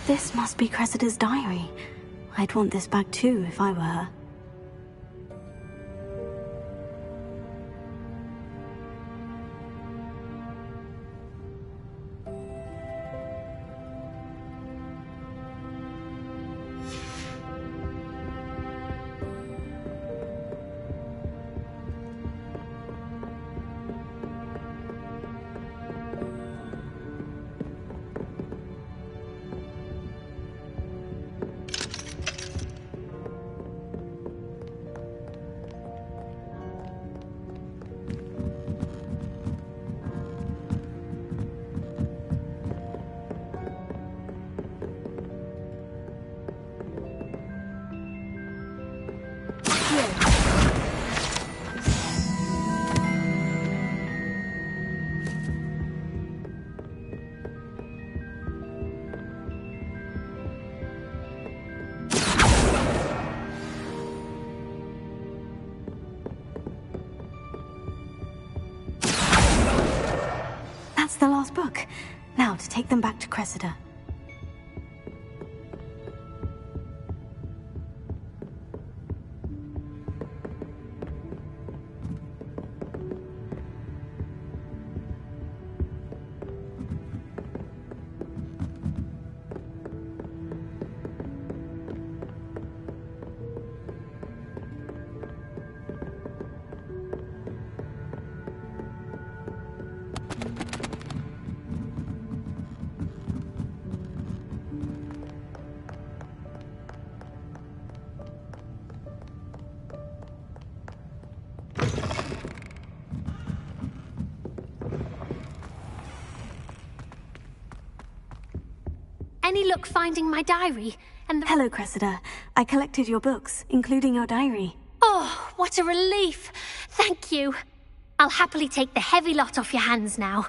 This must be Cressida's diary. I'd want this back too if I were her. That's the last book. Now to take them back to Cressida. Any luck finding my diary? And Hello, Cressida. I collected your books, including your diary. Oh, what a relief. Thank you. I'll happily take the heavy lot off your hands now.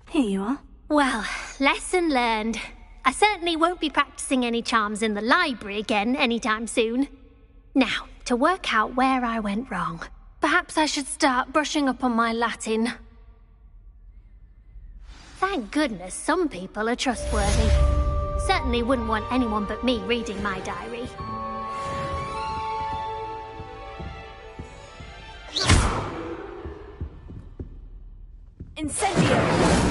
Here you are. Well, lesson learned. I certainly won't be practicing any charms in the library again anytime soon. Now, to work out where I went wrong. Perhaps I should start brushing up on my Latin. Thank goodness some people are trustworthy. Certainly wouldn't want anyone but me reading my diary. Incendio!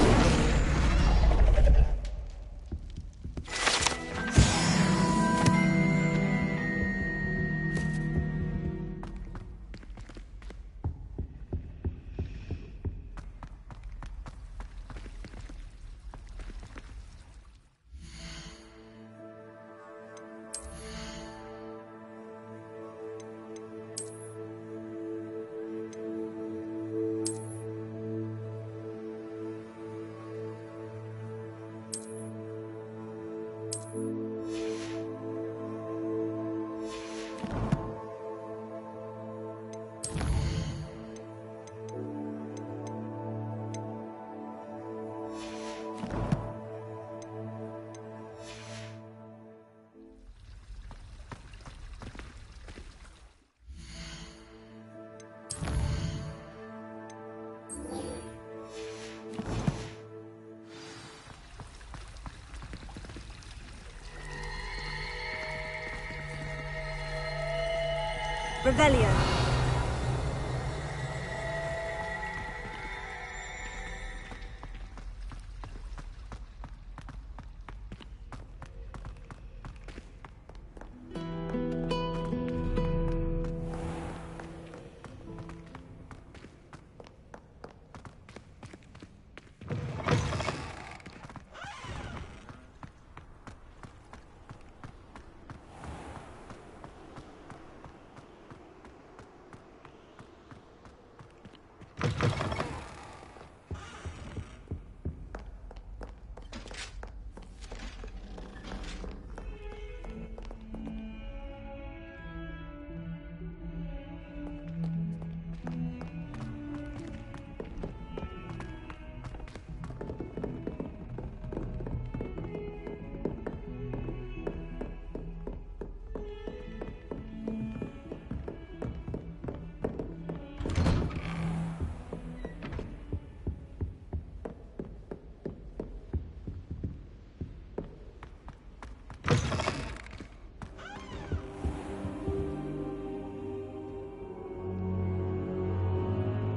Revelio.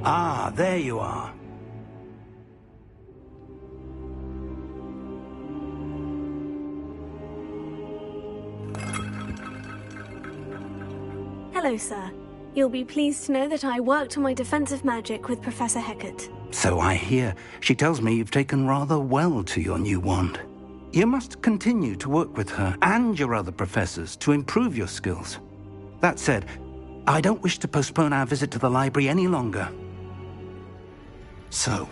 Ah, there you are. Hello, sir. You'll be pleased to know that I worked on my defensive magic with Professor Hecat. So I hear. She tells me you've taken rather well to your new wand. You must continue to work with her and your other professors to improve your skills. That said, I don't wish to postpone our visit to the library any longer. So,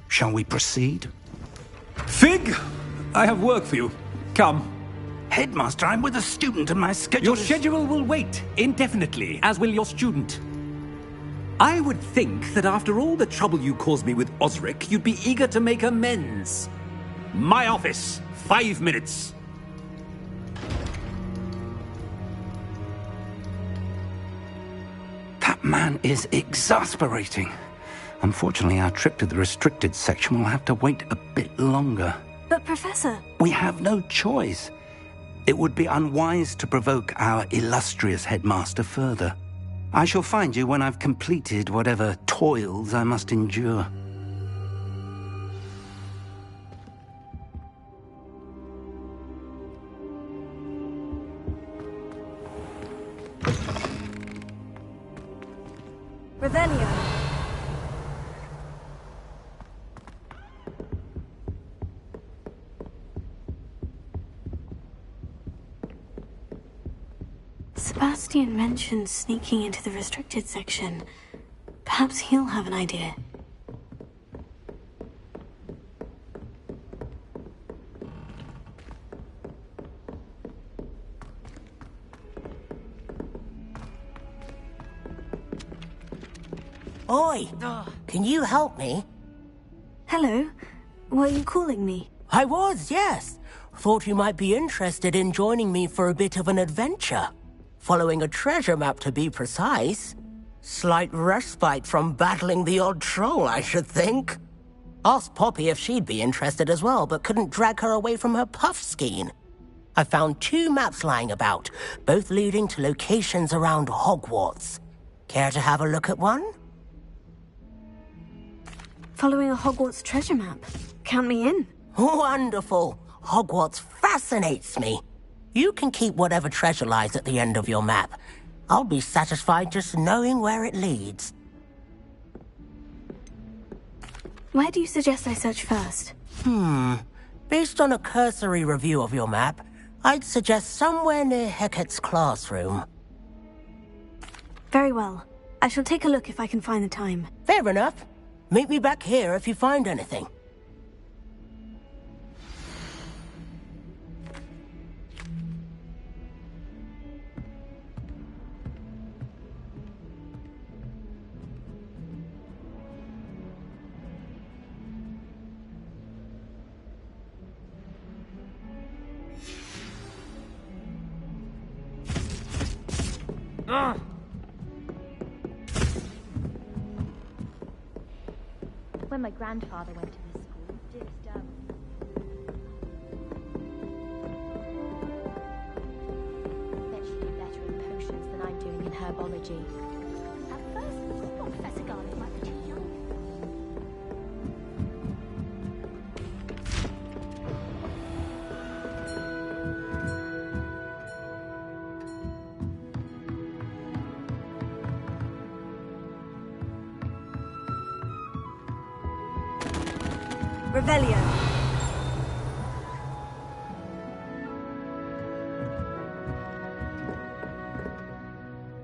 shall we proceed? Fig! I have work for you. Come. Headmaster, I'm with a student and my schedule Your schedule will wait indefinitely, as will your student. I would think that after all the trouble you caused me with Osric, you'd be eager to make amends. My office, 5 minutes. That man is exasperating. Unfortunately, our trip to the restricted section will have to wait a bit longer. But, Professor... We have no choice. It would be unwise to provoke our illustrious headmaster further. I shall find you when I've completed whatever toils I must endure. Revelio. Sebastian mentioned sneaking into the restricted section. Perhaps he'll have an idea. Oi! Can you help me? Hello. Were you calling me? I was, yes. Thought you might be interested in joining me for a bit of an adventure. Following a treasure map, to be precise. Slight respite from battling the odd troll, I should think. Asked Poppy if she'd be interested as well, but couldn't drag her away from her puff skein. I found 2 maps lying about, both leading to locations around Hogwarts. Care to have a look at one? Following a Hogwarts treasure map. Count me in. Wonderful. Hogwarts fascinates me. You can keep whatever treasure lies at the end of your map. I'll be satisfied just knowing where it leads. Where do you suggest I search first? Based on a cursory review of your map, I'd suggest somewhere near Hecat's classroom. Very well. I shall take a look if I can find the time. Fair enough. Meet me back here if you find anything. When my grandfather went to this school, dear Stab. Bet she'd be better in potions than I'm doing in herbology. At first, I thought Professor Garlic might be too young. Revelio.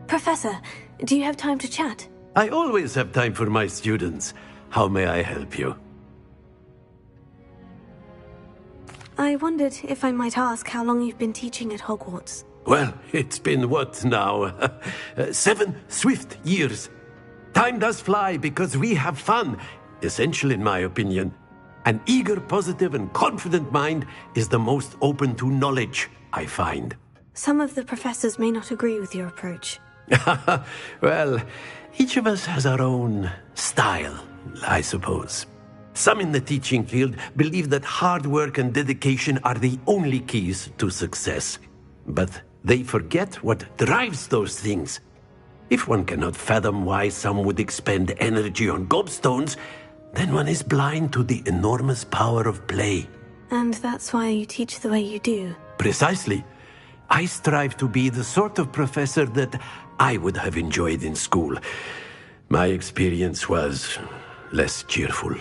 Professor, do you have time to chat? I always have time for my students. How may I help you? I wondered if I might ask how long you've been teaching at Hogwarts. Well, it's been what now? 7 swift years. Time does fly because we have fun. Essential in my opinion. An eager, positive, and confident mind is the most open to knowledge, I find. Some of the professors may not agree with your approach. Well, each of us has our own style, I suppose. Some in the teaching field believe that hard work and dedication are the only keys to success. But they forget what drives those things. If one cannot fathom why some would expend energy on gobstones, then one is blind to the enormous power of play. And that's why you teach the way you do. Precisely. I strive to be the sort of professor that I would have enjoyed in school. My experience was less cheerful.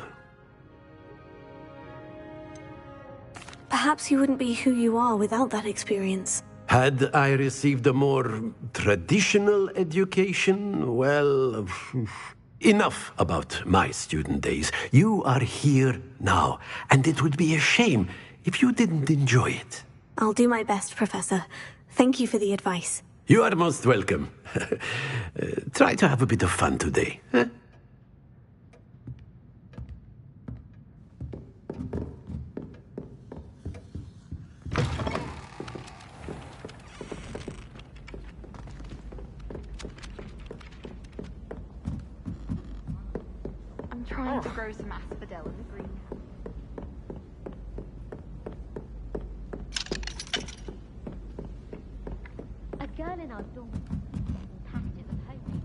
Perhaps you wouldn't be who you are without that experience. Had I received a more traditional education, well... Enough about my student days. You are here now, and it would be a shame if you didn't enjoy it. I'll do my best, Professor. Thank you for the advice. You are most welcome. Try to have a bit of fun today. Huh? Trying to grow some asphodel in the greenhouse. A girl in our dorm getting packages of homemade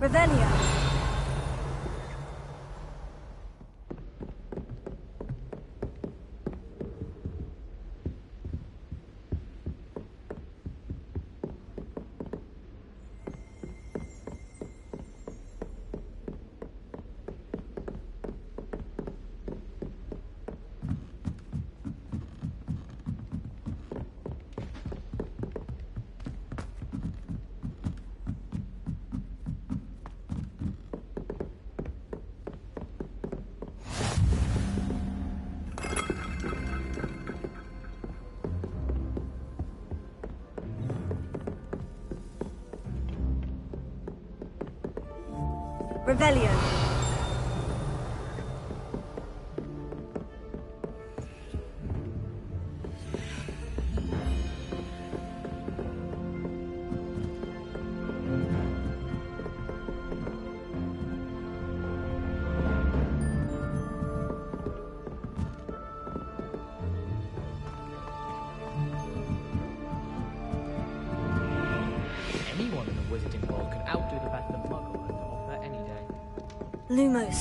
Revelio. Revelio. Anyone in the wizarding world can outdo the best of Muggle has to offer any day. Lumos.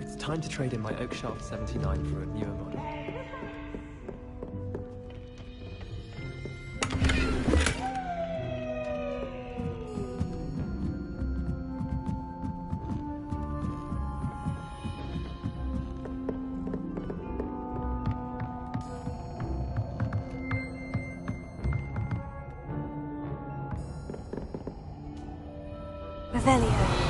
It's time to trade in my Oakshaft 79 for a newer model. Revelio.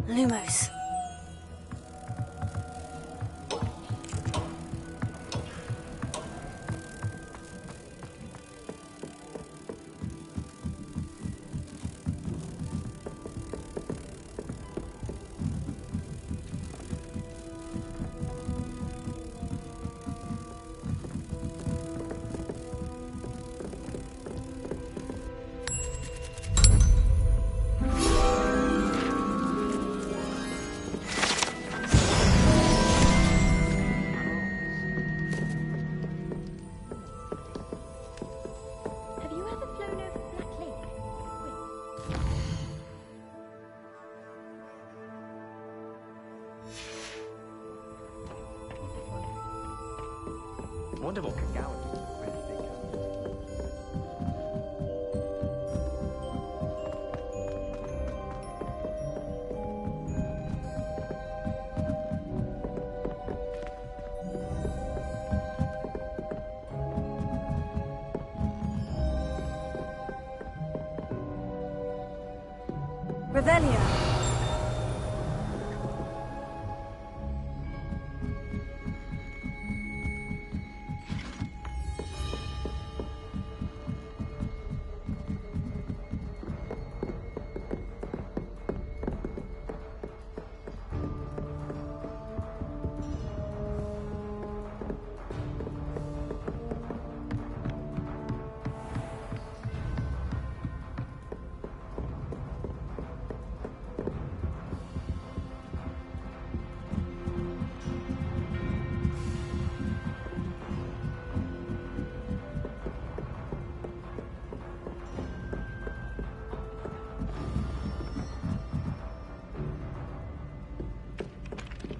Lumos. I wonder what Kagawa thinks of Red Sticker. Revelio.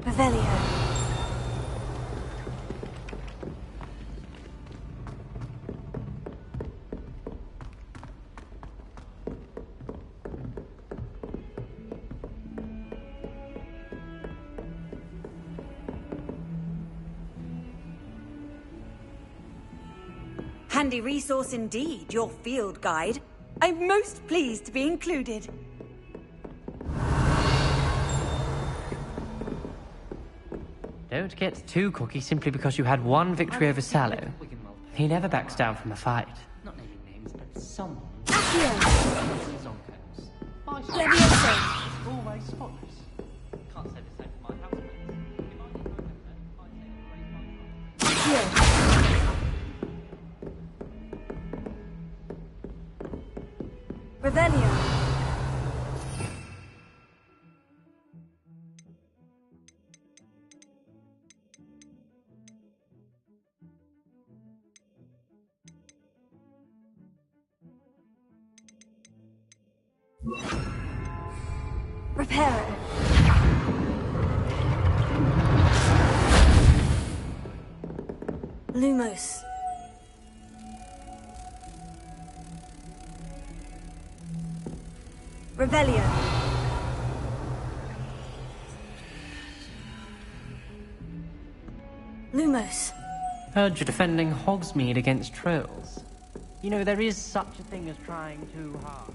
Revelio. Handy resource indeed, your field guide. I'm most pleased to be included. Don't get too cocky simply because you had one victory over Sallow. He never backs down from a fight. Not naming names, but someone. Leviosa! Always spotless. Can't say the same for my housemates. Revelio! Reparo. Lumos. Revelio. Lumos. Heard you're defending Hogsmeade against trolls. You know, there is such a thing as trying too hard.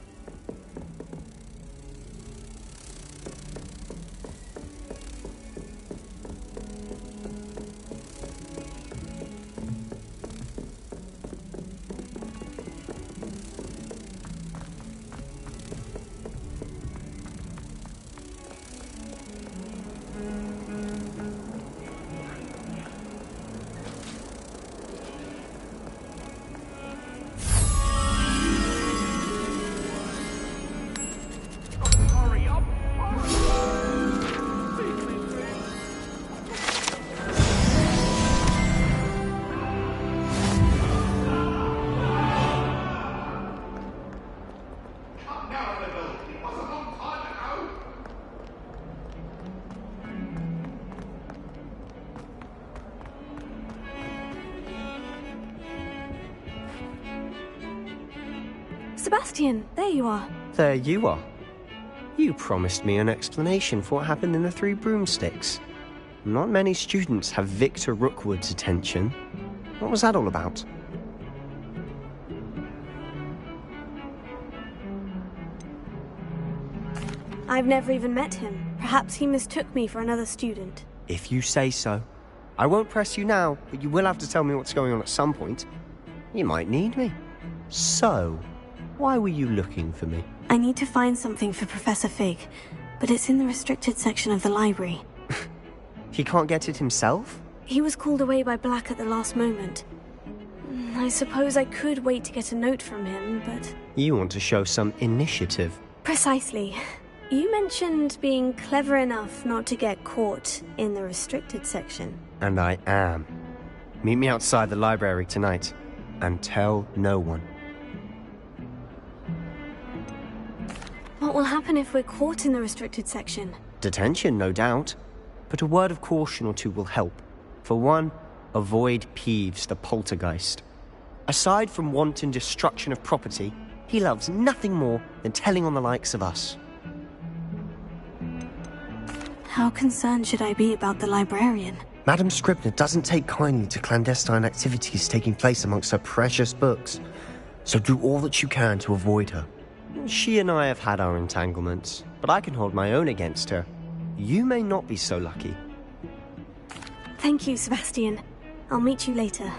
Sebastian, there you are. There you are. You promised me an explanation for what happened in the Three Broomsticks. Not many students have Victor Rookwood's attention. What was that all about? I've never even met him. Perhaps he mistook me for another student. If you say so. I won't press you now, but you will have to tell me what's going on at some point. You might need me. So, why were you looking for me? I need to find something for Professor Fig, but it's in the restricted section of the library. He can't get it himself? He was called away by Black at the last moment. I suppose I could wait to get a note from him, but... You want to show some initiative. Precisely. You mentioned being clever enough not to get caught in the restricted section. And I am. Meet me outside the library tonight, and tell no one. What will happen if we're caught in the restricted section? Detention, no doubt. But a word of caution or two will help. For one, avoid Peeves, the poltergeist. Aside from wanton destruction of property, he loves nothing more than telling on the likes of us. How concerned should I be about the librarian? Madam Scribner doesn't take kindly to clandestine activities taking place amongst her precious books, so do all that you can to avoid her. She and I have had our entanglements, but I can hold my own against her. You may not be so lucky. Thank you, Sebastian. I'll meet you later.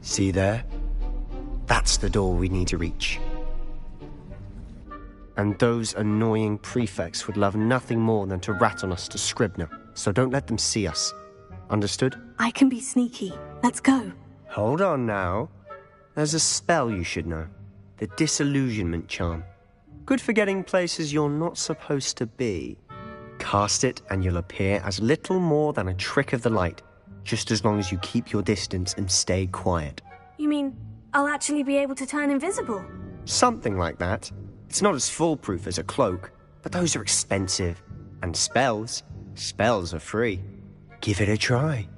See there? That's the door we need to reach. And those annoying prefects would love nothing more than to rat on us to Scribner, so don't let them see us. Understood? I can be sneaky. Let's go. Hold on now. There's a spell you should know. The Disillusionment Charm. Good for getting places you're not supposed to be. Cast it and you'll appear as little more than a trick of the light, just as long as you keep your distance and stay quiet. You mean I'll actually be able to turn invisible? Something like that. It's not as foolproof as a cloak, but those are expensive. And spells are free. Give it a try.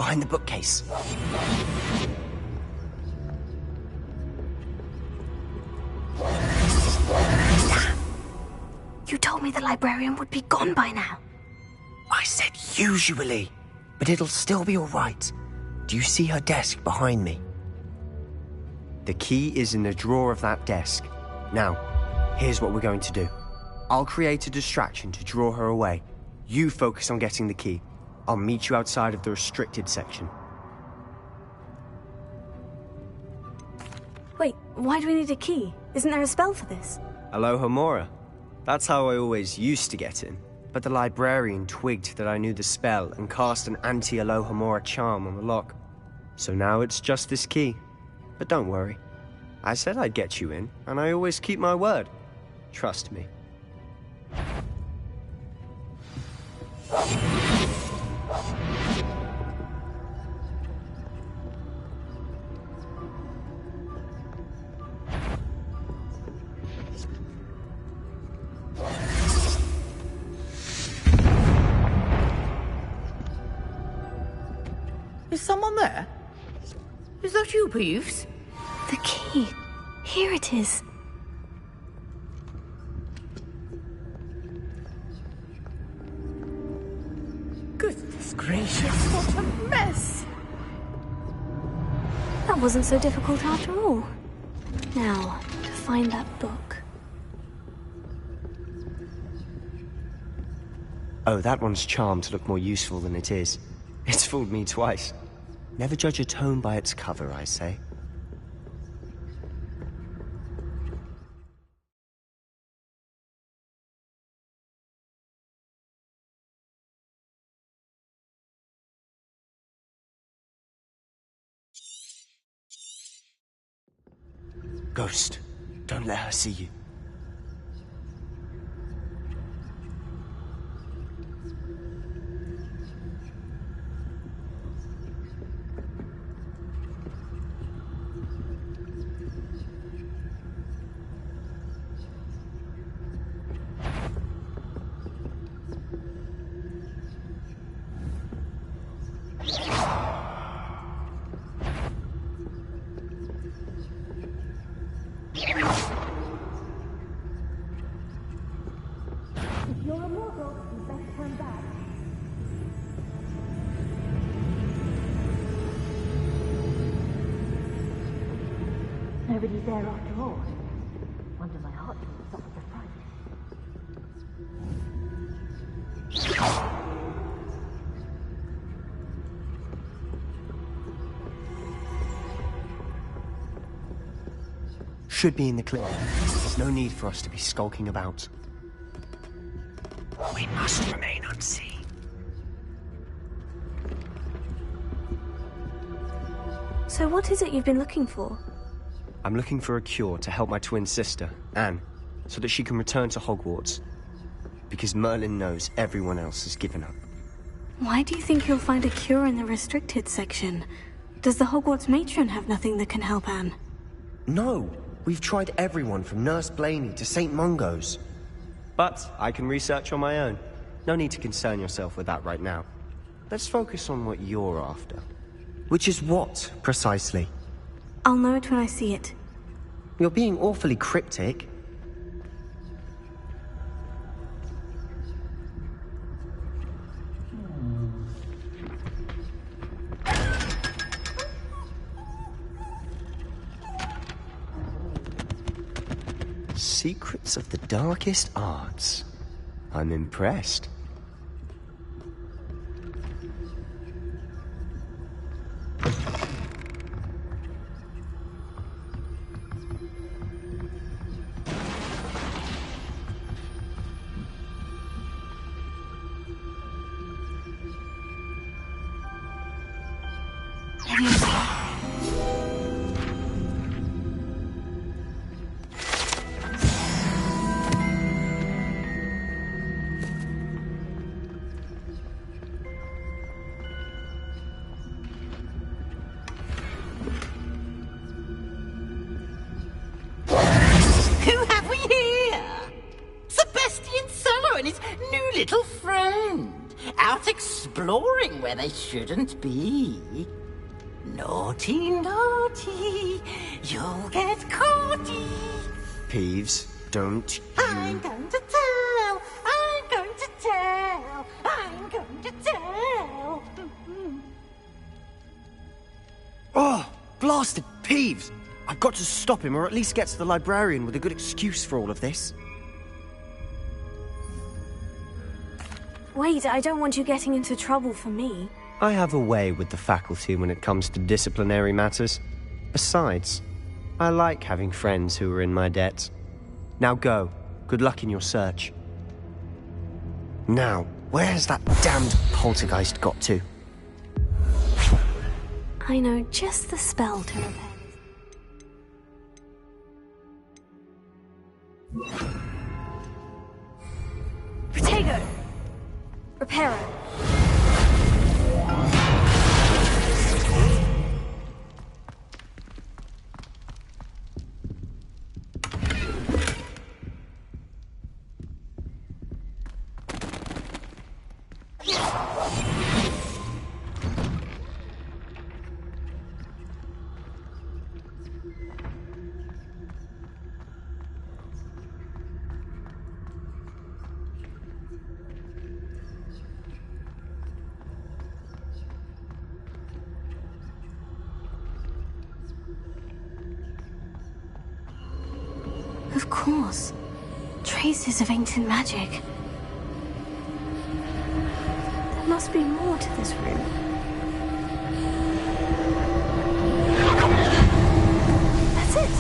behind the bookcase. You told me the librarian would be gone by now. I said usually, but it'll still be all right. Do you see her desk behind me? The key is in the drawer of that desk. Now, here's what we're going to do. I'll create a distraction to draw her away. You focus on getting the key. I'll meet you outside of the restricted section. Wait, why do we need a key? Isn't there a spell for this? Alohomora. That's how I always used to get in. But the librarian twigged that I knew the spell and cast an anti-Alohomora charm on the lock. So now it's just this key. But don't worry. I said I'd get you in, and I always keep my word. Trust me. Is someone there? Is that you, Peeves? The key. Here it is. Goodness gracious, what a mess! That wasn't so difficult after all. Now, to find that book. Oh, that one's charmed to look more useful than it is. It's fooled me twice. Never judge a tome by its cover, I say. Ghost, don't let her see you. Nobody's there after all. Wonder my heart didn't stop at the front. Should be in the clear. There's no need for us to be skulking about. We must remain unseen. So what is it you've been looking for? I'm looking for a cure to help my twin sister, Anne, so that she can return to Hogwarts. Because Merlin knows everyone else has given up. Why do you think you'll find a cure in the restricted section? Does the Hogwarts matron have nothing that can help Anne? No! We've tried everyone from Nurse Blaney to St. Mungo's. But I can research on my own. No need to concern yourself with that right now. Let's focus on what you're after. Which is what, precisely? I'll know it when I see it. You're being awfully cryptic. Secrets of the darkest arts. I'm impressed. start exploring where they shouldn't be. Naughty, naughty, you'll get caughty. Peeves, don't you... I'm going to tell, I'm going to tell, I'm going to tell. Oh, blasted Peeves! I've got to stop him, or at least get to the librarian with a good excuse for all of this. Wait, I don't want you getting into trouble for me. I have a way with the faculty when it comes to disciplinary matters. Besides, I like having friends who are in my debt. Now go. Good luck in your search. Now, where's that damned poltergeist got to? I know just the spell to repair this. Protego! Reparo! Of course. Traces of ancient magic. There must be more to this room. That's it!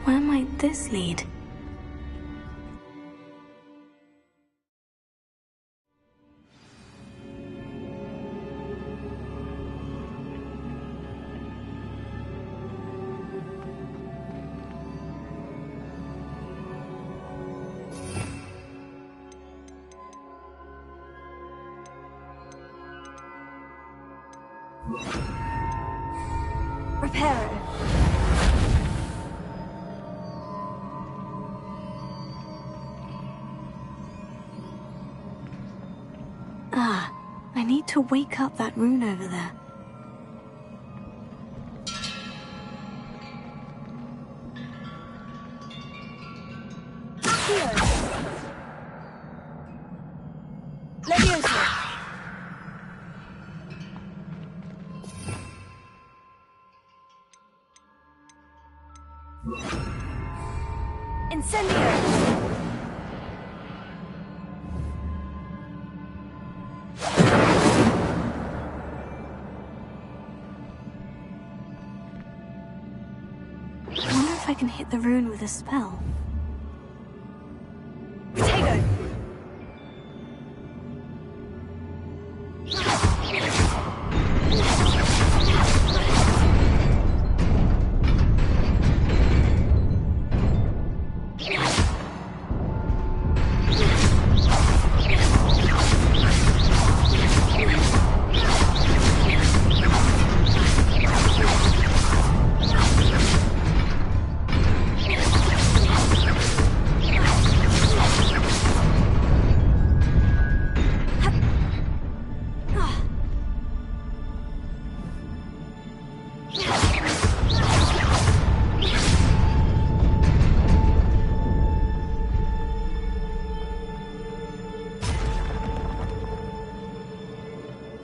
Where might this lead? Reparo. Ah, I need to wake up that rune over there. I can hit the rune with a spell. Protego!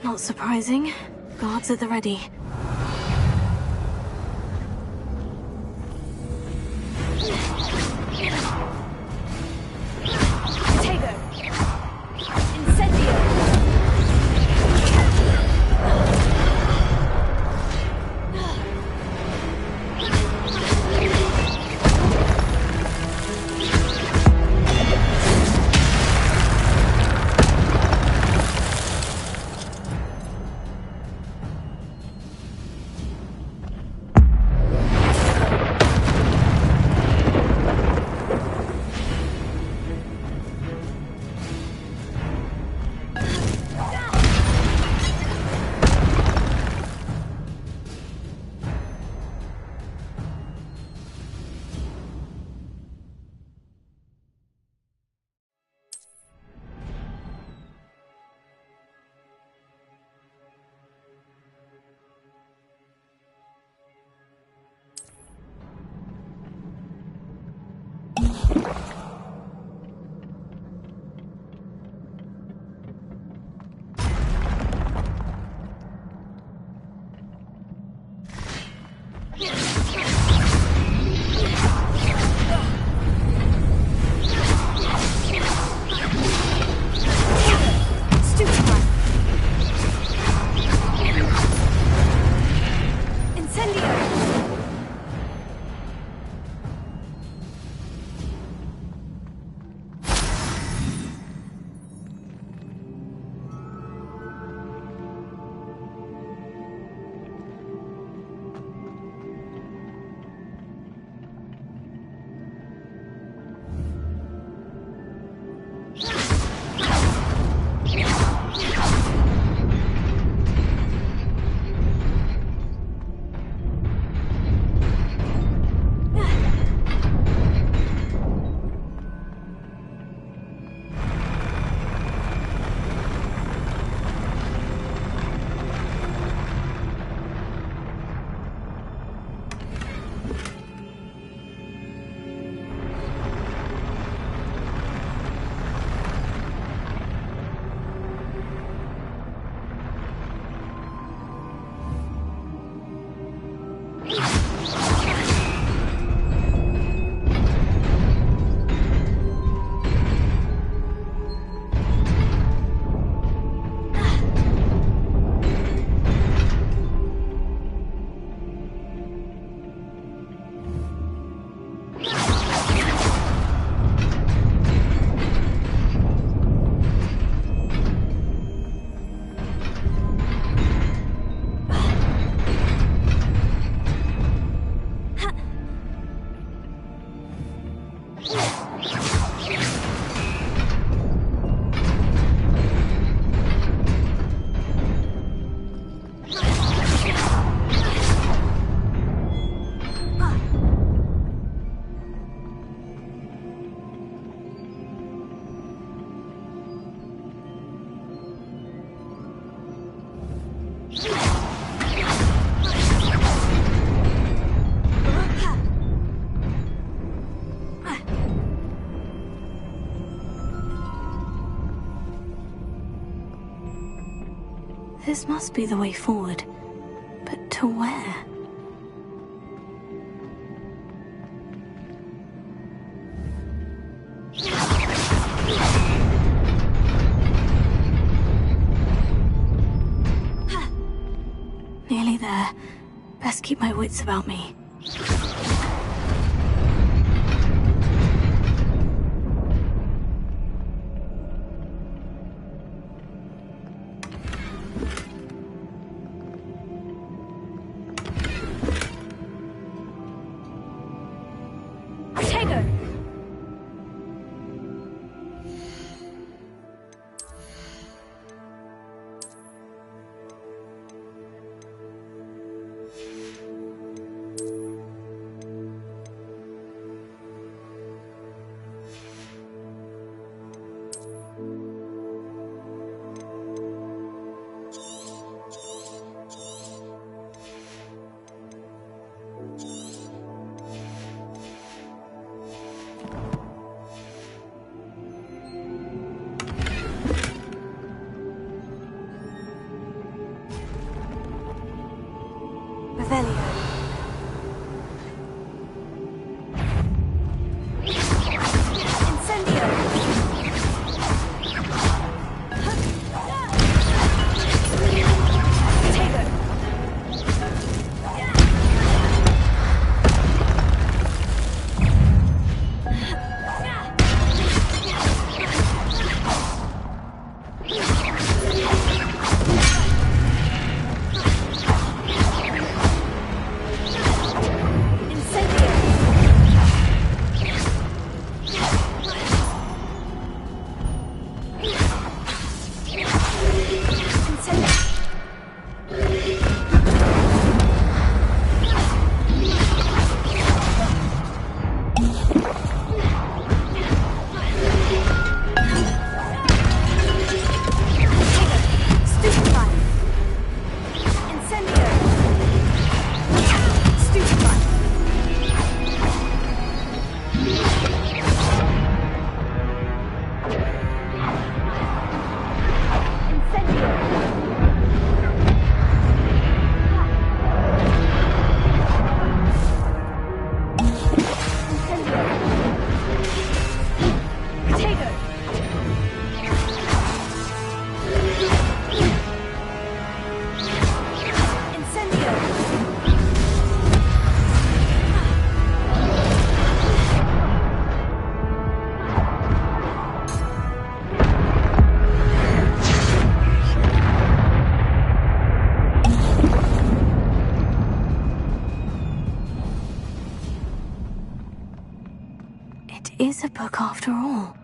Not surprising. Guards at the ready. This must be the way forward. But to where? Nearly there. Best keep my wits about me. Is a book after all.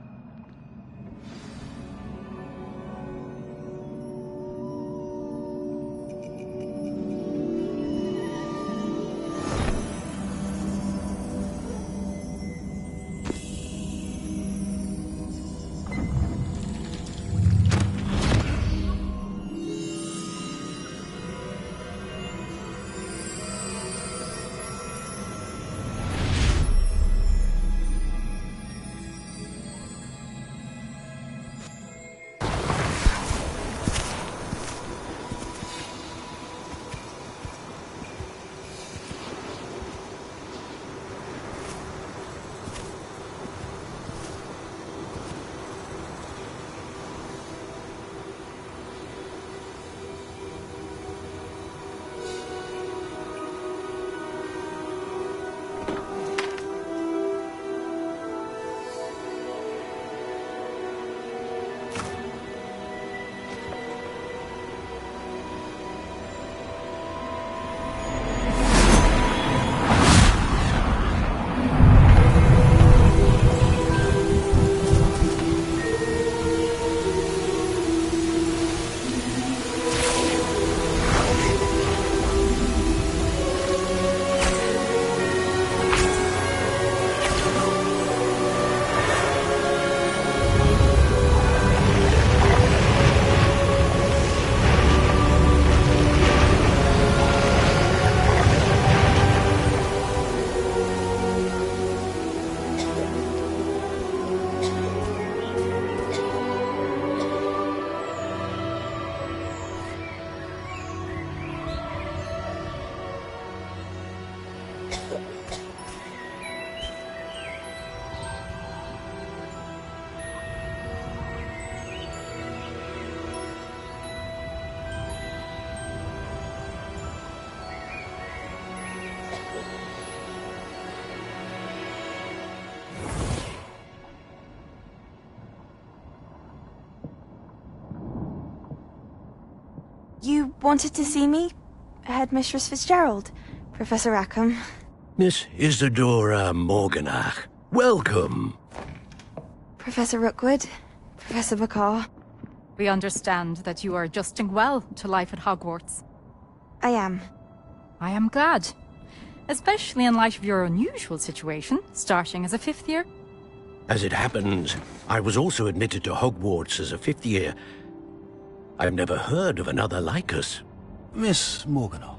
You wanted to see me? Headmistress Fitzgerald, Professor Rackham. Miss Isadora Morganach, welcome. Professor Rookwood, Professor Bakar. We understand that you are adjusting well to life at Hogwarts. I am. I am glad. Especially in light of your unusual situation, starting as a 5th year. As it happens, I was also admitted to Hogwarts as a 5th year. I've never heard of another like us. Miss Morganach,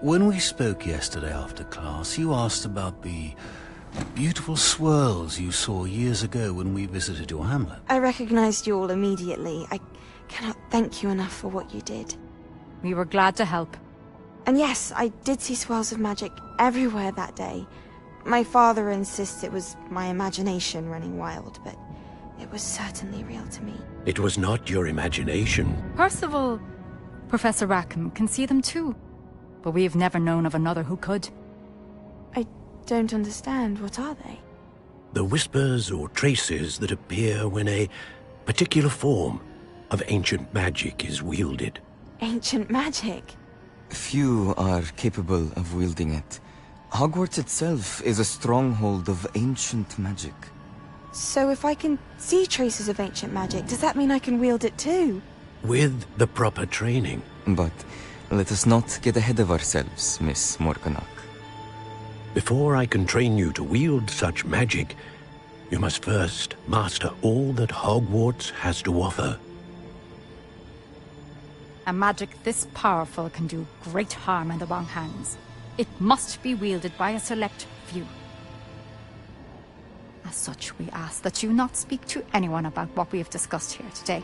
when we spoke yesterday after class, you asked about the beautiful swirls you saw years ago when we visited your hamlet. I recognized you all immediately. I cannot thank you enough for what you did. We were glad to help. And yes, I did see swirls of magic everywhere that day. My father insists it was my imagination running wild, but it was certainly real to me. It was not your imagination. Percival, Professor Rackham can see them too. But we have never known of another who could. I don't understand. What are they? The whispers or traces that appear when a particular form of ancient magic is wielded. Ancient magic? Few are capable of wielding it. Hogwarts itself is a stronghold of ancient magic. So if I can see traces of ancient magic, does that mean I can wield it too? With the proper training. But let us not get ahead of ourselves, Miss Morganach. Before I can train you to wield such magic, you must first master all that Hogwarts has to offer. A magic this powerful can do great harm in the wrong hands. It must be wielded by a select few. A As such, we ask that you not speak to anyone about what we have discussed here today.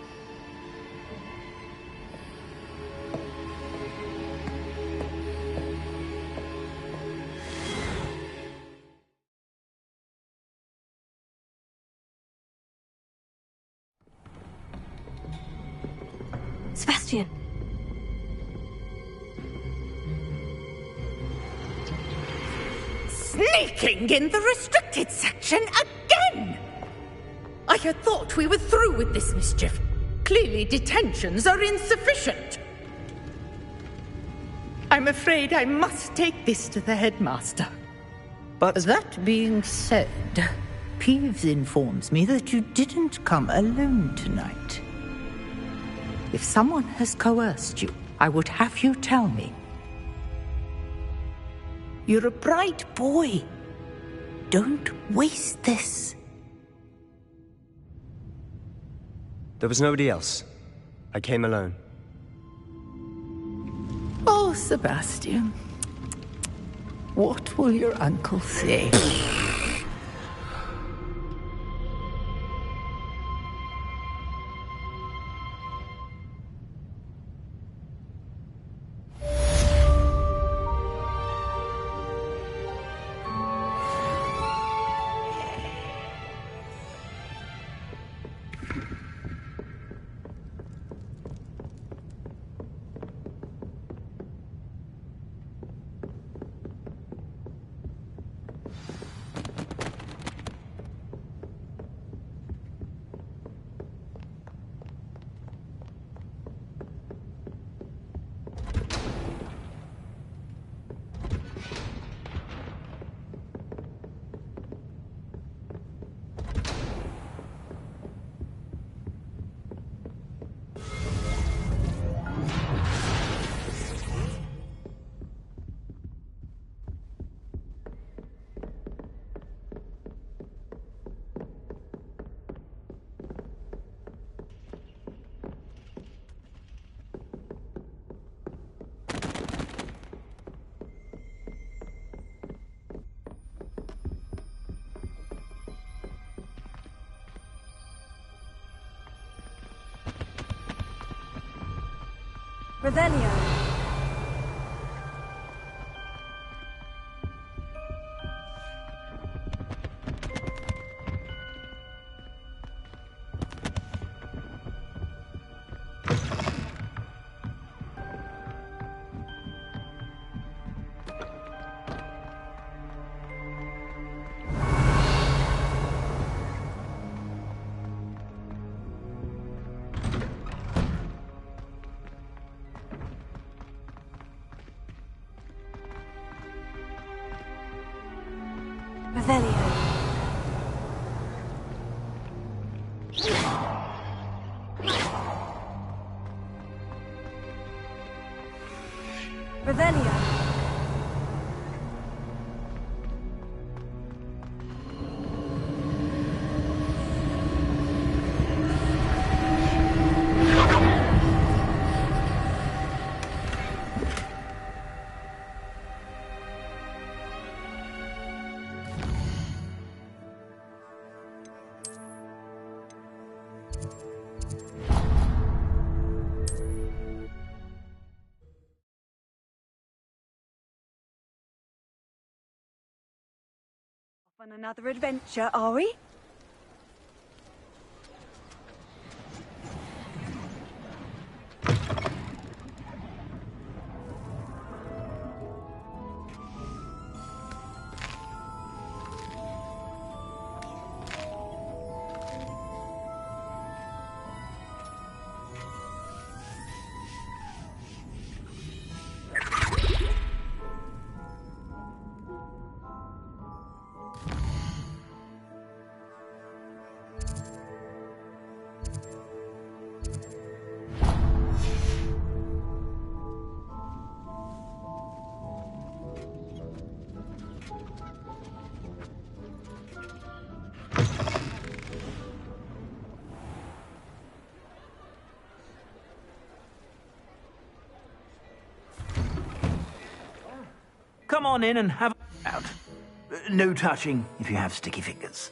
Sebastian. Sneaking in the restricted section again! I had thought we were through with this mischief. Clearly detentions are insufficient. I'm afraid I must take this to the headmaster. But that being said, Peeves informs me that you didn't come alone tonight. If someone has coerced you, I would have you tell me. You're a bright boy. Don't waste this. There was nobody else. I came alone. Oh, Sebastian. What will your uncle say? Revelio. Revelio. On another adventure, are we? Come on in and have a out. No touching if you have sticky fingers.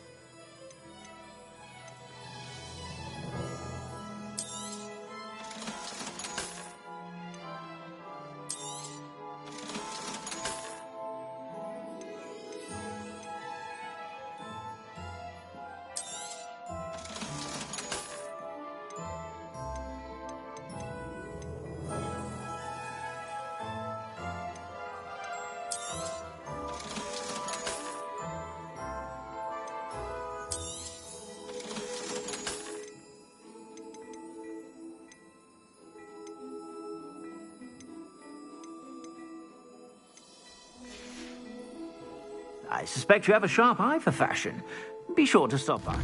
I suspect you have a sharp eye for fashion. Be sure to stop by.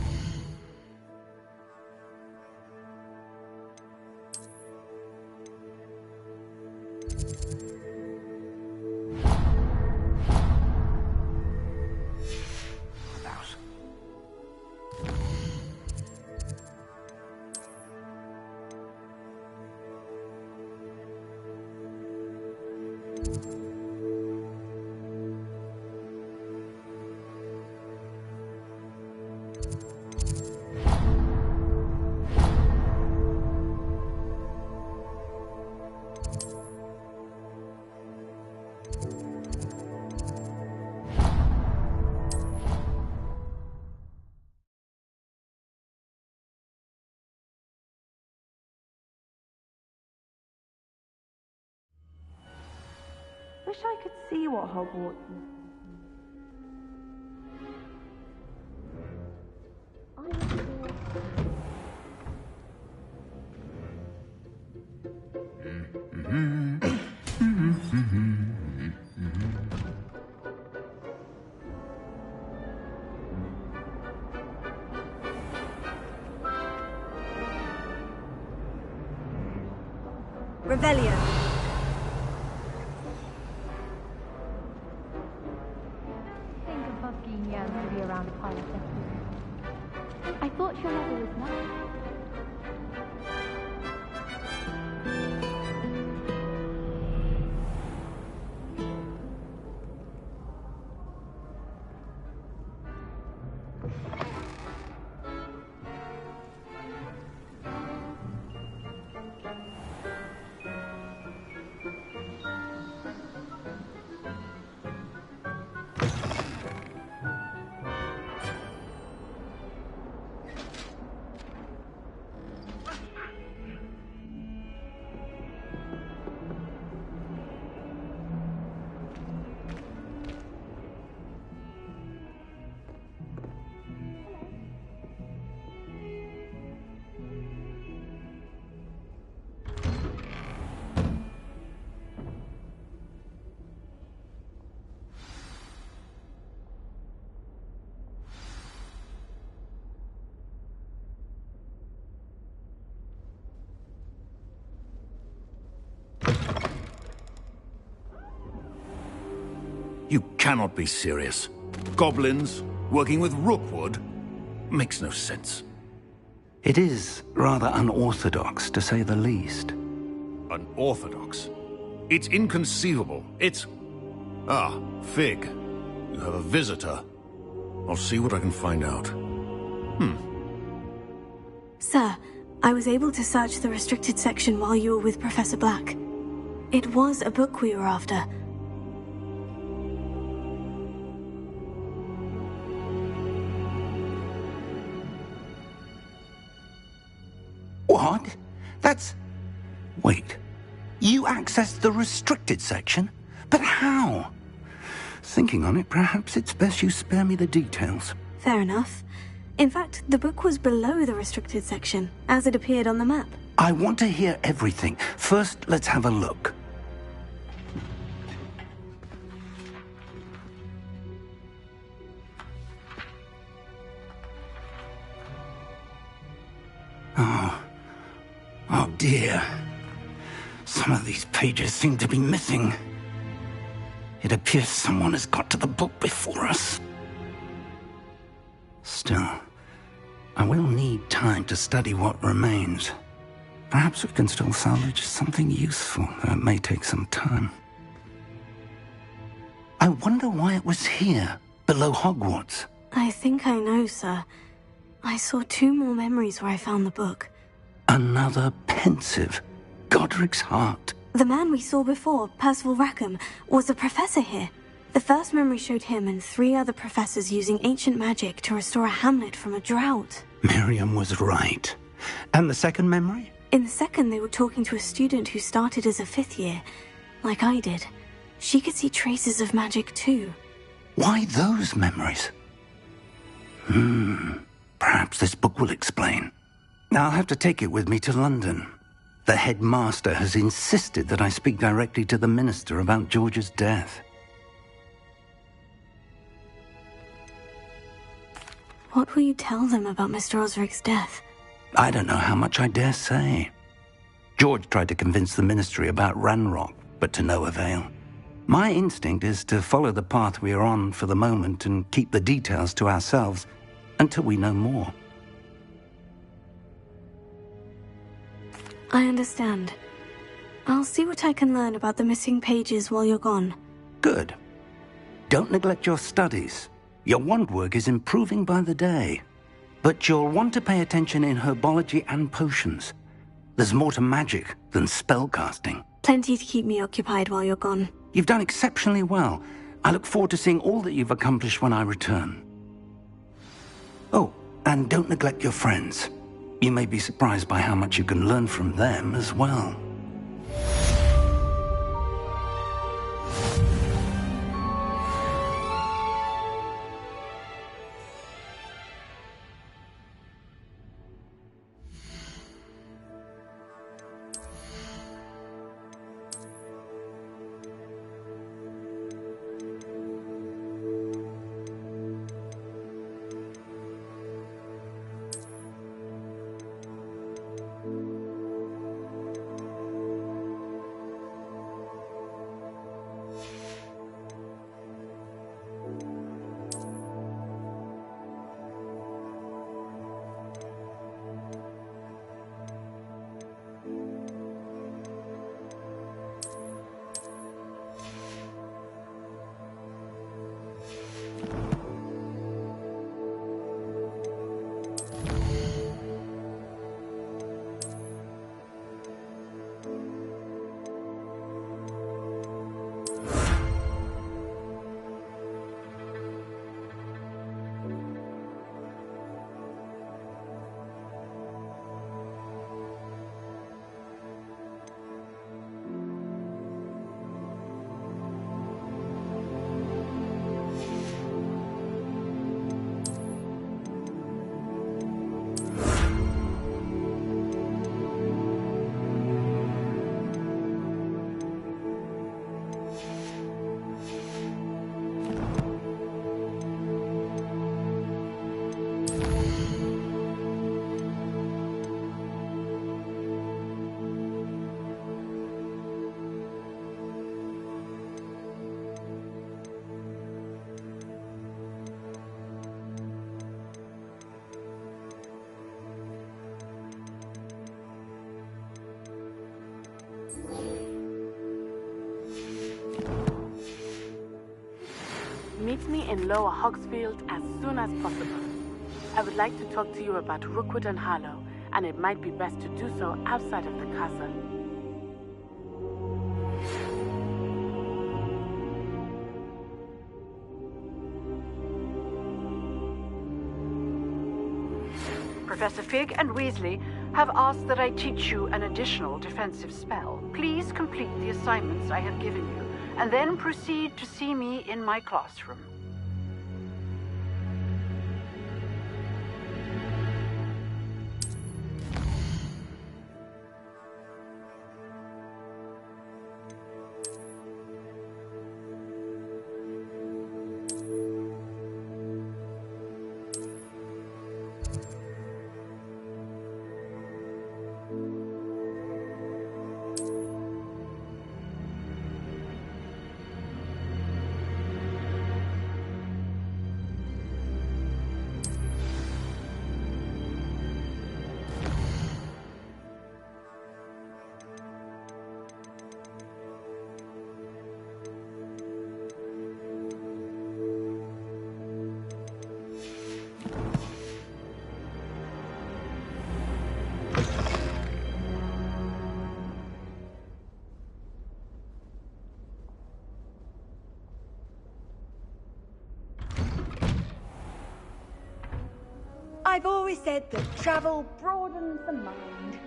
Wish I could see what Hogwarts is. Revelio. Think of Bugging Young to be around a pile of death. I thought your mother was nice. You cannot be serious. Goblins working with Rookwood? Makes no sense. It is rather unorthodox, to say the least. Unorthodox? It's inconceivable. It's... Ah, Fig. You have a visitor. I'll see what I can find out. Sir, I was able to search the restricted section while you were with Professor Black. It was a book we were after. What? That's... Wait. You accessed the restricted section? But how? Thinking on it, perhaps it's best you spare me the details. Fair enough. In fact, the book was below the restricted section, as it appeared on the map. I want to hear everything. First, let's have a look. Oh dear. Some of these pages seem to be missing. It appears someone has got to the book before us. Still, I will need time to study what remains. Perhaps we can still salvage something useful, though it may take some time. I wonder why it was here, below Hogwarts. I think I know, sir. I saw 2 more memories where I found the book. Another pensive. Godric's heart. The man we saw before, Percival Rackham, was a professor here. The first memory showed him and 3 other professors using ancient magic to restore a hamlet from a drought. Miriam was right. And the second memory? In the second, they were talking to a student who started as a 5th year, like I did. She could see traces of magic too. Why those memories? Perhaps this book will explain. I'll have to take it with me to London. The headmaster has insisted that I speak directly to the minister about George's death. What will you tell them about Mr. Osric's death? I don't know how much I dare say. George tried to convince the Ministry about Ranrock, but to no avail. My instinct is to follow the path we are on for the moment and keep the details to ourselves until we know more. I understand. I'll see what I can learn about the missing pages while you're gone. Good. Don't neglect your studies. Your wand work is improving by the day. But you'll want to pay attention in herbology and potions. There's more to magic than spellcasting. Plenty to keep me occupied while you're gone. You've done exceptionally well. I look forward to seeing all that you've accomplished when I return. Oh, and don't neglect your friends. You may be surprised by how much you can learn from them as well. Meet me in Lower Hogsfield as soon as possible. I would like to talk to you about Rookwood and Harlow, and it might be best to do so outside of the castle. Professor Fig and Weasley have asked that I teach you an additional defensive spell. Please complete the assignments I have given you, and then proceed to see me in my classroom. I've always said that travel broadens the mind.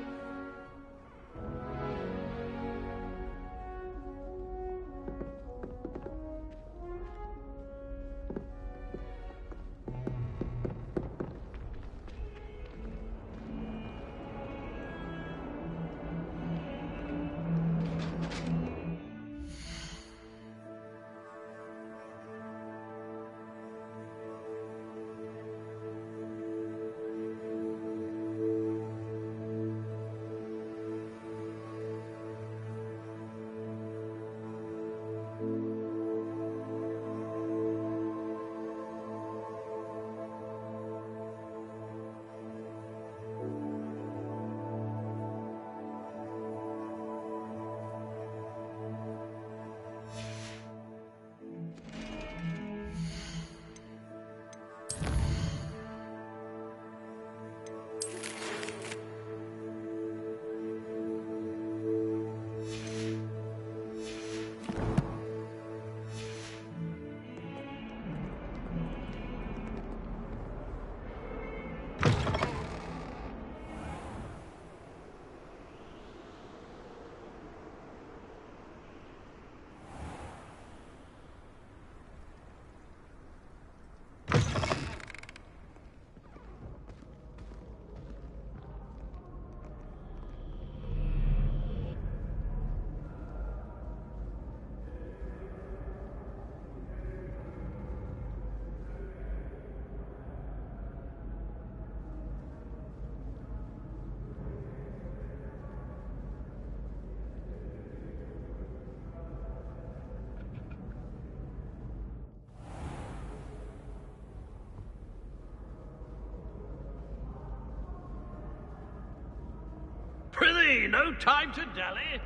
Prithee, no time to dally.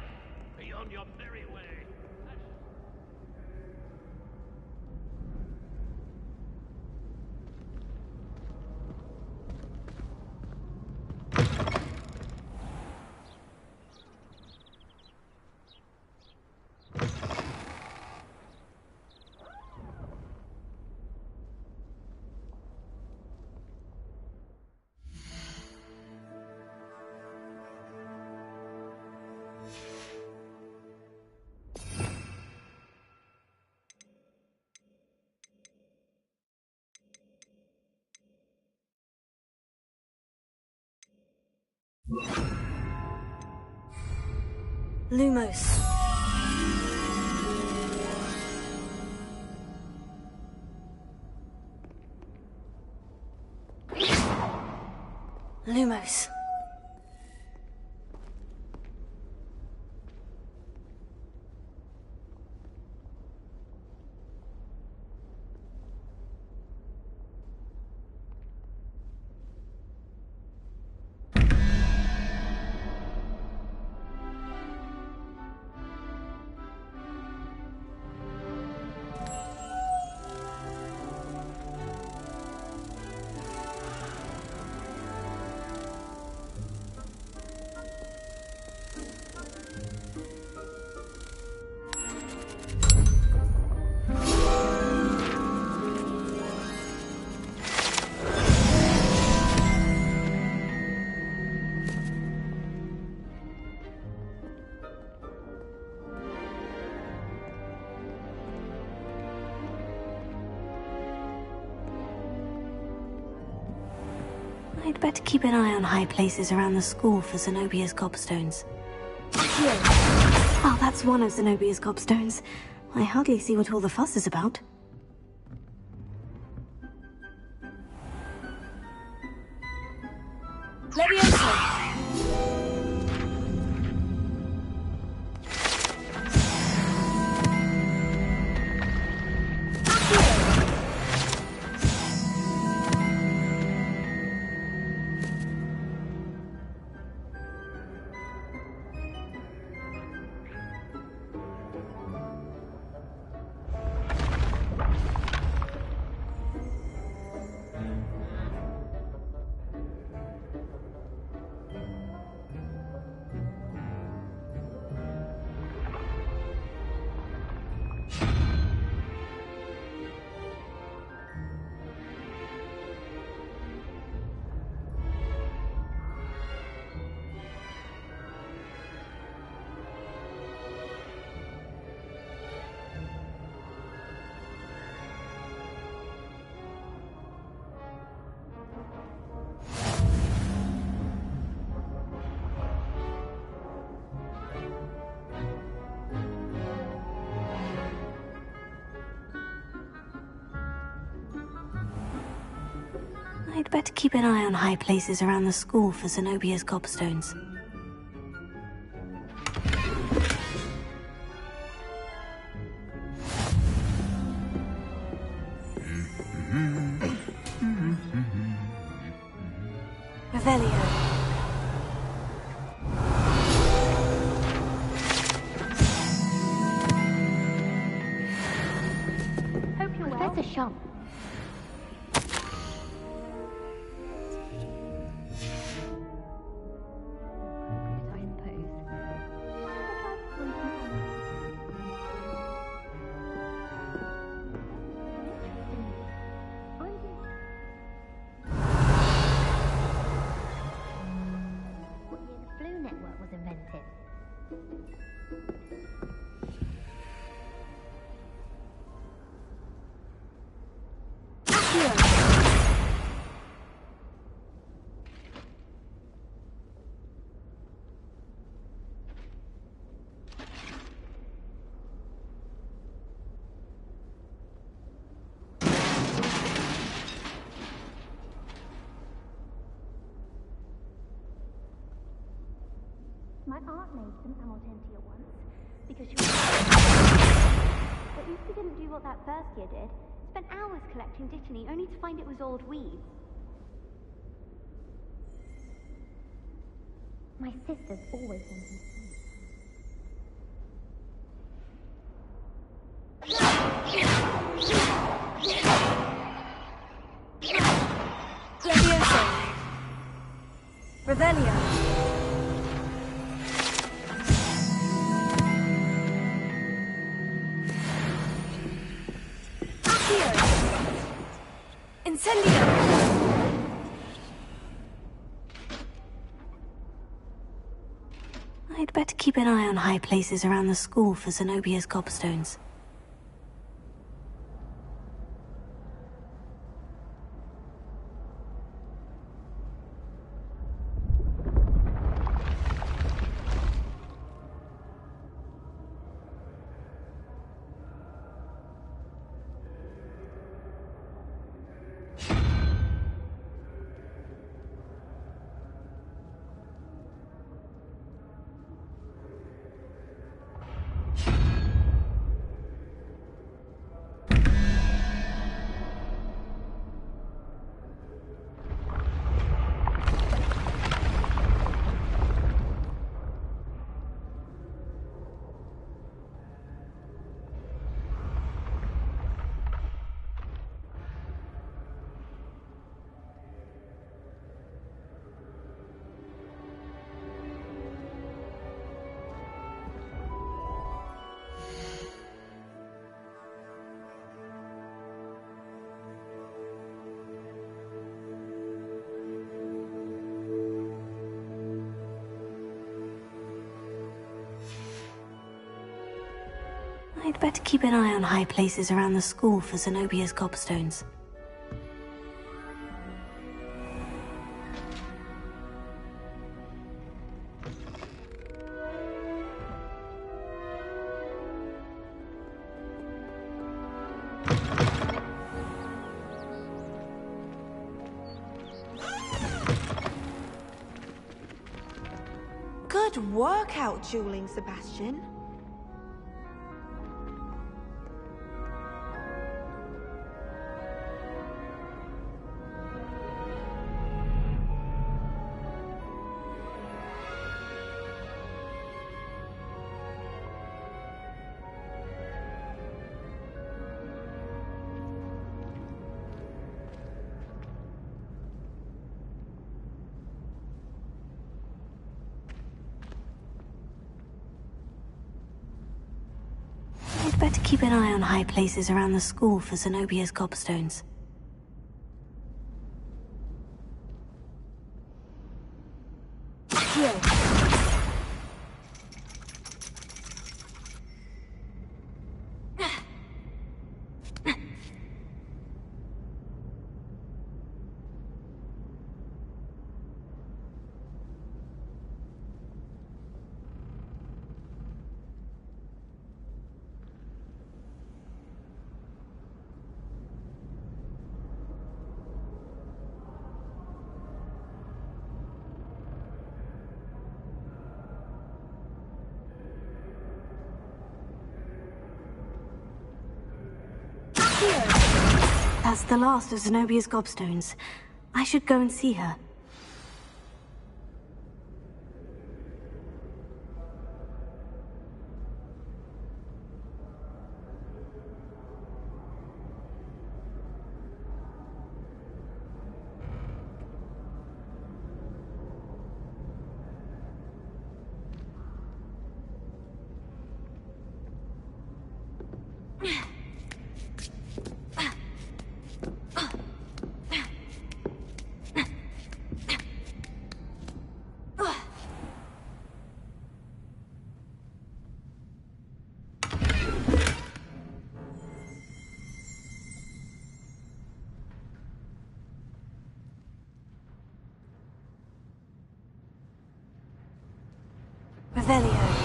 Be on your merry way. Lumos. Lumos. I'd better keep an eye on high places around the school for Zenobia's gobstones. Oh, that's one of Zenobia's gobstones. I hardly see what all the fuss is about. Levioso! I'd better keep an eye on high places around the school for Zenobia's gobstones. Revelio. Hope you're well. Professor Shump. My aunt made some Amortentia once, because she was... But Lucy didn't do what that first year did. Spent hours collecting Dittany, only to find it was old weeds. My sister's always wanting to Leviosa! Revelio! Accio! Incendio! I'd better keep an eye on high places around the school for Zenobia's gobstones. I'd better keep an eye on high places around the school for Zenobia's gobstones. Good work out dueling, Sebastian. I'd better keep an eye on high places around the school for Zenobia's gobstones. That's the last of Zenobia's gobstones. I should go and see her. Revelio.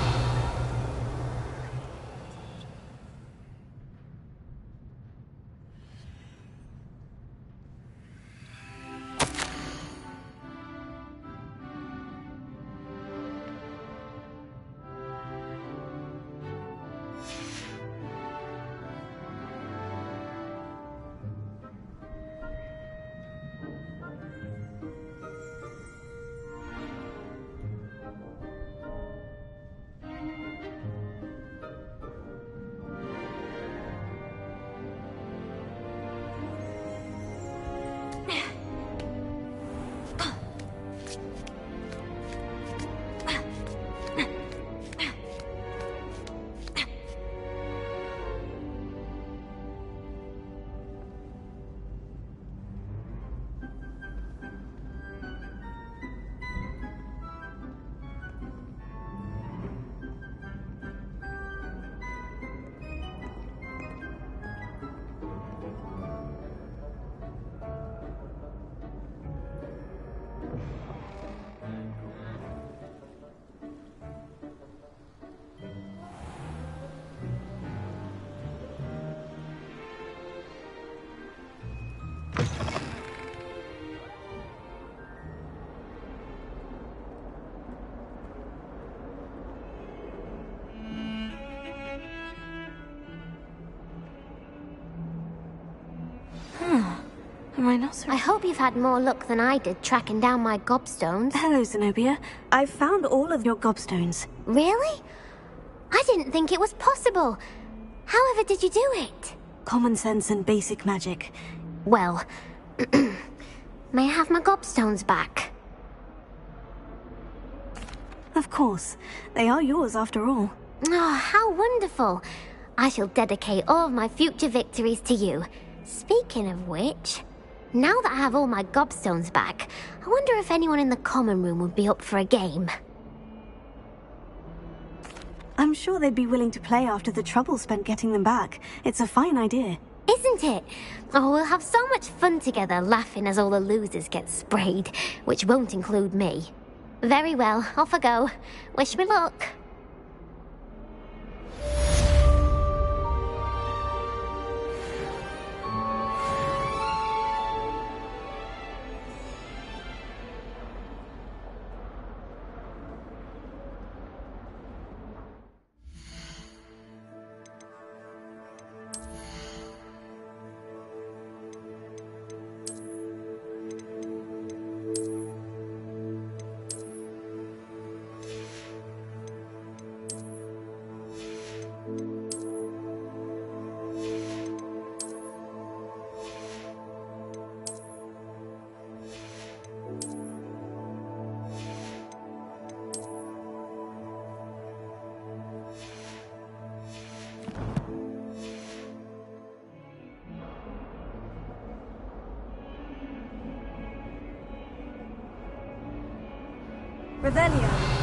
Rhinoceros. I hope you've had more luck than I did tracking down my gobstones. Hello, Zenobia. I've found all of your gobstones. Really? I didn't think it was possible. However did you do it? Common sense and basic magic. Well, may I have my gobstones back? Of course. They are yours after all. Oh, how wonderful. I shall dedicate all of my future victories to you. Speaking of which, now that I have all my gobstones back, I wonder if anyone in the common room would be up for a game. I'm sure they'd be willing to play after the trouble spent getting them back. It's a fine idea. Isn't it? Oh, we'll have so much fun together, laughing as all the losers get sprayed, which won't include me. Very well, off I go. Wish me luck. Revelio.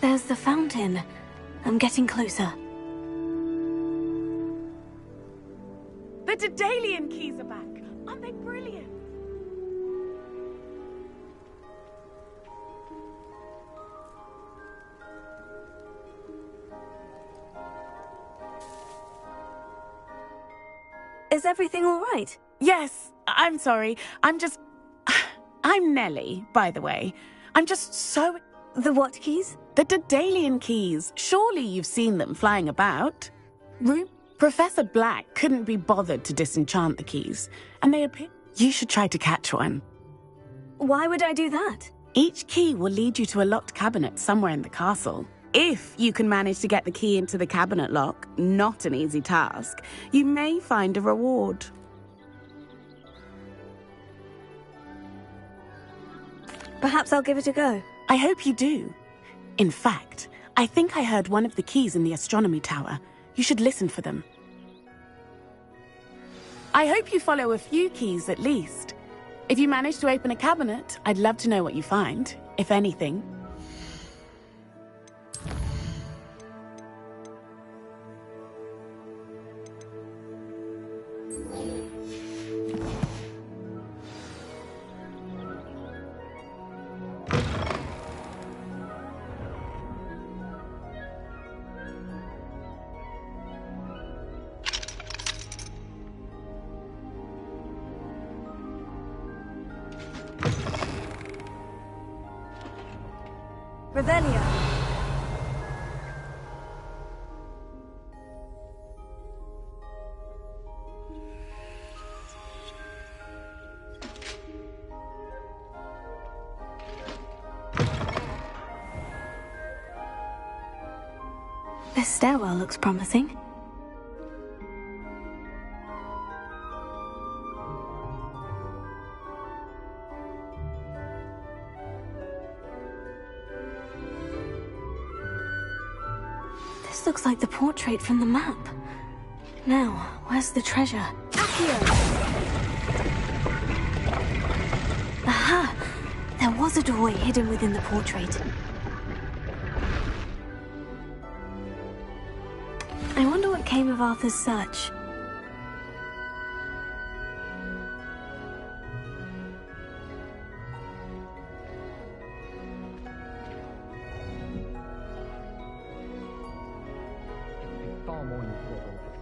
There's the fountain. I'm getting closer. The Daedalian keys are back. Aren't they brilliant? Is everything all right? Yes, I'm sorry. I'm Nellie, by the way. I'm just so... The what keys? The Daedalian keys. Surely you've seen them flying about. Professor Black couldn't be bothered to disenchant the keys, and they appear... You should try to catch one. Why would I do that? Each key will lead you to a locked cabinet somewhere in the castle. If you can manage to get the key into the cabinet lock, not an easy task, you may find a reward. Perhaps I'll give it a go. I hope you do. In fact, I think I heard one of the keys in the astronomy tower. You should listen for them. I hope you follow a few keys at least. If you manage to open a cabinet, I'd love to know what you find, if anything. Revelio. This stairwell looks promising. This looks like the portrait from the map. Now, where's the treasure? Accio! Aha! There was a doorway hidden within the portrait. I wonder what came of Arthur's search.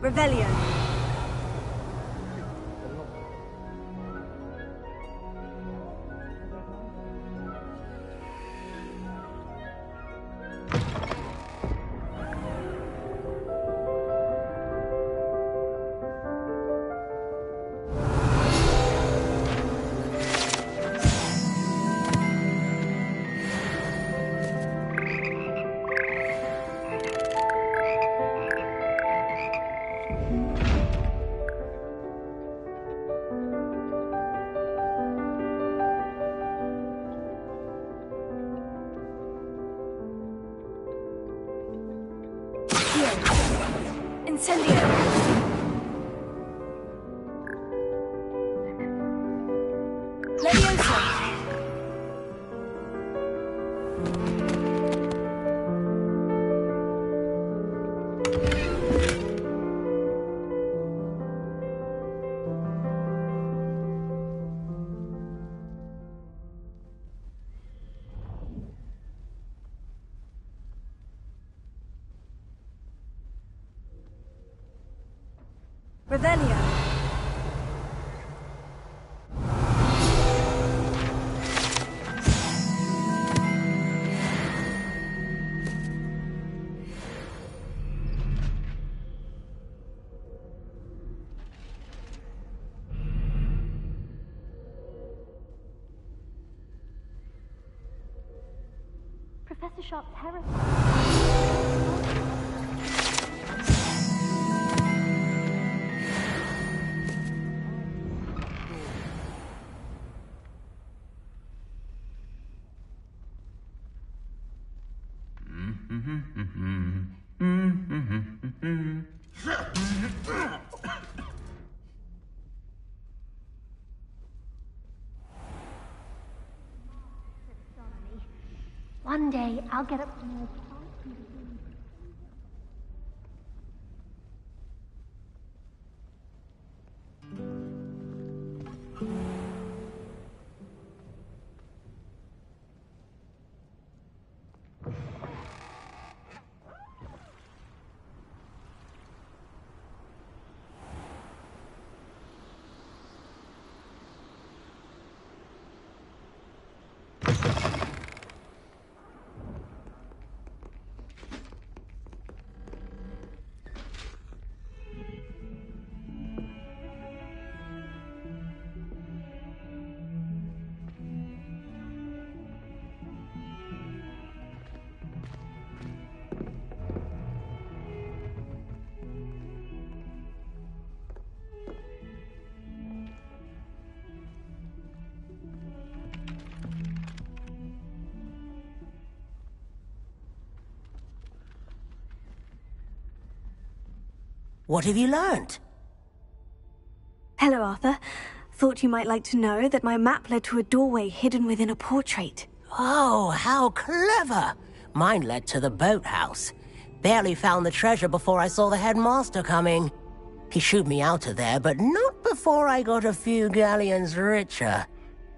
Revelio. Incendio! Leviosa! Revelio. Professor Sharp's heresy. One day, I'll get up to my What have you learned? Hello, Arthur. Thought you might like to know that my map led to a doorway hidden within a portrait. Oh, how clever! Mine led to the boathouse. Barely found the treasure before I saw the headmaster coming. He shooed me out of there, but not before I got a few galleons richer.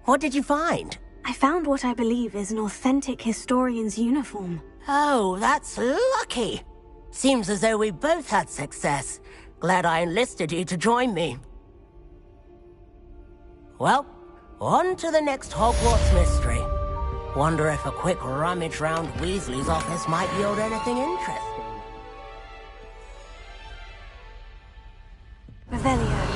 What did you find? I found what I believe is an authentic historian's uniform. Oh, that's lucky. Seems as though we both had success. Glad I enlisted you to join me. Well, on to the next Hogwarts mystery. Wonder if a quick rummage round Weasley's office might yield anything interesting. Revelio.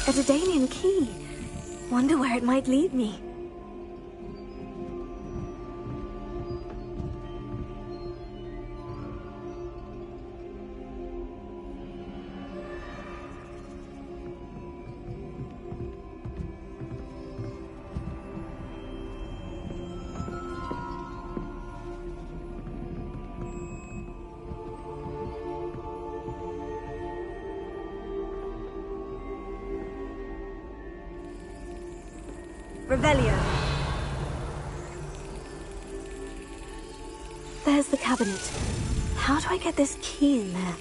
A Daedalian key. Wonder where it might lead me. Revelio. There's the cabinet. How do I get this key in there?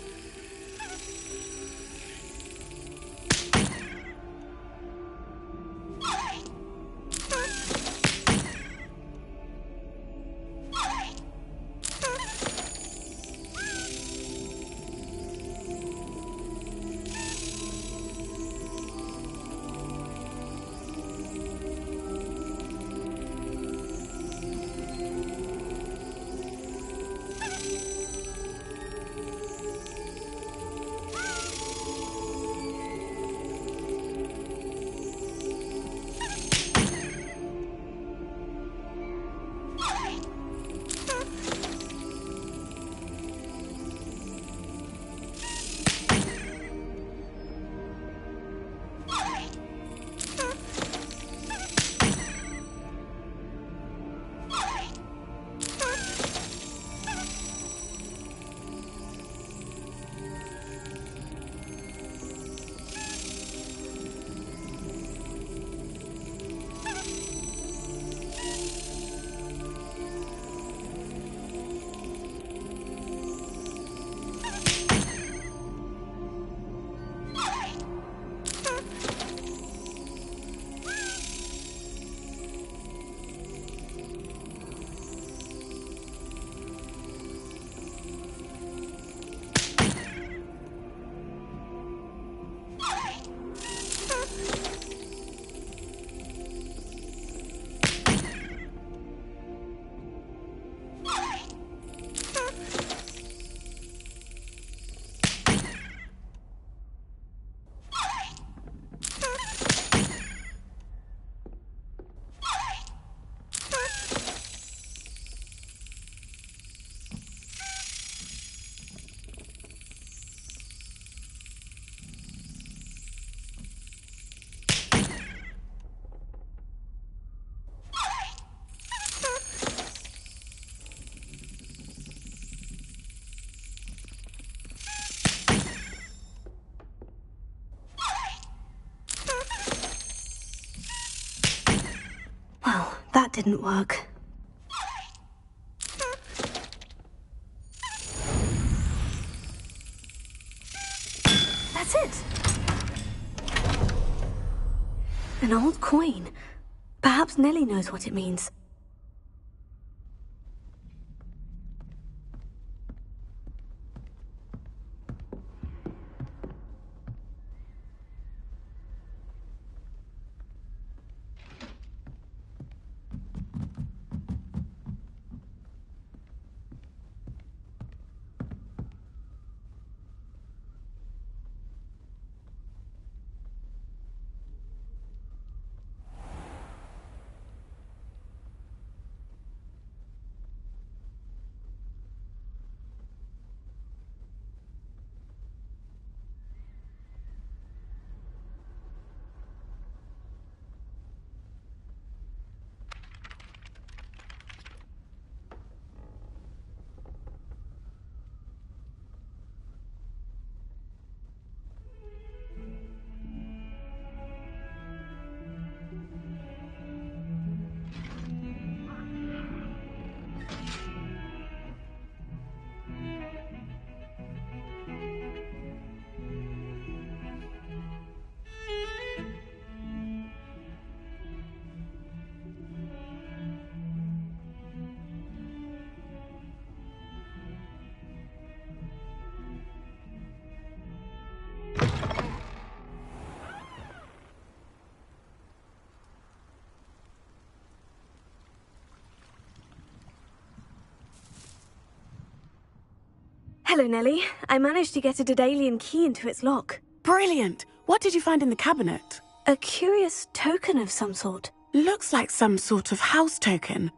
that didn't work. That's it! An old coin. Perhaps Nellie knows what it means. Hello, Nellie. I managed to get a Daedalian key into its lock. Brilliant! What did you find in the cabinet? A curious token of some sort. Looks like some sort of house token.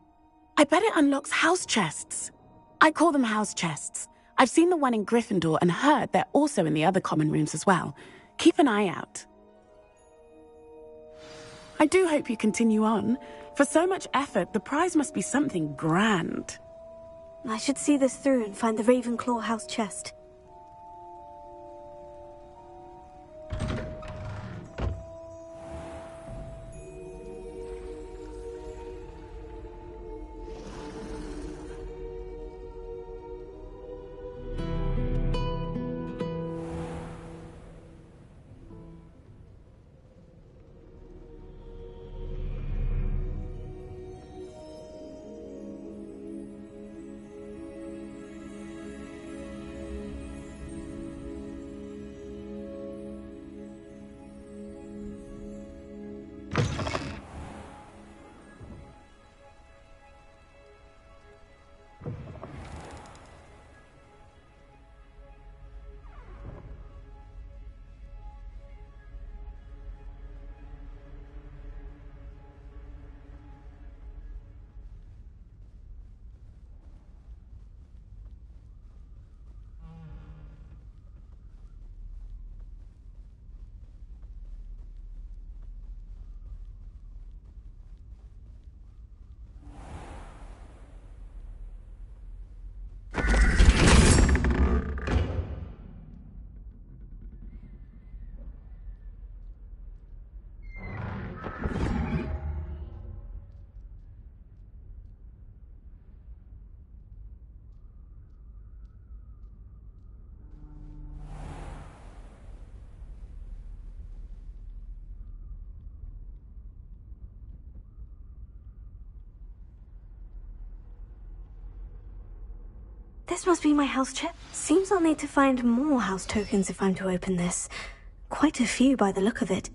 I bet it unlocks house chests. I call them house chests. I've seen the one in Gryffindor and heard they're also in the other common rooms as well. Keep an eye out. I do hope you continue on. For so much effort, the prize must be something grand. I should see this through and find the Ravenclaw house chest. This must be my house chip. Seems I'll need to find more house tokens if I'm to open this. Quite a few by the look of it.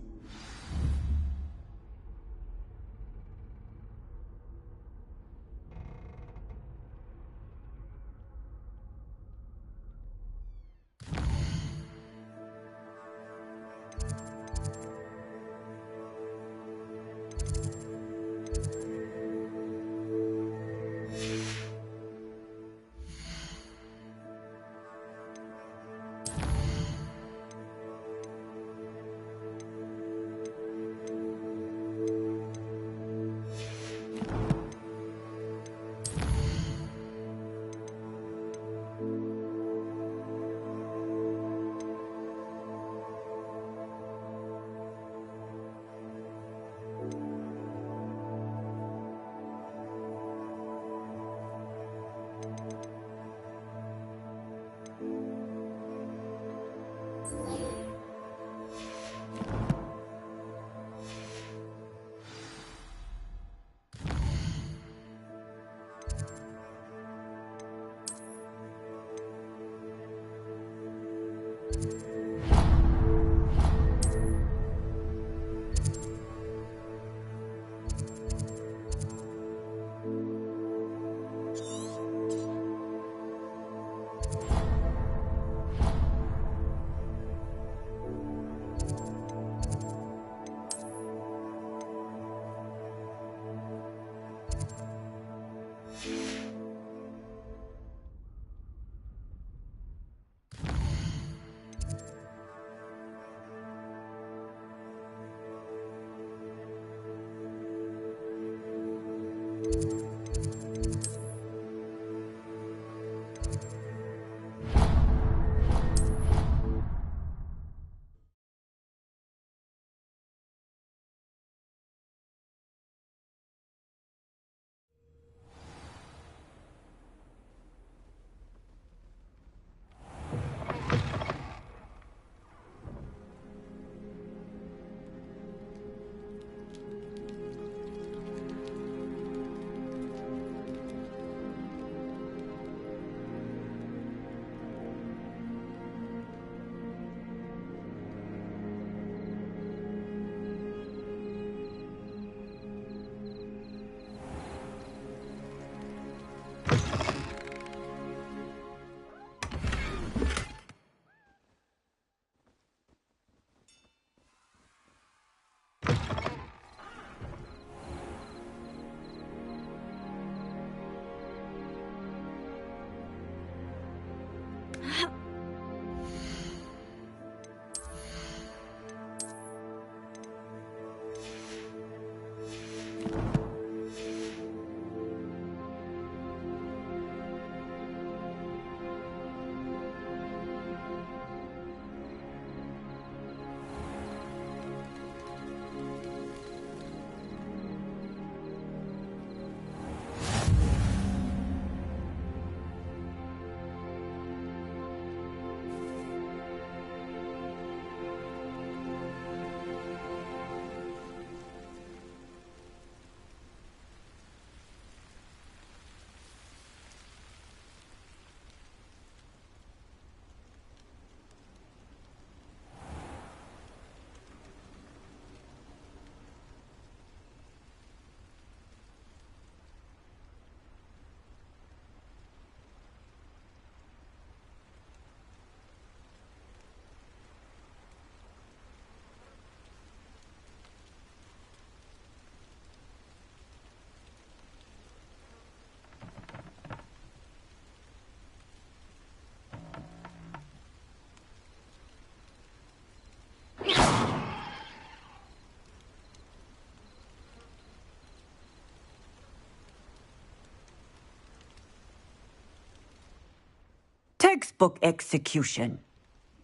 Textbook execution.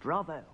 Bravo.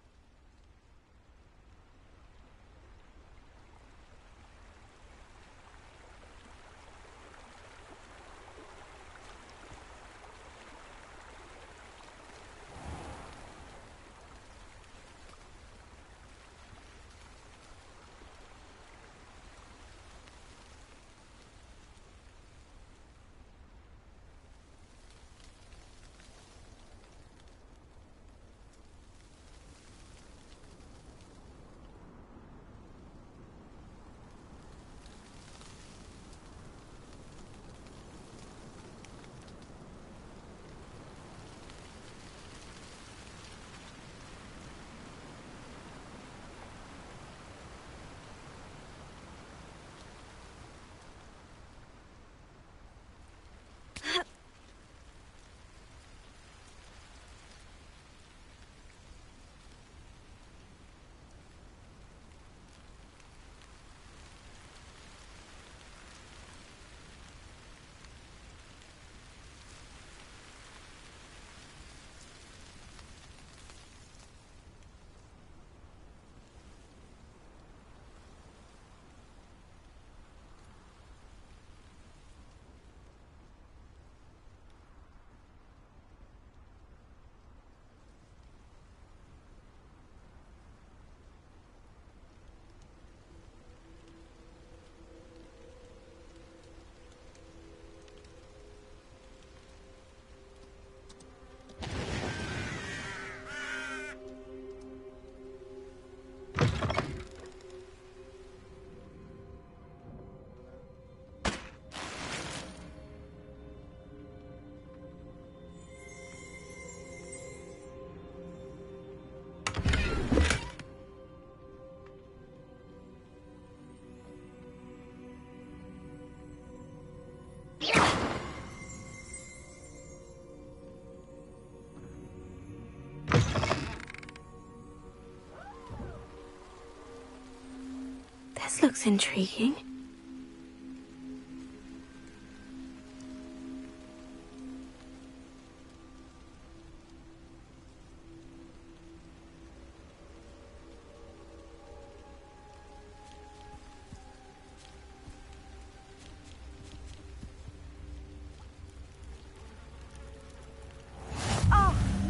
This looks intriguing.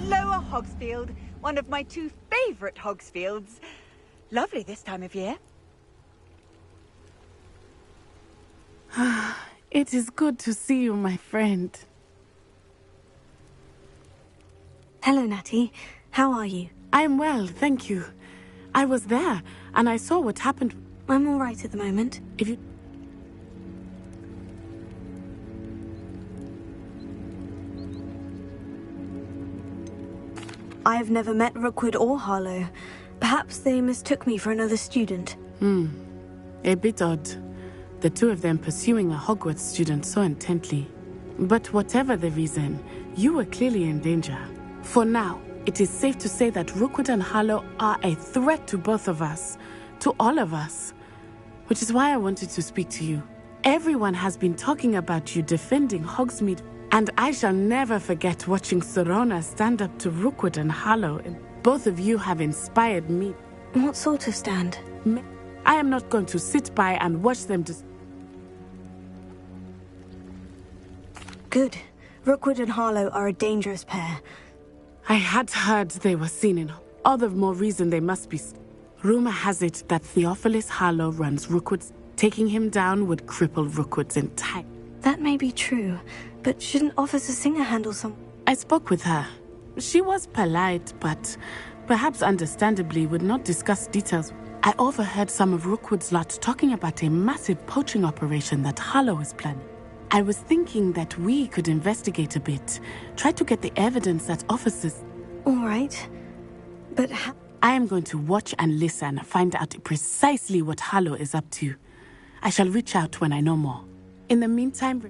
Lower Hogsfield, one of my 2 favourite Hogsfields. Lovely this time of year. It is good to see you, my friend. Hello, Natty. How are you? I am well, thank you. I was there, and I saw what happened. I'm all right at the moment. If you... I have never met Rookwood or Harlow. Perhaps they mistook me for another student. A bit odd. The 2 of them pursuing a Hogwarts student so intently. But whatever the reason, you were clearly in danger. For now, it is safe to say that Rookwood and Harlow are a threat to both of us. To all of us. Which is why I wanted to speak to you. Everyone has been talking about you defending Hogsmeade, and I shall never forget watching Sorona stand up to Rookwood and Harlow. Both of you have inspired me. What sort of stand? I am not going to sit by and watch them Good. Rookwood and Harlow are a dangerous pair. I had heard they were seen in... All the more reason they must be... Rumor has it that Theophilus Harlow runs Rookwood's. Taking him down would cripple Rookwood's entire... That may be true, but shouldn't Officer Singer handle some... I spoke with her. She was polite, but perhaps understandably would not discuss details. I overheard some of Rookwood's lot talking about a massive poaching operation that Harlow is planning. I was thinking that we could investigate a bit, try to get the evidence that officers... All right, but I am going to watch and listen, find out precisely what Harlow is up to. I shall reach out when I know more. In the meantime...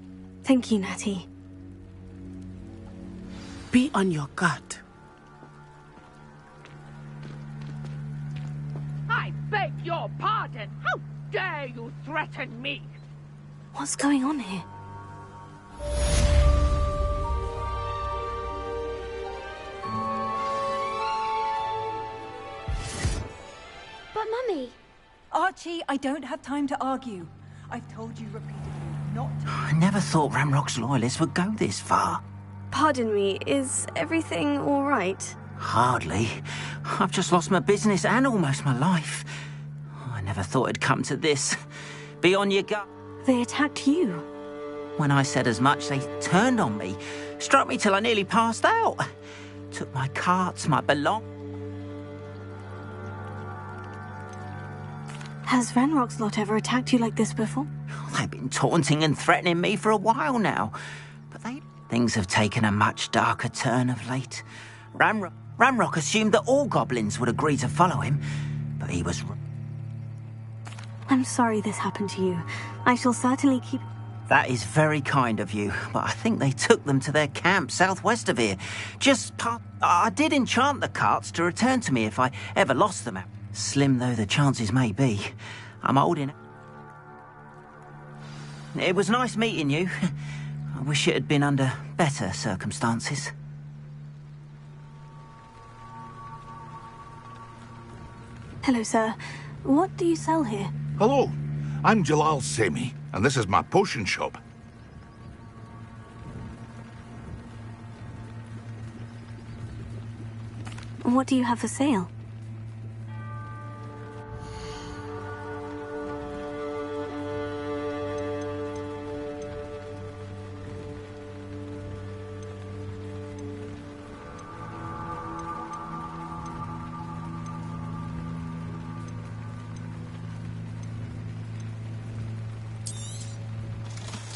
Thank you, Natty. Be on your guard. I beg your pardon! How dare you threaten me? What's going on here? But Mummy... Archie, I don't have time to argue. I've told you repeatedly not to... I never thought Ramrock's loyalists would go this far. Pardon me, is everything all right? Hardly. I've just lost my business and almost my life. I never thought it'd come to this. Be on your gut. They attacked you. When I said as much, they turned on me. Struck me till I nearly passed out. Took my carts, my belongings. Has Ranrock's lot ever attacked you like this before? They've been taunting and threatening me for a while now. But things have taken a much darker turn of late. Ramrock assumed that all goblins would agree to follow him, but he was... I'm sorry this happened to you. I shall certainly keep... That is very kind of you, but I think they took them to their camp southwest of here. I did enchant the carts to return to me if I ever lost them. Slim though the chances may be, I'm old enough. It was nice meeting you. I wish it had been under better circumstances. Hello, sir. What do you sell here? Hello, I'm Jalal Semi, and this is my potion shop. What do you have for sale?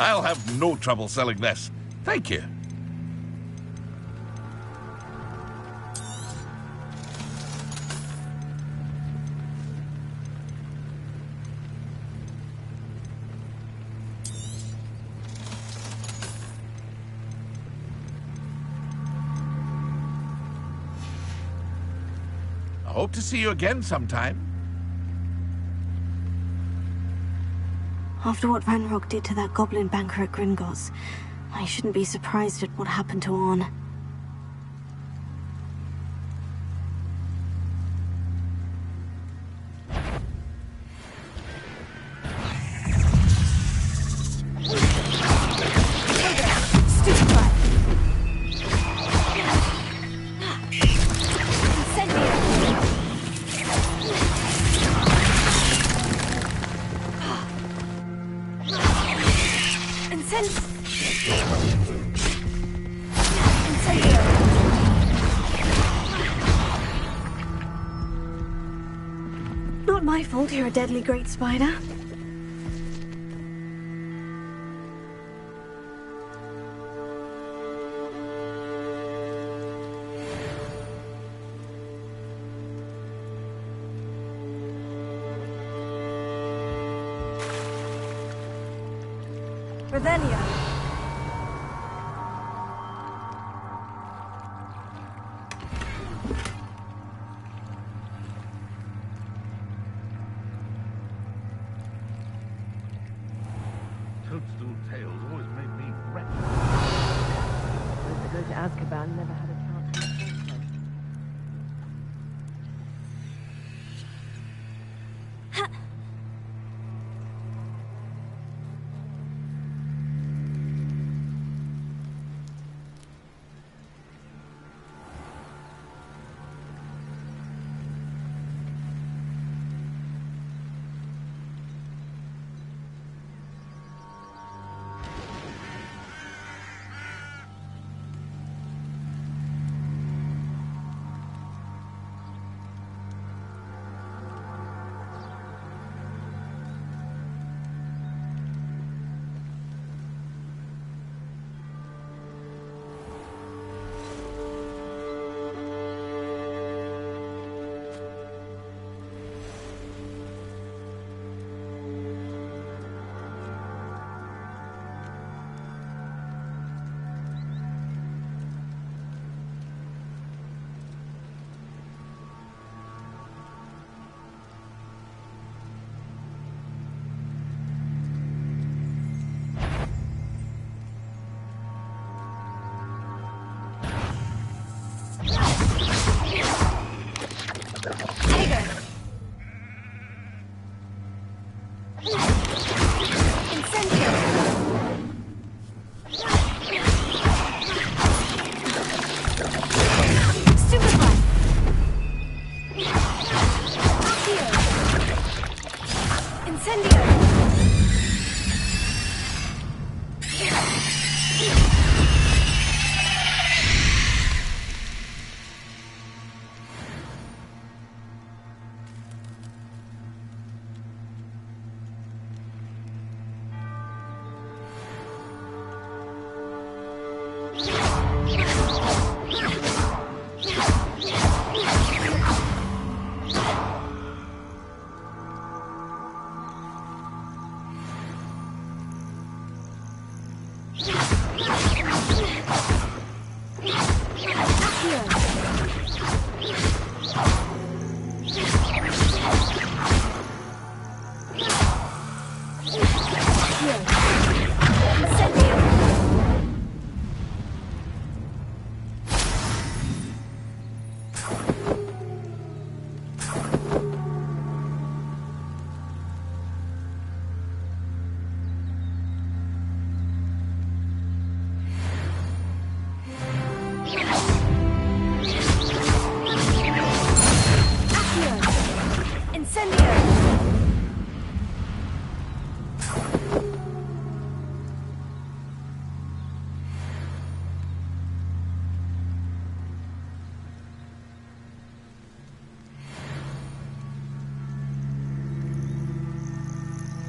I'll have no trouble selling this. Thank you. I hope to see you again sometime. After what Ranrock did to that goblin banker at Gringotts, I shouldn't be surprised at what happened to Orn. Not my fault you're a deadly great spider. Revelio. Toadstool tales always made me wretched. Supposed to go to Azkaban, never had a chance in the first place.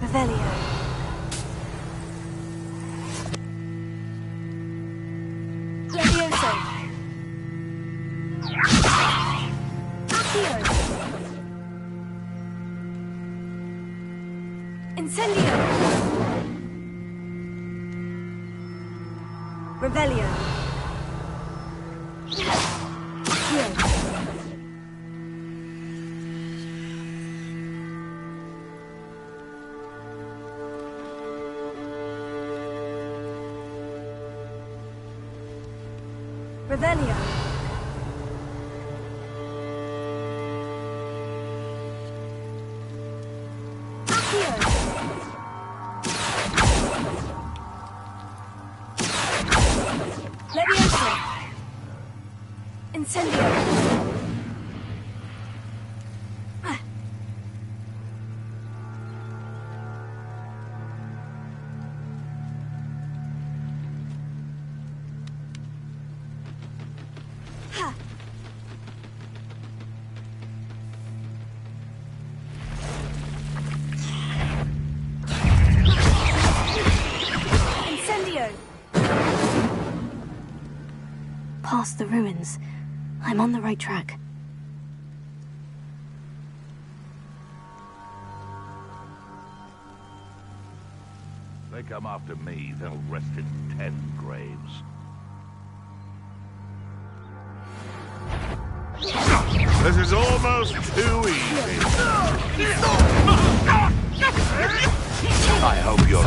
Revelio. Levioso. Accio. Incendio. Revelio. Accio. Revelio. Leviosa. Incendio. Past the ruins. I'm on the right track. They come after me, they'll rest in 10 graves. This is almost too easy. I hope you're...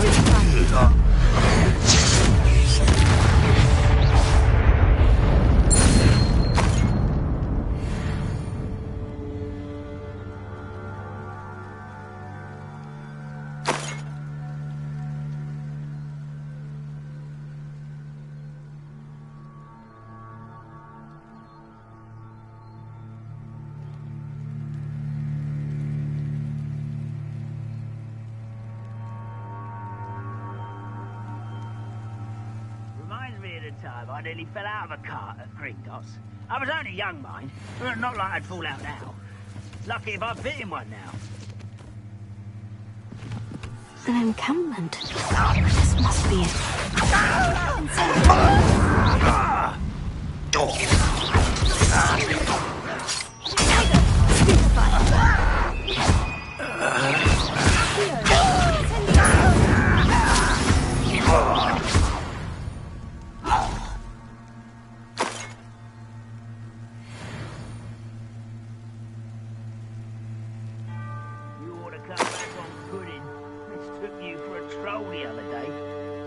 I nearly fell out of a cart at Gringotts. I was only young, mind. Not like I'd fall out now. Lucky if I fit in one now. An encampment. This must be it.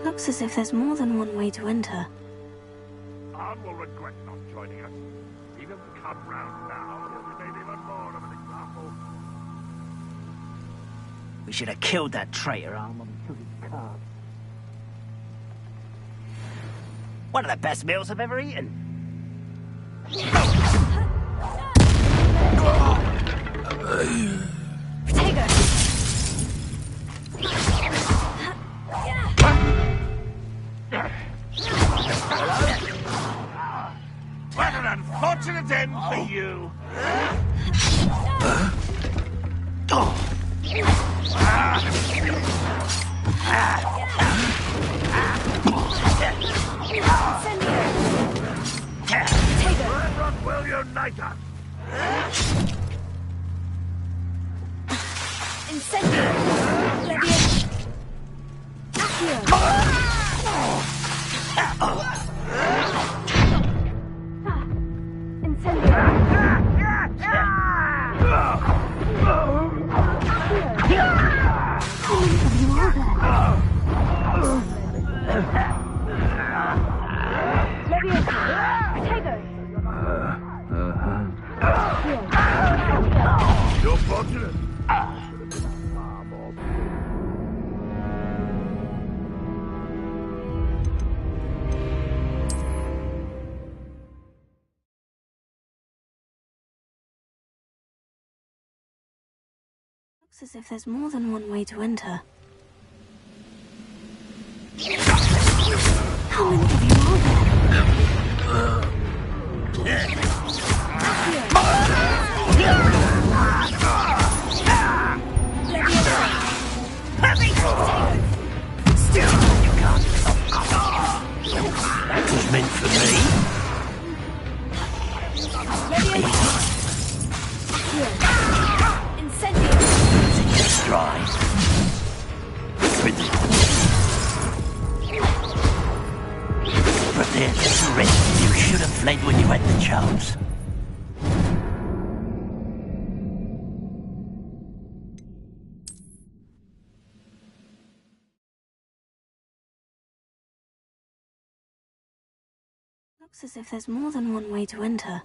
Looks as if there's more than one way to enter. Arn will regret not joining us. He doesn't come round now. He'll be made even more of an example. We should have killed that traitor, Arn, when we took his cart. One of the best meals I've ever eaten. What an unfortunate end for you! What will unite us? Incendio! You're fortunate. Looks as if there's more than one way to enter. How many of you are there? That was meant for me. Losing your stride. Prepare to surrender. You should have fled when you had the chance. Looks as if there's more than one way to enter.